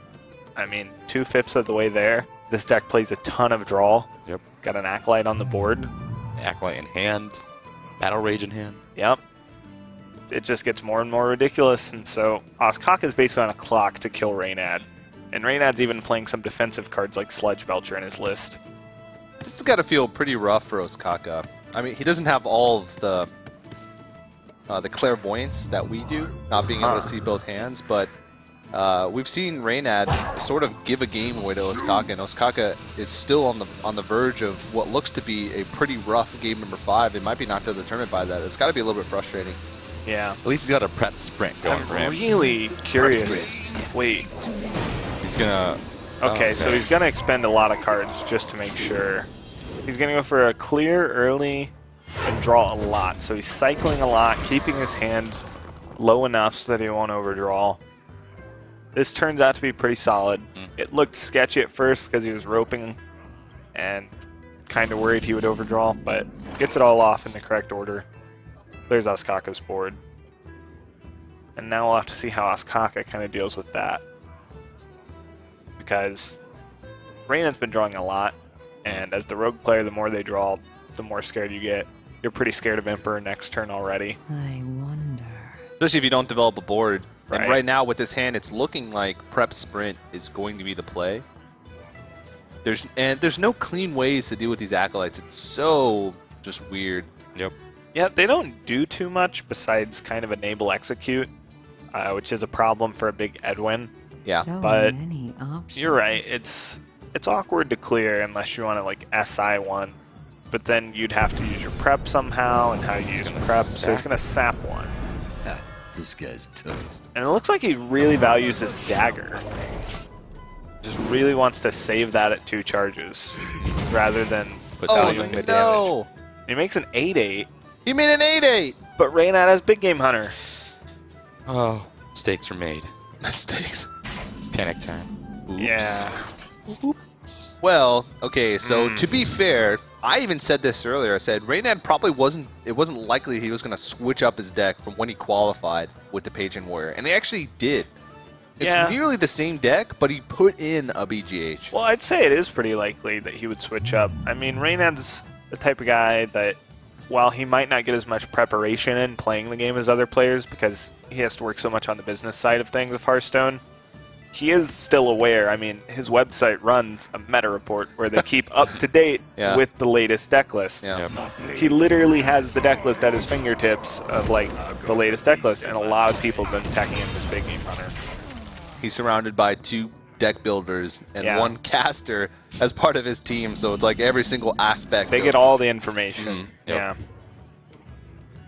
Speaker 2: I mean, 2/5 of the way there. This deck plays a ton of draw.
Speaker 3: Yep.
Speaker 2: Got an Acolyte on the board.
Speaker 3: Acolyte in hand. Battle Rage in hand.
Speaker 2: Yep. It just gets more and more ridiculous, and so Ostkaka is basically on a clock to kill Reynad. And Reynad's even playing some defensive cards like Sludge Belcher in his list.
Speaker 1: This has got to feel pretty rough for Ostkaka. I mean, he doesn't have all of the clairvoyance that we do, not being able to see both hands, but we've seen Reynad sort of give a game away to Ostkaka, and Ostkaka is still on the verge of what looks to be a pretty rough game number 5. It might be knocked out of the tournament by that. It's got to be a little bit frustrating.
Speaker 2: Yeah.
Speaker 3: At least he's got a prep sprint going for him.
Speaker 2: I'm really curious. Wait.
Speaker 3: He's gonna...
Speaker 2: Okay, so he's going to expend a lot of cards just to make sure. He's going to go for a clear early and draw a lot. So he's cycling a lot, keeping his hand low enough so that he won't overdraw. This turns out to be pretty solid. It looked sketchy at first because he was roping and kind of worried he would overdraw, but gets it all off in the correct order. There's Ostkaka's board. And now we'll have to see how Ostkaka kind of deals with that. Because Reynad's been drawing a lot, and as the rogue player, the more they draw, the more scared you get. You're pretty scared of Emperor next turn already.
Speaker 7: I wonder.
Speaker 1: Especially if you don't develop a board.
Speaker 2: Right.
Speaker 1: And right now with this hand, it's looking like Prep Sprint is going to be the play. There's no clean ways to deal with these Acolytes. It's so just weird.
Speaker 3: Yep.
Speaker 2: Yeah, they don't do too much besides kind of enable execute, which is a problem for a big Edwin.
Speaker 1: Yeah.
Speaker 7: So
Speaker 2: but
Speaker 7: many options.
Speaker 2: You're right. It's awkward to clear unless you want to like SI one, but then you'd have to use your prep somehow, and how you use prep. So he's gonna sap one.
Speaker 6: This guy's toast.
Speaker 2: And it looks like he really values his dagger. Just really wants to save that at 2 charges rather than valuing the damage. He makes an 8/8,
Speaker 1: He made an 8/8!
Speaker 2: but Reynad has Big Game Hunter.
Speaker 3: Oh, mistakes were made.
Speaker 1: Mistakes.
Speaker 3: Panic turn.
Speaker 1: Oops.
Speaker 2: Yeah.
Speaker 1: Well, okay, so to be fair, I even said this earlier. I said Reynad probably it wasn't likely he was going to switch up his deck from when he qualified with the Patron Warrior, and he actually did. It's nearly the same deck, but he put in a BGH.
Speaker 2: Well, I'd say it is pretty likely that he would switch up. I mean, Reynad's the type of guy that, while he might not get as much preparation in playing the game as other players because he has to work so much on the business side of things with Hearthstone, he is still aware. I mean, his website runs a meta report where they keep up to date with the latest deck list.
Speaker 1: Yeah.
Speaker 2: He literally has the deck list at his fingertips of like the latest deck list, and a lot of people have been attacking in this big game hunter.
Speaker 1: He's surrounded by 2 deck builders and 1 caster as part of his team, so it's like every single aspect.
Speaker 2: They get all the information.
Speaker 1: Yep.
Speaker 2: Yeah.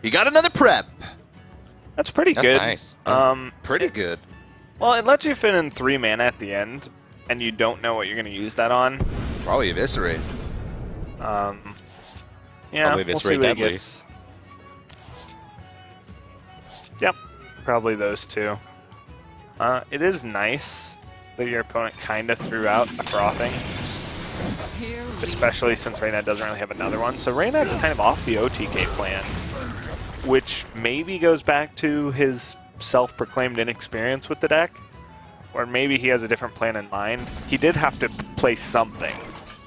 Speaker 1: He got another prep.
Speaker 2: That's pretty
Speaker 3: That's
Speaker 2: good.
Speaker 3: nice.
Speaker 1: Pretty good.
Speaker 2: Well, it lets you fit in 3 mana at the end, and you don't know what you're going to use that on.
Speaker 1: Probably Eviscerate.
Speaker 2: Yeah,
Speaker 3: Probably
Speaker 2: we'll see
Speaker 3: Eviscerate
Speaker 2: what he
Speaker 3: Deadly.
Speaker 2: gets. Yep, probably those 2. It is nice that your opponent kind of threw out a frothing, especially since Reynad doesn't really have another one. So Reynad's kind of off the OTK plan, which maybe goes back to his self-proclaimed inexperience with the deck, or maybe he has a different plan in mind. He did have to play something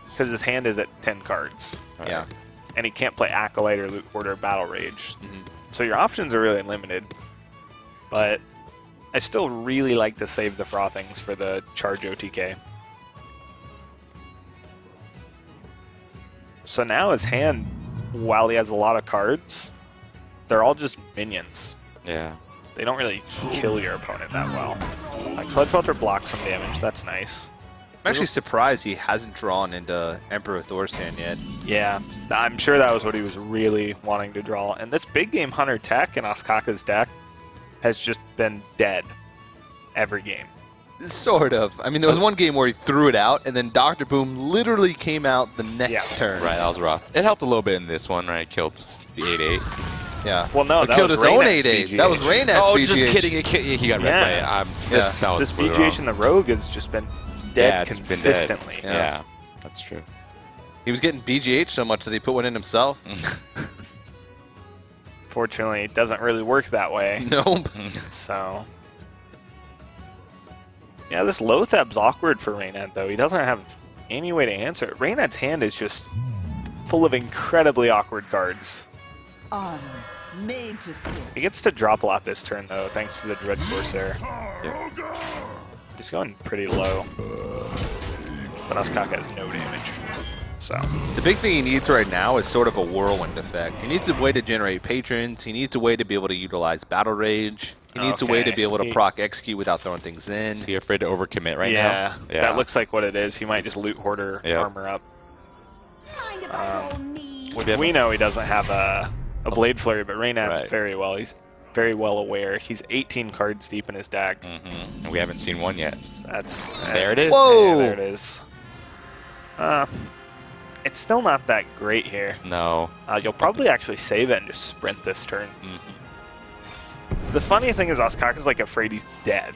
Speaker 2: because his hand is at 10 cards.
Speaker 1: Yeah.
Speaker 2: And he can't play Acolyte or Loot Hoarder or Battle Rage. So your options are really limited. But I still really like to save the Frothings for the charge OTK. So now his hand, while he has a lot of cards, they're all just minions.
Speaker 3: Yeah.
Speaker 2: They don't really kill your opponent that well. Like Sludge Belcher blocks some damage, that's nice.
Speaker 1: I'm actually surprised he hasn't drawn into Emperor Thorsan yet.
Speaker 2: Yeah, I'm sure that was what he was really wanting to draw. And this big game Hunter tech in Ostkaka's deck has just been dead every game.
Speaker 1: Sort of. I mean, there was one game where he threw it out, and then Dr. Boom literally came out the next turn.
Speaker 3: Right, that was rough. It helped a little bit in this one, right? Killed the 8-8.
Speaker 1: Yeah.
Speaker 2: Well, no,
Speaker 1: He
Speaker 2: that
Speaker 1: killed
Speaker 2: was
Speaker 1: his own
Speaker 2: Reynad's
Speaker 1: 8-8.
Speaker 2: BGH.
Speaker 1: That was Reynad's
Speaker 3: Oh,
Speaker 1: BGH.
Speaker 3: just kidding. He got red by
Speaker 2: This
Speaker 3: that was really
Speaker 2: BGH
Speaker 3: wrong.
Speaker 2: and the Rogue has just been dead consistently.
Speaker 3: Been dead. Yeah, that's true.
Speaker 1: He was getting BGH so much that he put one in himself.
Speaker 2: Fortunately, it doesn't really work that way.
Speaker 1: Nope.
Speaker 2: So, yeah, this Lothab's awkward for Reynad, though. He doesn't have any way to answer it. Reynad's hand is just full of incredibly awkward cards.
Speaker 8: Honor, made to fit.
Speaker 2: He gets to drop a lot this turn, though, thanks to the Dread Corsair. He's going pretty low. But Ostkaka has no damage. So,
Speaker 1: The big thing he needs right now is sort of a whirlwind effect. He needs a way to generate patrons. He needs a way to be able to utilize Battle Rage. He needs a way to be able to proc execute without throwing things in.
Speaker 3: Is he afraid to overcommit right
Speaker 2: yeah,
Speaker 3: now?
Speaker 2: that looks like what it is. He might just Loot Hoarder armor up.
Speaker 8: Mind if I roll me?
Speaker 2: Which we know he doesn't have a Blade Flurry, but Reynad's he's very well aware. He's 18 cards deep in his deck.
Speaker 3: And we haven't seen one yet.
Speaker 2: That's
Speaker 3: There it is.
Speaker 1: Whoa!
Speaker 2: Yeah, there it is. It's still not that great here.
Speaker 3: No.
Speaker 2: You'll probably actually save it and just sprint this turn. The funny thing is Ostkaka's like afraid he's dead.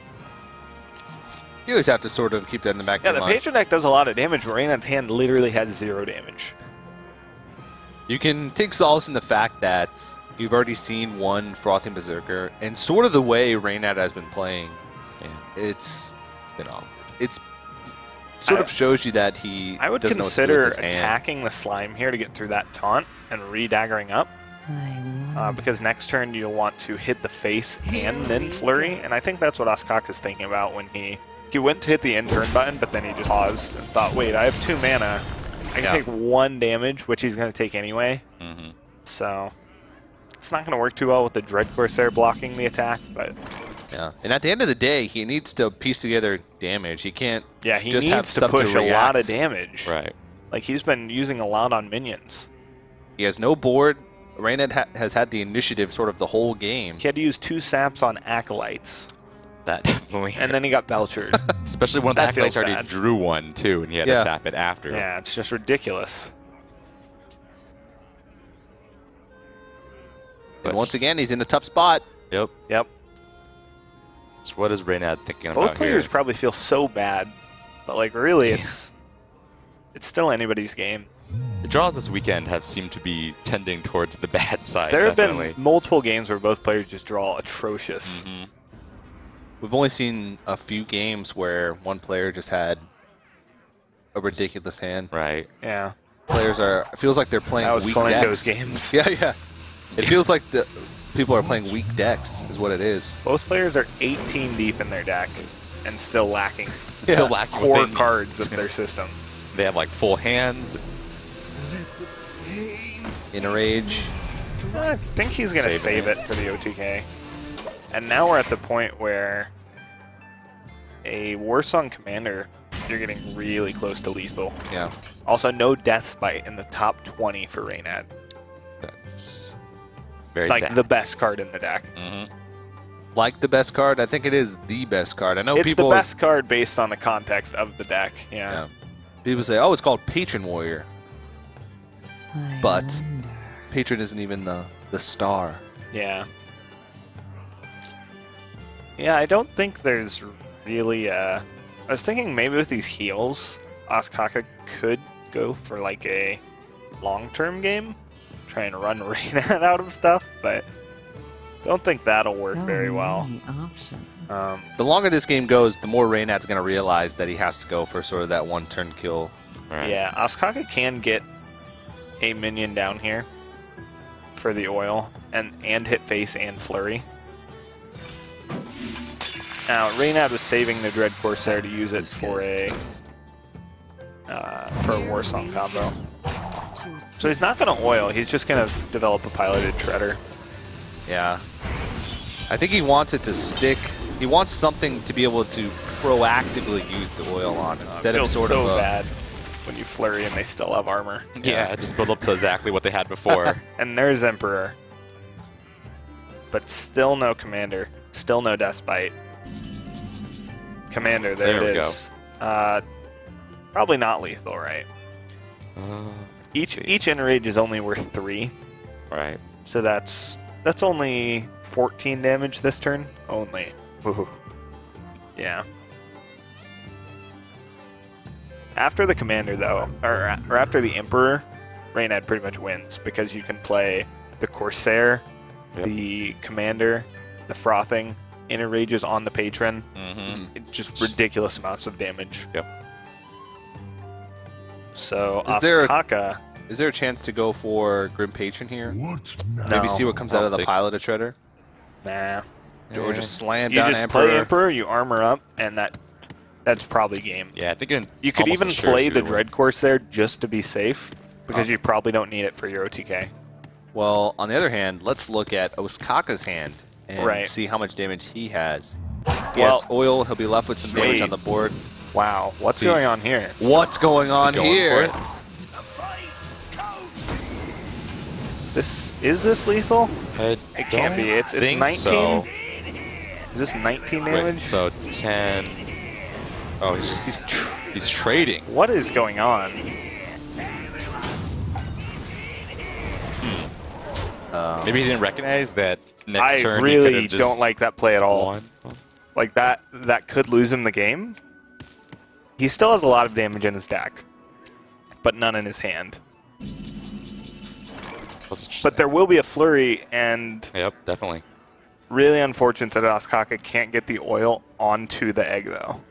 Speaker 1: You always have to sort of keep that in the back
Speaker 2: Yeah,
Speaker 1: of
Speaker 2: the
Speaker 1: your mind.
Speaker 2: Patron deck does a lot of damage, but Reynad's hand literally has 0 damage.
Speaker 1: You can take solace in the fact that you've already seen one Frothing Berserker, and sort of the way Reynad has been playing, it's been awkward. It's sort of shows you that he
Speaker 2: I would
Speaker 1: doesn't know what to do
Speaker 2: consider
Speaker 1: with his hand.
Speaker 2: attacking the slime here to get through that taunt and re-daggering up. Because next turn you'll want to hit the face and then flurry, and I think that's what Ostkaka's thinking about when he went to hit the end turn button, but then he just paused and thought, wait, I have 2 mana. I can take 1 damage, which he's going to take anyway. So it's not going to work too well with the Dread Corsair blocking the attack, but
Speaker 1: Yeah, and at the end of the day, he needs to piece together damage. He can't
Speaker 2: he
Speaker 1: just have
Speaker 2: needs to
Speaker 1: stuff
Speaker 2: push
Speaker 1: to
Speaker 2: a
Speaker 1: react.
Speaker 2: lot of damage.
Speaker 3: Right.
Speaker 2: Like, he's been using a lot on minions.
Speaker 1: He has no board. Reynad has had the initiative sort of the whole game.
Speaker 2: He had to use 2 saps on Acolytes,
Speaker 3: That definitely.
Speaker 2: and then he got Belchered.
Speaker 3: Especially when the
Speaker 2: That feels
Speaker 3: Acolytes already
Speaker 2: bad.
Speaker 3: drew one, too, and he had to sap it after.
Speaker 2: Yeah, it's just ridiculous.
Speaker 1: And once again, he's in a tough spot.
Speaker 3: Yep.
Speaker 2: Yep.
Speaker 3: So what is Reynad thinking
Speaker 2: Both
Speaker 3: about
Speaker 2: players
Speaker 3: here?
Speaker 2: probably feel so bad, but like really, it's still anybody's game.
Speaker 3: The draws this weekend have seemed to be tending towards the bad side.
Speaker 2: There have
Speaker 3: definitely.
Speaker 2: been multiple games where both players just draw atrocious.
Speaker 3: Mhm.
Speaker 1: We've only seen a few games where one player just had a ridiculous hand.
Speaker 3: Right.
Speaker 2: Yeah,
Speaker 1: Players are. It feels like they're playing
Speaker 2: that was
Speaker 1: weak
Speaker 2: Kalento's
Speaker 1: decks.
Speaker 2: games.
Speaker 1: Yeah, yeah. It feels like the people are playing weak decks, is what it is.
Speaker 2: Both players are 18 deep in their deck and still lacking
Speaker 3: Still lacking
Speaker 2: core
Speaker 3: within-
Speaker 2: cards of their system.
Speaker 3: They have like full hands.
Speaker 1: In a rage.
Speaker 2: I think he's going to
Speaker 3: Save
Speaker 2: save
Speaker 3: it.
Speaker 2: it for the OTK. And now we're at the point where a Warsong Commander, you're getting really close to lethal.
Speaker 1: Yeah.
Speaker 2: Also, no Death Bite in the top 20 for Reynad.
Speaker 3: That's very
Speaker 2: Like
Speaker 3: sad.
Speaker 2: the best card in the deck.
Speaker 3: Mhm.
Speaker 1: Like the best card? I think it is the best card. I know
Speaker 2: It's
Speaker 1: people
Speaker 2: the best card based on the context of the deck. Yeah.
Speaker 1: Yeah. People say, oh, it's called Patron Warrior.
Speaker 7: I
Speaker 1: But-
Speaker 7: wonder.
Speaker 1: Patron isn't even the star.
Speaker 2: Yeah. Yeah, I don't think there's really I was thinking maybe with these heals, Ostkaka could go for like a long-term game, try and run Reynad out of stuff, but don't think that'll work
Speaker 7: So
Speaker 2: very well.
Speaker 7: many options.
Speaker 1: The longer this game goes, the more Reynad's going to realize that he has to go for sort of that one-turn kill.
Speaker 3: Right.
Speaker 2: Yeah, Ostkaka can get a minion down here for the oil and hit face and flurry. Now, Reynad was saving the Dread Corsair to use it for a Warsong combo. So he's not going to oil, he's just going to develop a piloted Treader.
Speaker 1: Yeah. I think he wants it to stick. He wants something to be able to proactively use the oil on instead of
Speaker 2: Feels
Speaker 1: sort
Speaker 2: so
Speaker 1: of a,
Speaker 2: bad when you flurry and they still have armor.
Speaker 3: Yeah, just build up to exactly what they had before.
Speaker 2: And there's Emperor. But still no Commander. Still no Despite. Commander, there,
Speaker 3: There
Speaker 2: it
Speaker 3: we
Speaker 2: is. Probably not lethal, right? Each enrage is only worth 3.
Speaker 3: Right.
Speaker 2: So that's only 14 damage this turn. Only. Ooh. Yeah. After the Commander, though, or after the Emperor, Reynad pretty much wins because you can play the Corsair,
Speaker 3: Yep.
Speaker 2: the Commander, the Frothing, enrages on the Patron.
Speaker 3: Mm-hmm.
Speaker 2: Just ridiculous amounts of damage.
Speaker 3: Yep.
Speaker 2: So
Speaker 1: Is there a-
Speaker 2: Ostkaka,
Speaker 1: Is there a chance to go for Grim Patron here?
Speaker 6: What now?
Speaker 1: Maybe
Speaker 2: No.
Speaker 1: see what comes out of the pilot of Treader?
Speaker 2: nah.
Speaker 1: Or just slam
Speaker 2: You
Speaker 1: down
Speaker 2: just
Speaker 1: Emperor?
Speaker 2: play Emperor, you armor up, and that's probably game.
Speaker 3: Yeah, I think
Speaker 2: You could even
Speaker 3: almost ensures
Speaker 2: play
Speaker 3: you
Speaker 2: the
Speaker 3: win.
Speaker 2: Dread Corsair just to be safe, because you probably don't need it for your OTK.
Speaker 1: Well, on the other hand, let's look at Ostkaka's hand and
Speaker 2: Right.
Speaker 1: see how much damage he has. He
Speaker 2: Well-
Speaker 1: has oil. He'll be left with some damage
Speaker 2: Wait.
Speaker 1: on the board.
Speaker 2: Wow, what's
Speaker 1: See.
Speaker 2: going on here?
Speaker 1: What's going on
Speaker 3: going
Speaker 1: here?
Speaker 3: for it?
Speaker 2: Is this lethal?
Speaker 3: I
Speaker 2: It can't be. It's
Speaker 3: think
Speaker 2: 19.
Speaker 3: so.
Speaker 2: Is this 19
Speaker 3: Wait,
Speaker 2: damage?
Speaker 3: so 10. Oh, he's trading.
Speaker 2: What is going on?
Speaker 3: Maybe he didn't recognize that next
Speaker 2: I
Speaker 3: turn he
Speaker 2: really
Speaker 3: could've just
Speaker 2: don't like that play at all.
Speaker 3: won.
Speaker 2: Like that could lose him the game. He still has a lot of damage in his deck, but none in his hand.
Speaker 3: That's interesting.
Speaker 2: But there will be a flurry, and
Speaker 3: Yep, definitely.
Speaker 2: really unfortunate that Ostkaka can't get the oil onto the egg, though.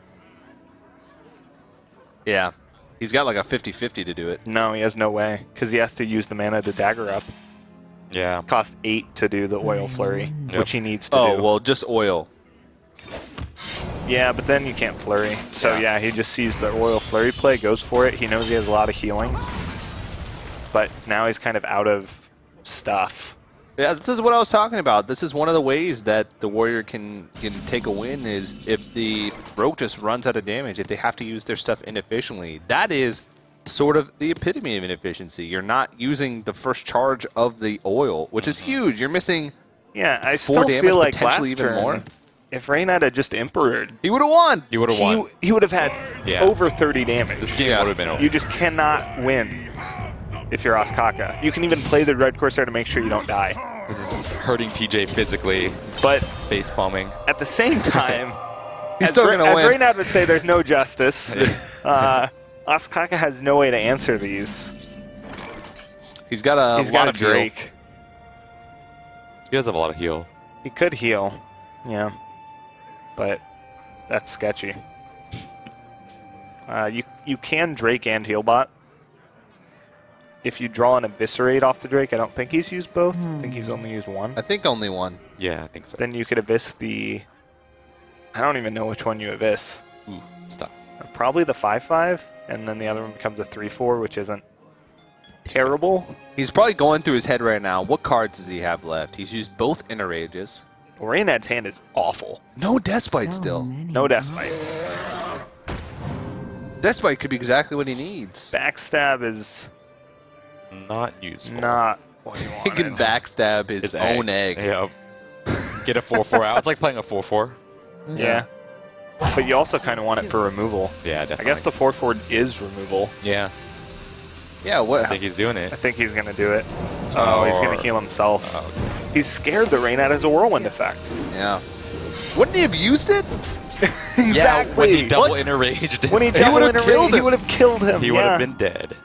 Speaker 1: Yeah. He's got like a 50-50 to do it.
Speaker 2: No, he has no way, because he has to use the mana to dagger up.
Speaker 3: Yeah.
Speaker 2: Cost 8 to do the oil flurry,
Speaker 3: Yep.
Speaker 2: which he needs to
Speaker 1: Oh,
Speaker 2: do.
Speaker 1: well, just oil.
Speaker 2: Yeah, but then you can't flurry. So yeah, he just sees the oil flurry play, goes for it. He knows he has a lot of healing. But now he's kind of out of stuff.
Speaker 1: Yeah, this is what I was talking about. This is one of the ways that the Warrior can take a win is if the Rogue just runs out of damage, if they have to use their stuff inefficiently. That is sort of the epitome of inefficiency. You're not using the first charge of the oil, which is huge. You're missing
Speaker 2: Yeah, I
Speaker 1: 4
Speaker 2: still
Speaker 1: damage,
Speaker 2: feel like
Speaker 1: potentially
Speaker 2: last
Speaker 1: even
Speaker 2: turn,
Speaker 1: more.
Speaker 2: if Reynad had just Emperored,
Speaker 1: He would have won.
Speaker 3: You would have won.
Speaker 2: he would have had
Speaker 3: Yeah.
Speaker 2: over 30 damage.
Speaker 3: This game
Speaker 1: Yeah.
Speaker 3: would have been over.
Speaker 2: You just cannot win if you're Ostkaka. You can even play the Red Corsair to make sure you don't die.
Speaker 3: This is hurting TJ physically.
Speaker 2: But
Speaker 3: Face palming.
Speaker 2: at the same time,
Speaker 1: He's still going to
Speaker 2: as
Speaker 1: win.
Speaker 2: Reynad would say, there's no justice. Ostkaka has no way to answer these.
Speaker 1: He's got a
Speaker 2: He's
Speaker 1: lot
Speaker 2: got a
Speaker 1: of heal.
Speaker 2: Drake.
Speaker 3: He does have a lot of heal.
Speaker 2: He could heal, yeah, but that's sketchy. You can Drake and heal bot. If you draw an Eviscerate off the Drake, I don't think he's used both. I think he's only used one.
Speaker 1: I think only one.
Speaker 3: Yeah, I think so.
Speaker 2: Then you could Abyss the... I don't even know which one you Abyss.
Speaker 3: Ooh, stop.
Speaker 2: Probably the 5/5, and then the other one becomes a 3/4, which isn't terrible.
Speaker 1: He's probably going through his head right now. What cards does he have left? He's used both Inner Rages.
Speaker 2: Reynad's hand is awful.
Speaker 1: No Deathbite
Speaker 7: So
Speaker 1: still.
Speaker 7: many
Speaker 2: No Death Bites.
Speaker 1: Deathbite could be exactly what he needs.
Speaker 2: Backstab is
Speaker 3: Not useful.
Speaker 2: not what you
Speaker 1: He
Speaker 2: want.
Speaker 1: can backstab his own egg.
Speaker 3: Yep. Get a 4/4 out. It's like playing a 4/4.
Speaker 2: Yeah. But you also kind of want it for removal.
Speaker 3: Yeah,
Speaker 2: I
Speaker 3: definitely.
Speaker 2: guess the 4/4 is removal.
Speaker 3: Yeah,
Speaker 1: Yeah,
Speaker 3: I
Speaker 1: what?
Speaker 3: think he's doing it.
Speaker 2: I think he's going to do it. Oh, he's going to heal himself. He's scared that Reynad has a whirlwind effect.
Speaker 1: Yeah. Wouldn't he have used it?
Speaker 2: Exactly.
Speaker 3: Yeah, when he double
Speaker 2: What?
Speaker 3: inner raged.
Speaker 2: When he
Speaker 1: He
Speaker 2: double
Speaker 1: would've killed
Speaker 2: interraged, he
Speaker 1: him.
Speaker 2: would have killed him.
Speaker 3: he would have been dead.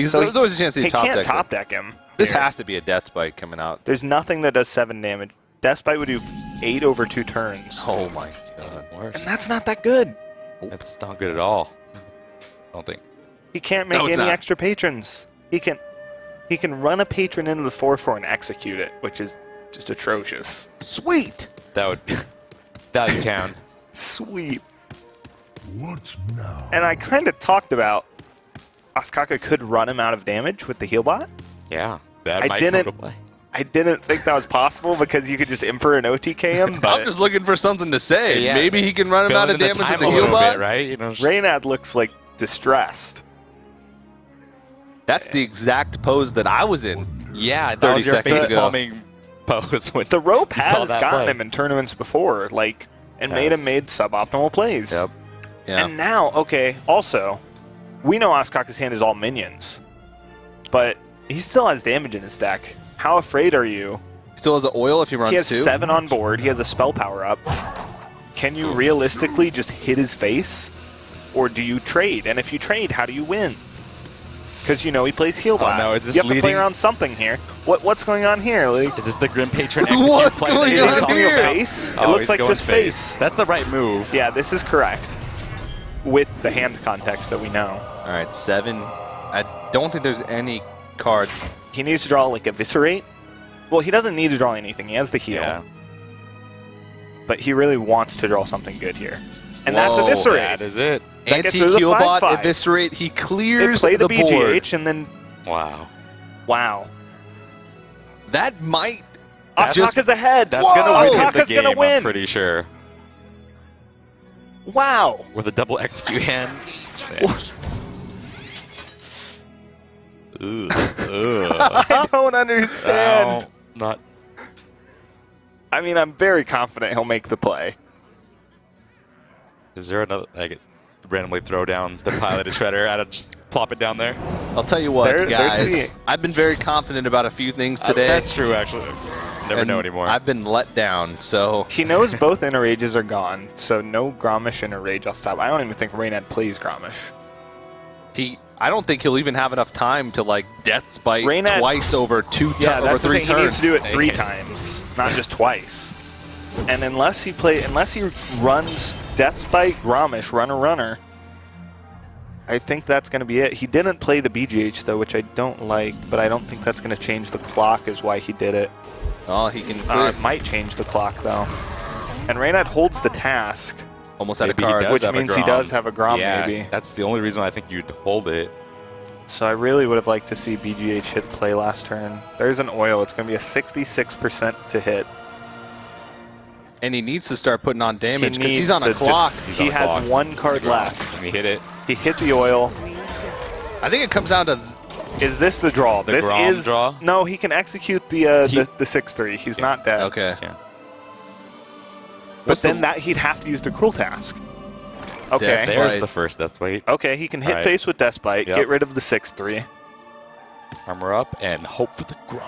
Speaker 1: So there's always a chance
Speaker 2: he
Speaker 1: he top
Speaker 2: can't
Speaker 1: decks it.
Speaker 2: top deck him.
Speaker 1: This
Speaker 2: here.
Speaker 1: has to be a Deathbite coming out.
Speaker 2: There's nothing that does 7 damage. Deathbite would do 8 over 2 turns.
Speaker 1: Oh my god.
Speaker 2: And that's not that good.
Speaker 3: That's not good at all. I don't think.
Speaker 2: He can't make
Speaker 1: No, it's
Speaker 2: any
Speaker 1: not.
Speaker 2: extra patrons. He can run a patron into the 4/4 and execute it, which is just atrocious.
Speaker 1: Sweet.
Speaker 3: That would be value town.
Speaker 2: Sweet.
Speaker 6: What now?
Speaker 2: And I kind of talked about Ostkaka could run him out of damage with the heal bot.
Speaker 3: Yeah, that
Speaker 2: I
Speaker 3: might
Speaker 2: didn't-
Speaker 3: come to play.
Speaker 2: I didn't think that was possible because you could just Emperor and OTK him, but
Speaker 1: I'm just looking for something to say.
Speaker 3: Yeah.
Speaker 1: Maybe he can run him out
Speaker 3: Filling
Speaker 1: of
Speaker 3: in
Speaker 1: damage with
Speaker 3: time
Speaker 1: the
Speaker 3: a
Speaker 1: heal
Speaker 3: little
Speaker 1: bot.
Speaker 3: bit, right? You know, just-
Speaker 2: Reynad looks like distressed.
Speaker 1: That's the exact pose that I was in.
Speaker 3: Yeah, that
Speaker 1: 30
Speaker 3: was your
Speaker 1: seconds
Speaker 3: face
Speaker 1: ago.
Speaker 3: palming pose. When
Speaker 2: The rope
Speaker 3: you saw
Speaker 2: has
Speaker 3: that
Speaker 2: gotten
Speaker 3: play.
Speaker 2: him in tournaments before, like, and made him
Speaker 3: Yes.
Speaker 2: made suboptimal plays.
Speaker 3: Yep.
Speaker 1: Yeah.
Speaker 2: And now, okay, also, we know Ostkaka's hand is all minions, but he still has damage in his deck. How afraid are you?
Speaker 1: Still has an oil if he runs
Speaker 2: He has
Speaker 1: two.
Speaker 2: 7 on board. He has a spell power up. Can you realistically just hit his face? Or do you trade? And if you trade, how do you win? Because you know he plays heal bot.
Speaker 3: no, is this
Speaker 2: you have to play
Speaker 3: leading-
Speaker 2: around something here. What's going on here? Like,
Speaker 3: Is this the Grim Patron execute
Speaker 1: What's
Speaker 3: play?
Speaker 1: going
Speaker 3: that
Speaker 2: is
Speaker 3: you're
Speaker 2: it just
Speaker 3: talking
Speaker 2: going to
Speaker 3: about?
Speaker 2: face?
Speaker 3: Oh,
Speaker 2: It looks
Speaker 3: he's
Speaker 2: like
Speaker 3: going
Speaker 2: just face.
Speaker 3: That's the right move.
Speaker 2: Yeah, this is correct. With the hand context that we know.
Speaker 1: All right, 7. I don't think there's any card.
Speaker 2: He needs to draw like Eviscerate. Well, he doesn't need to draw anything. He has the heal.
Speaker 3: Yeah.
Speaker 2: But he really wants to draw something good here. And that's
Speaker 1: Whoa,
Speaker 2: Eviscerate.
Speaker 3: That is it.
Speaker 2: That gets rid of the
Speaker 1: Anti-heal bot,
Speaker 2: 5/5.
Speaker 1: eviscerate. He
Speaker 2: They
Speaker 1: clears
Speaker 2: play the
Speaker 1: board.
Speaker 2: BGH and then,
Speaker 3: Wow.
Speaker 2: wow.
Speaker 1: That might.
Speaker 2: Ostkaka's ahead.
Speaker 3: That's going to win the
Speaker 2: Ostkaka's
Speaker 3: game,
Speaker 2: gonna win.
Speaker 3: I'm pretty sure.
Speaker 2: Wow.
Speaker 3: With a double execute hand. Ugh. Ugh.
Speaker 2: I don't understand.
Speaker 3: Ow. Not.
Speaker 2: I mean, I'm very confident he'll make the play.
Speaker 3: Is there another? I could randomly throw down the piloted shredder. I'd just plop it down there.
Speaker 1: I'll tell you what,
Speaker 2: There's
Speaker 1: guys.
Speaker 2: the-
Speaker 1: I've been very confident about a few things today.
Speaker 3: That's true, actually. Never
Speaker 1: and
Speaker 3: know anymore.
Speaker 1: I've been let down, so
Speaker 2: He knows both Inner Rages are gone, so no Gromish Inner Rage off top. I don't even think Reynad plays Gromish.
Speaker 1: I don't think he'll even have enough time to like Death's Bite
Speaker 2: Reynad-
Speaker 1: twice over over
Speaker 2: that's
Speaker 1: 3
Speaker 2: the thing.
Speaker 1: turns.
Speaker 2: He needs to do it 3 times, not just twice. And unless he runs Deathspite, Gromish, Runner, I think that's going to be it. He didn't play the BGH though, which I don't like, but I don't think that's going to change the clock. Is why he did it.
Speaker 1: Oh, he can clear
Speaker 2: It might change the clock though. And Reynad holds the task,
Speaker 1: almost out of
Speaker 3: Maybe he
Speaker 1: cards.
Speaker 3: does
Speaker 2: which
Speaker 3: have a
Speaker 2: means he
Speaker 3: Grom.
Speaker 2: does have a Grom
Speaker 3: yeah,
Speaker 2: maybe.
Speaker 3: that's the only reason I think you'd hold it.
Speaker 2: So I really would have liked to see BGH hit play last turn. There's an oil. It's going to be a 66% to hit.
Speaker 1: And he needs to start putting on damage because he's
Speaker 2: needs
Speaker 1: on a
Speaker 2: to
Speaker 1: clock.
Speaker 2: He
Speaker 3: on a
Speaker 2: has
Speaker 3: clock.
Speaker 2: 1 card left.
Speaker 3: And he hit it.
Speaker 2: He hit the oil.
Speaker 1: I think it comes down to
Speaker 2: Is this the draw?
Speaker 3: The
Speaker 2: This
Speaker 3: Grom
Speaker 2: is
Speaker 3: draw?
Speaker 2: No, he can execute the 6/3. He's not dead.
Speaker 1: okay.
Speaker 3: Yeah.
Speaker 2: But
Speaker 1: What's
Speaker 2: then
Speaker 1: the-
Speaker 2: that he'd have to use the cruel task. Okay.
Speaker 1: That's
Speaker 3: There's
Speaker 1: Bite.
Speaker 3: the first Death Bite.
Speaker 2: Okay, he can hit
Speaker 3: Alright.
Speaker 2: face with Deathbite,
Speaker 3: Yep.
Speaker 2: get rid of the 6/3.
Speaker 3: Armor up and hope for the Grom.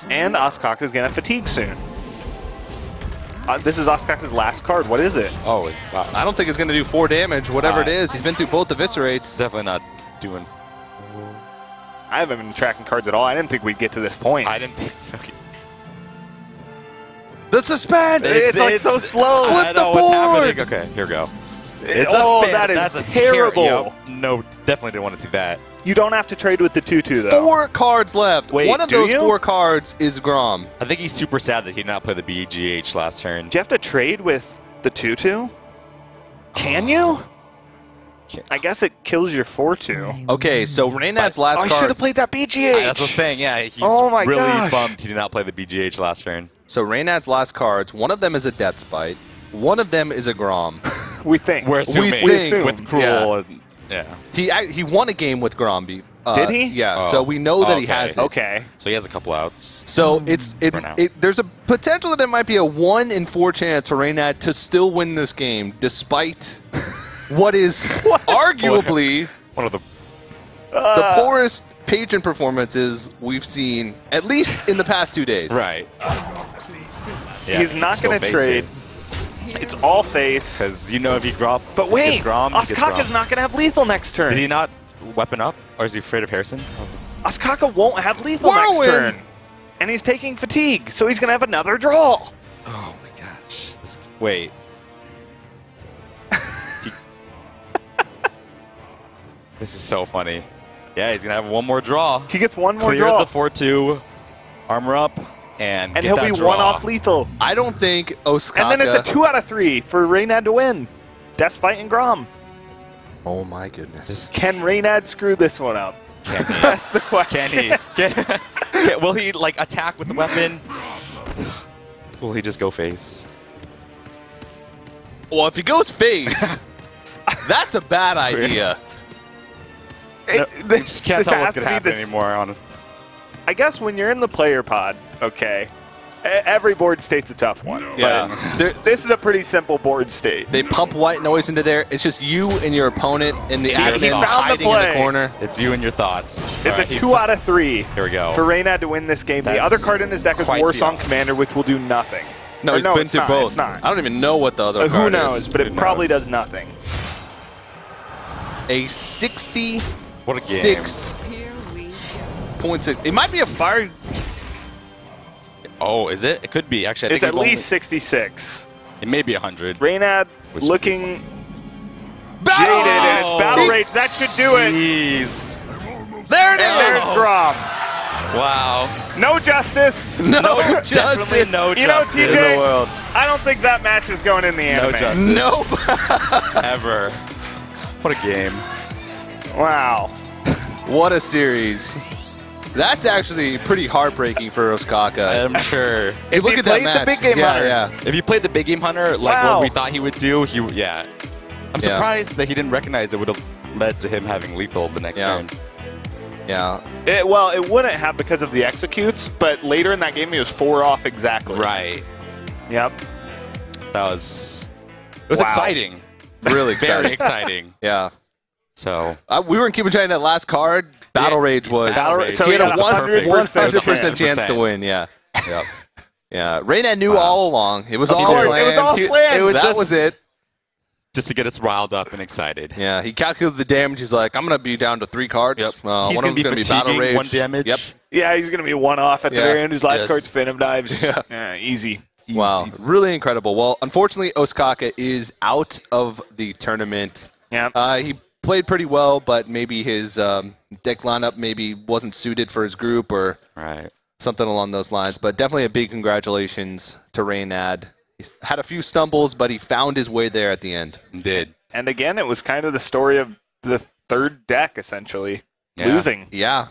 Speaker 2: And Ostkaka's going to fatigue soon. This is Ostkaka's last card. What is it?
Speaker 3: Oh, wow.
Speaker 1: I don't think it's going to do 4 damage, whatever it is. He's been through both eviscerates.
Speaker 3: It's definitely not doing.
Speaker 2: I haven't been tracking cards at all. I didn't think we'd get to this point.
Speaker 3: I didn't think so.
Speaker 1: The suspense!
Speaker 2: It's like so slow.
Speaker 1: Flip
Speaker 3: I
Speaker 1: the
Speaker 3: know what's
Speaker 1: board!
Speaker 3: happening. Okay, here we go.
Speaker 2: That is terrible.
Speaker 3: No, definitely didn't want to do that.
Speaker 2: You don't have to trade with the 2/2 though.
Speaker 1: 4 cards left.
Speaker 2: Wait,
Speaker 1: One of
Speaker 2: do
Speaker 1: those
Speaker 2: you?
Speaker 1: 4 cards is Grom.
Speaker 3: I think he's super sad that he did not play the BGH last turn.
Speaker 2: Do you have to trade with the 2/2? Can you? I guess it kills your 4/2.
Speaker 1: Okay, so Reynad's last
Speaker 2: I should
Speaker 1: card.
Speaker 2: have played that BGH.
Speaker 3: That's what I'm saying. Yeah, he's
Speaker 2: Oh my
Speaker 3: really
Speaker 2: gosh.
Speaker 3: bummed he did not play the BGH last turn.
Speaker 1: So Reynad's last cards, one of them is a Death Bite, one of them is a Grom.
Speaker 2: We think.
Speaker 3: We're assuming
Speaker 1: We think.
Speaker 3: with Cruel. Yeah.
Speaker 1: He won a game with Gromby.
Speaker 2: Did he?
Speaker 1: Yeah,
Speaker 3: Oh.
Speaker 1: so we know that he
Speaker 3: Okay.
Speaker 1: has it.
Speaker 2: Okay.
Speaker 3: So he has a couple outs.
Speaker 1: So
Speaker 3: For now.
Speaker 1: there's a potential that it might be a 1 in 4 chance for Reynad to still win this game, despite what is arguably
Speaker 3: One of the.
Speaker 1: the poorest patron performances we've seen, at least in the past 2 days.
Speaker 3: Right. Yeah,
Speaker 2: He's not
Speaker 3: still
Speaker 2: going to
Speaker 3: face
Speaker 2: trade. It's all face.
Speaker 3: Because you know if he drop.
Speaker 2: But wait,
Speaker 3: gets Grom, he gets
Speaker 2: Ostkaka's
Speaker 3: Grom.
Speaker 2: not going to have lethal next turn.
Speaker 3: Did he not weapon up? Or is he afraid of Harrison?
Speaker 2: Ostkaka won't have lethal
Speaker 1: Whirlwind.
Speaker 2: next turn. And he's taking fatigue, so he's going to have another draw.
Speaker 3: Oh my gosh. Wait. This is so funny. Yeah, he's going to have one more draw.
Speaker 2: He gets one more
Speaker 3: Clear
Speaker 2: draw.
Speaker 3: the 4-2, armor up, and
Speaker 2: And
Speaker 3: get
Speaker 2: he'll
Speaker 3: that
Speaker 2: be
Speaker 3: draw.
Speaker 2: 1 off lethal.
Speaker 1: I don't think Ostkaka...
Speaker 2: And then it's a 2 out of 3 for Reynad to win. Death Bite and Grom.
Speaker 1: Oh my goodness.
Speaker 2: Can Reynad screw this one up?
Speaker 3: Can he?
Speaker 2: That's the question.
Speaker 3: Can he? Will he like attack with the weapon? Will he just go face?
Speaker 1: Well, if he goes face, that's a bad idea.
Speaker 2: This
Speaker 3: Can't tell what's
Speaker 2: has to
Speaker 3: gonna
Speaker 2: be
Speaker 3: happen
Speaker 2: this-
Speaker 3: anymore. On
Speaker 2: I guess when you're in the player pod, okay, every board state's a tough one.
Speaker 1: Yeah.
Speaker 2: But this is a pretty simple board state.
Speaker 1: They pump white noise into there. It's just you and your opponent in the
Speaker 3: He
Speaker 1: admin
Speaker 3: found the
Speaker 1: hiding in
Speaker 2: play.
Speaker 1: the corner.
Speaker 3: It's you and your thoughts.
Speaker 2: It's
Speaker 3: All right,
Speaker 2: a 2 out of 3
Speaker 3: Here we go.
Speaker 2: for Reynad to win this game. The
Speaker 3: That's
Speaker 2: other card in his deck is
Speaker 3: quite
Speaker 2: Warsong
Speaker 3: the
Speaker 2: Commander, which will do nothing.
Speaker 1: No,
Speaker 2: Or
Speaker 1: he's been
Speaker 2: it's
Speaker 1: through
Speaker 2: not,
Speaker 1: both.
Speaker 2: It's not.
Speaker 1: I don't even know what the other
Speaker 2: Who
Speaker 1: card
Speaker 2: knows?
Speaker 1: is.
Speaker 2: But it
Speaker 3: Who
Speaker 2: probably
Speaker 3: knows?
Speaker 2: does nothing.
Speaker 1: A 66
Speaker 3: What a game.
Speaker 1: points. It might be a fire.
Speaker 3: Oh, is it? It could be. Actually, I
Speaker 2: It's
Speaker 3: think
Speaker 2: at
Speaker 3: we've
Speaker 2: least 66.
Speaker 3: It may be 100.
Speaker 2: Reynad
Speaker 3: Which would be
Speaker 2: looking
Speaker 1: Battle!
Speaker 2: jaded, and it's Battle Rage. That should do it.
Speaker 3: Jeez.
Speaker 1: There it
Speaker 2: And there's
Speaker 1: is.
Speaker 2: Grom.
Speaker 3: Wow.
Speaker 2: No justice.
Speaker 1: No
Speaker 3: Definitely
Speaker 1: justice.
Speaker 3: no
Speaker 2: You know,
Speaker 3: justice in
Speaker 2: TJ,
Speaker 3: the world.
Speaker 2: I don't think that match is going in the anime.
Speaker 3: justice.
Speaker 1: Nope.
Speaker 3: Ever. What a game.
Speaker 2: Wow.
Speaker 1: What a series. That's actually pretty heartbreaking for Ostkaka.
Speaker 3: I'm sure.
Speaker 1: Hey, look
Speaker 2: he
Speaker 1: at that
Speaker 2: played the
Speaker 1: match.
Speaker 2: big game
Speaker 1: yeah,
Speaker 2: hunter.
Speaker 1: yeah.
Speaker 3: If you played the big game hunter, like
Speaker 2: Wow.
Speaker 3: what we thought he would do, yeah. I'm
Speaker 1: Yeah.
Speaker 3: surprised that he didn't recognize it would have led to him having lethal the next
Speaker 1: Yeah.
Speaker 3: turn.
Speaker 1: Yeah.
Speaker 2: Well, it wouldn't have because of the executes, but later in that game, he was 4 off exactly.
Speaker 3: Right.
Speaker 2: Yep.
Speaker 3: That was. It was
Speaker 2: Wow.
Speaker 3: exciting.
Speaker 1: Really exciting.
Speaker 3: Very exciting.
Speaker 1: Yeah.
Speaker 3: So.
Speaker 1: We were in keeping track of that last card. Battle Rage was.
Speaker 3: Battle Rage.
Speaker 2: So
Speaker 1: he had a
Speaker 2: got
Speaker 1: 100% chance
Speaker 3: 100%.
Speaker 1: to win. Yeah.
Speaker 3: Yep.
Speaker 1: Yeah. Reynad knew
Speaker 3: Wow.
Speaker 1: all along. It was
Speaker 2: Of
Speaker 1: all
Speaker 2: course,
Speaker 1: planned.
Speaker 2: it was all planned.
Speaker 3: It was
Speaker 1: that
Speaker 3: just-
Speaker 1: was it.
Speaker 3: Just to get us riled up and excited.
Speaker 1: Yeah. He calculated the damage. He's like, I'm going to be down to 3 cards.
Speaker 3: Yep.
Speaker 1: One
Speaker 3: He's
Speaker 1: of
Speaker 3: going to
Speaker 1: them's
Speaker 3: be
Speaker 1: gonna be
Speaker 3: fatiguing
Speaker 1: Battle Rage.
Speaker 3: 1 damage.
Speaker 1: Yep.
Speaker 2: Yeah, he's going to be 1 off at the
Speaker 1: Yeah.
Speaker 2: very end. His last
Speaker 3: Yes.
Speaker 2: card's Phantom Dives.
Speaker 1: Yeah.
Speaker 2: Easy.
Speaker 1: Wow. Really incredible. Well, unfortunately, Ostkaka is out of the tournament.
Speaker 2: Yeah.
Speaker 1: He played pretty well, but maybe his deck lineup maybe wasn't suited for his group or
Speaker 3: Right.
Speaker 1: something along those lines. But definitely a big congratulations to Reynad. He's had a few stumbles, but he found his way there at the end.
Speaker 3: Did.
Speaker 2: And again, it was kind of the story of the third deck, essentially.
Speaker 3: Yeah.
Speaker 2: Losing.
Speaker 1: Yeah.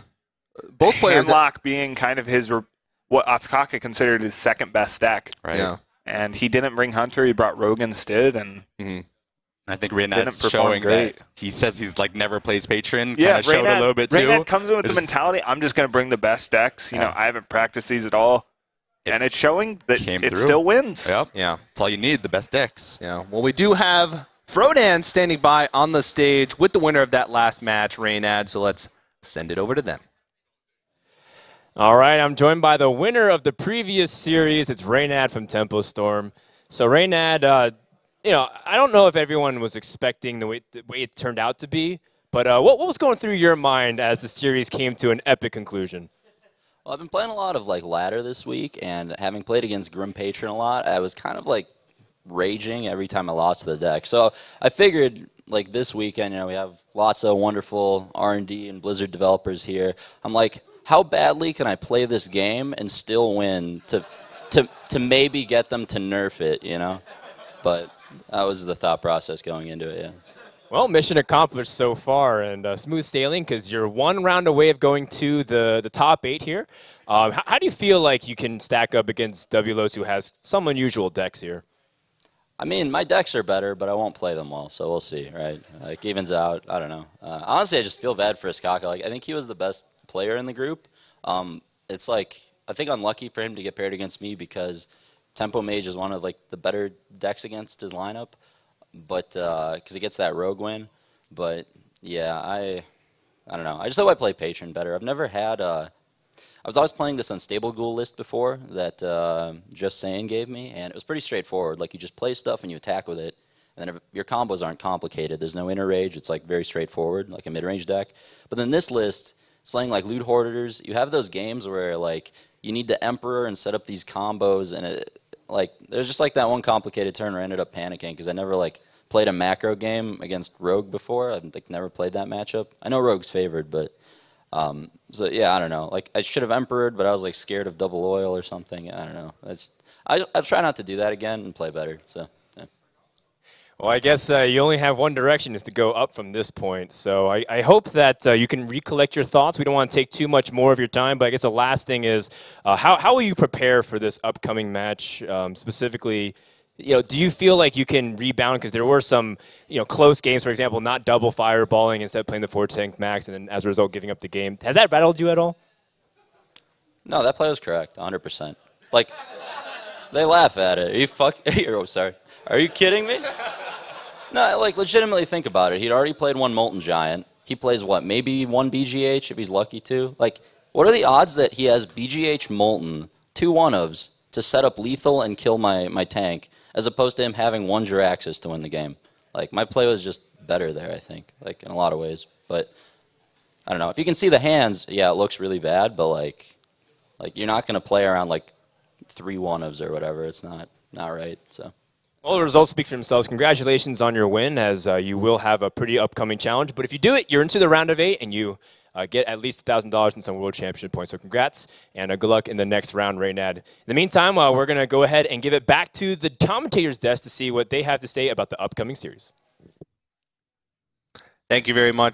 Speaker 1: Both players.
Speaker 2: Handlock being kind of what Ostkaka considered his second best deck.
Speaker 3: Right.
Speaker 1: Yeah.
Speaker 2: And he didn't bring Hunter. He brought Rogue instead. And
Speaker 3: I think
Speaker 2: Didn't
Speaker 3: Reynad's
Speaker 2: perform
Speaker 3: showing
Speaker 2: great.
Speaker 3: that he says he's like never plays Patron.
Speaker 2: yeah,
Speaker 3: Kind of showed a little bit too.
Speaker 2: Reynad comes in with the
Speaker 3: There's-
Speaker 2: mentality, I'm just going to bring the best decks. You
Speaker 3: Yeah.
Speaker 2: know, I haven't practiced these at all. And it's showing that
Speaker 3: came
Speaker 2: it
Speaker 3: through.
Speaker 2: still wins.
Speaker 3: Yep.
Speaker 1: Yeah.
Speaker 3: That's all you need. The best decks.
Speaker 1: Yeah. Well, we do have Frodan standing by on the stage with the winner of that last match, Reynad. So let's send it over to them.
Speaker 4: All right, I'm joined by the winner of the previous series. It's Reynad from Tempo Storm. So Reynad, I don't know if everyone was expecting the way it turned out to be, but what was going through your mind as the series came to an epic conclusion?
Speaker 9: Well, I've been playing a lot of ladder this week, and having played against Grim Patron a lot, I was kind of raging every time I lost to the deck. So I figured this weekend, we have lots of wonderful R&D and Blizzard developers here. I'm like, how badly can I play this game and still win to maybe get them to nerf it, But that was the thought process going into it, yeah.
Speaker 4: Well, mission accomplished so far, and smooth sailing because you're one round away of going to the top 8 here. How do you feel like you can stack up against WLOS, who has some unusual decks here?
Speaker 9: I mean, my decks are better, but I won't play them well, so we'll see, right? Evens out, I don't know. Honestly, I just feel bad for Ostkaka. I think he was the best player in the group. It's I think unlucky for him to get paired against me because Tempo Mage is one of the better decks against his lineup, but because he gets that rogue win. But yeah, I don't know. I just hope I play Patron better. I've never had I was always playing this Unstable Ghoul list before that Just Saying gave me, and it was pretty straightforward. You just play stuff and you attack with it, and then if your combos aren't complicated. There's no inner rage. It's very straightforward, like a mid-range deck. But then this list, it's playing Loot Hoarders. You have those games where you need to Emperor and set up these combos, and there's just that one complicated turn where I ended up panicking because I never played a macro game against Rogue before. I've never played that matchup. I know Rogue's favored, but so yeah, I don't know. I should have Emperored, but I was scared of double oil or something. I don't know. I'll try not to do that again and play better. So. Yeah.
Speaker 4: Well, I guess you only have one direction, is to go up from this point. So I hope that you can recollect your thoughts. We don't want to take too much more of your time, but I guess the last thing is how will you prepare for this upcoming match specifically? Do you feel like you can rebound? Because there were some, close games, for example, not double fireballing instead of playing the 4-tank max, and then as a result giving up the game. Has that rattled you at all?
Speaker 9: No, that play was correct, 100%. They laugh at it. Oh, sorry. Are you kidding me? No, legitimately think about it. He'd already played one Molten Giant. He plays what? Maybe one BGH if he's lucky to. What are the odds that he has BGH Molten, 2 1-ofs to set up lethal and kill my tank, as opposed to him having one Jiraxis to win the game? My play was just better there, I think, in a lot of ways. But I don't know. If you can see the hands, yeah, it looks really bad, but you're not going to play around 3 1-ofs or whatever. It's not right. So.
Speaker 4: Well, the results speak for themselves. Congratulations on your win, as you will have a pretty upcoming challenge. But if you do it, you're into the round of 8, and you get at least $1,000 in some World Championship points. So congrats, and good luck in the next round, Reynad. In the meantime, we're going to go ahead and give it back to the commentator's desk to see what they have to say about the upcoming series.
Speaker 1: Thank you very much.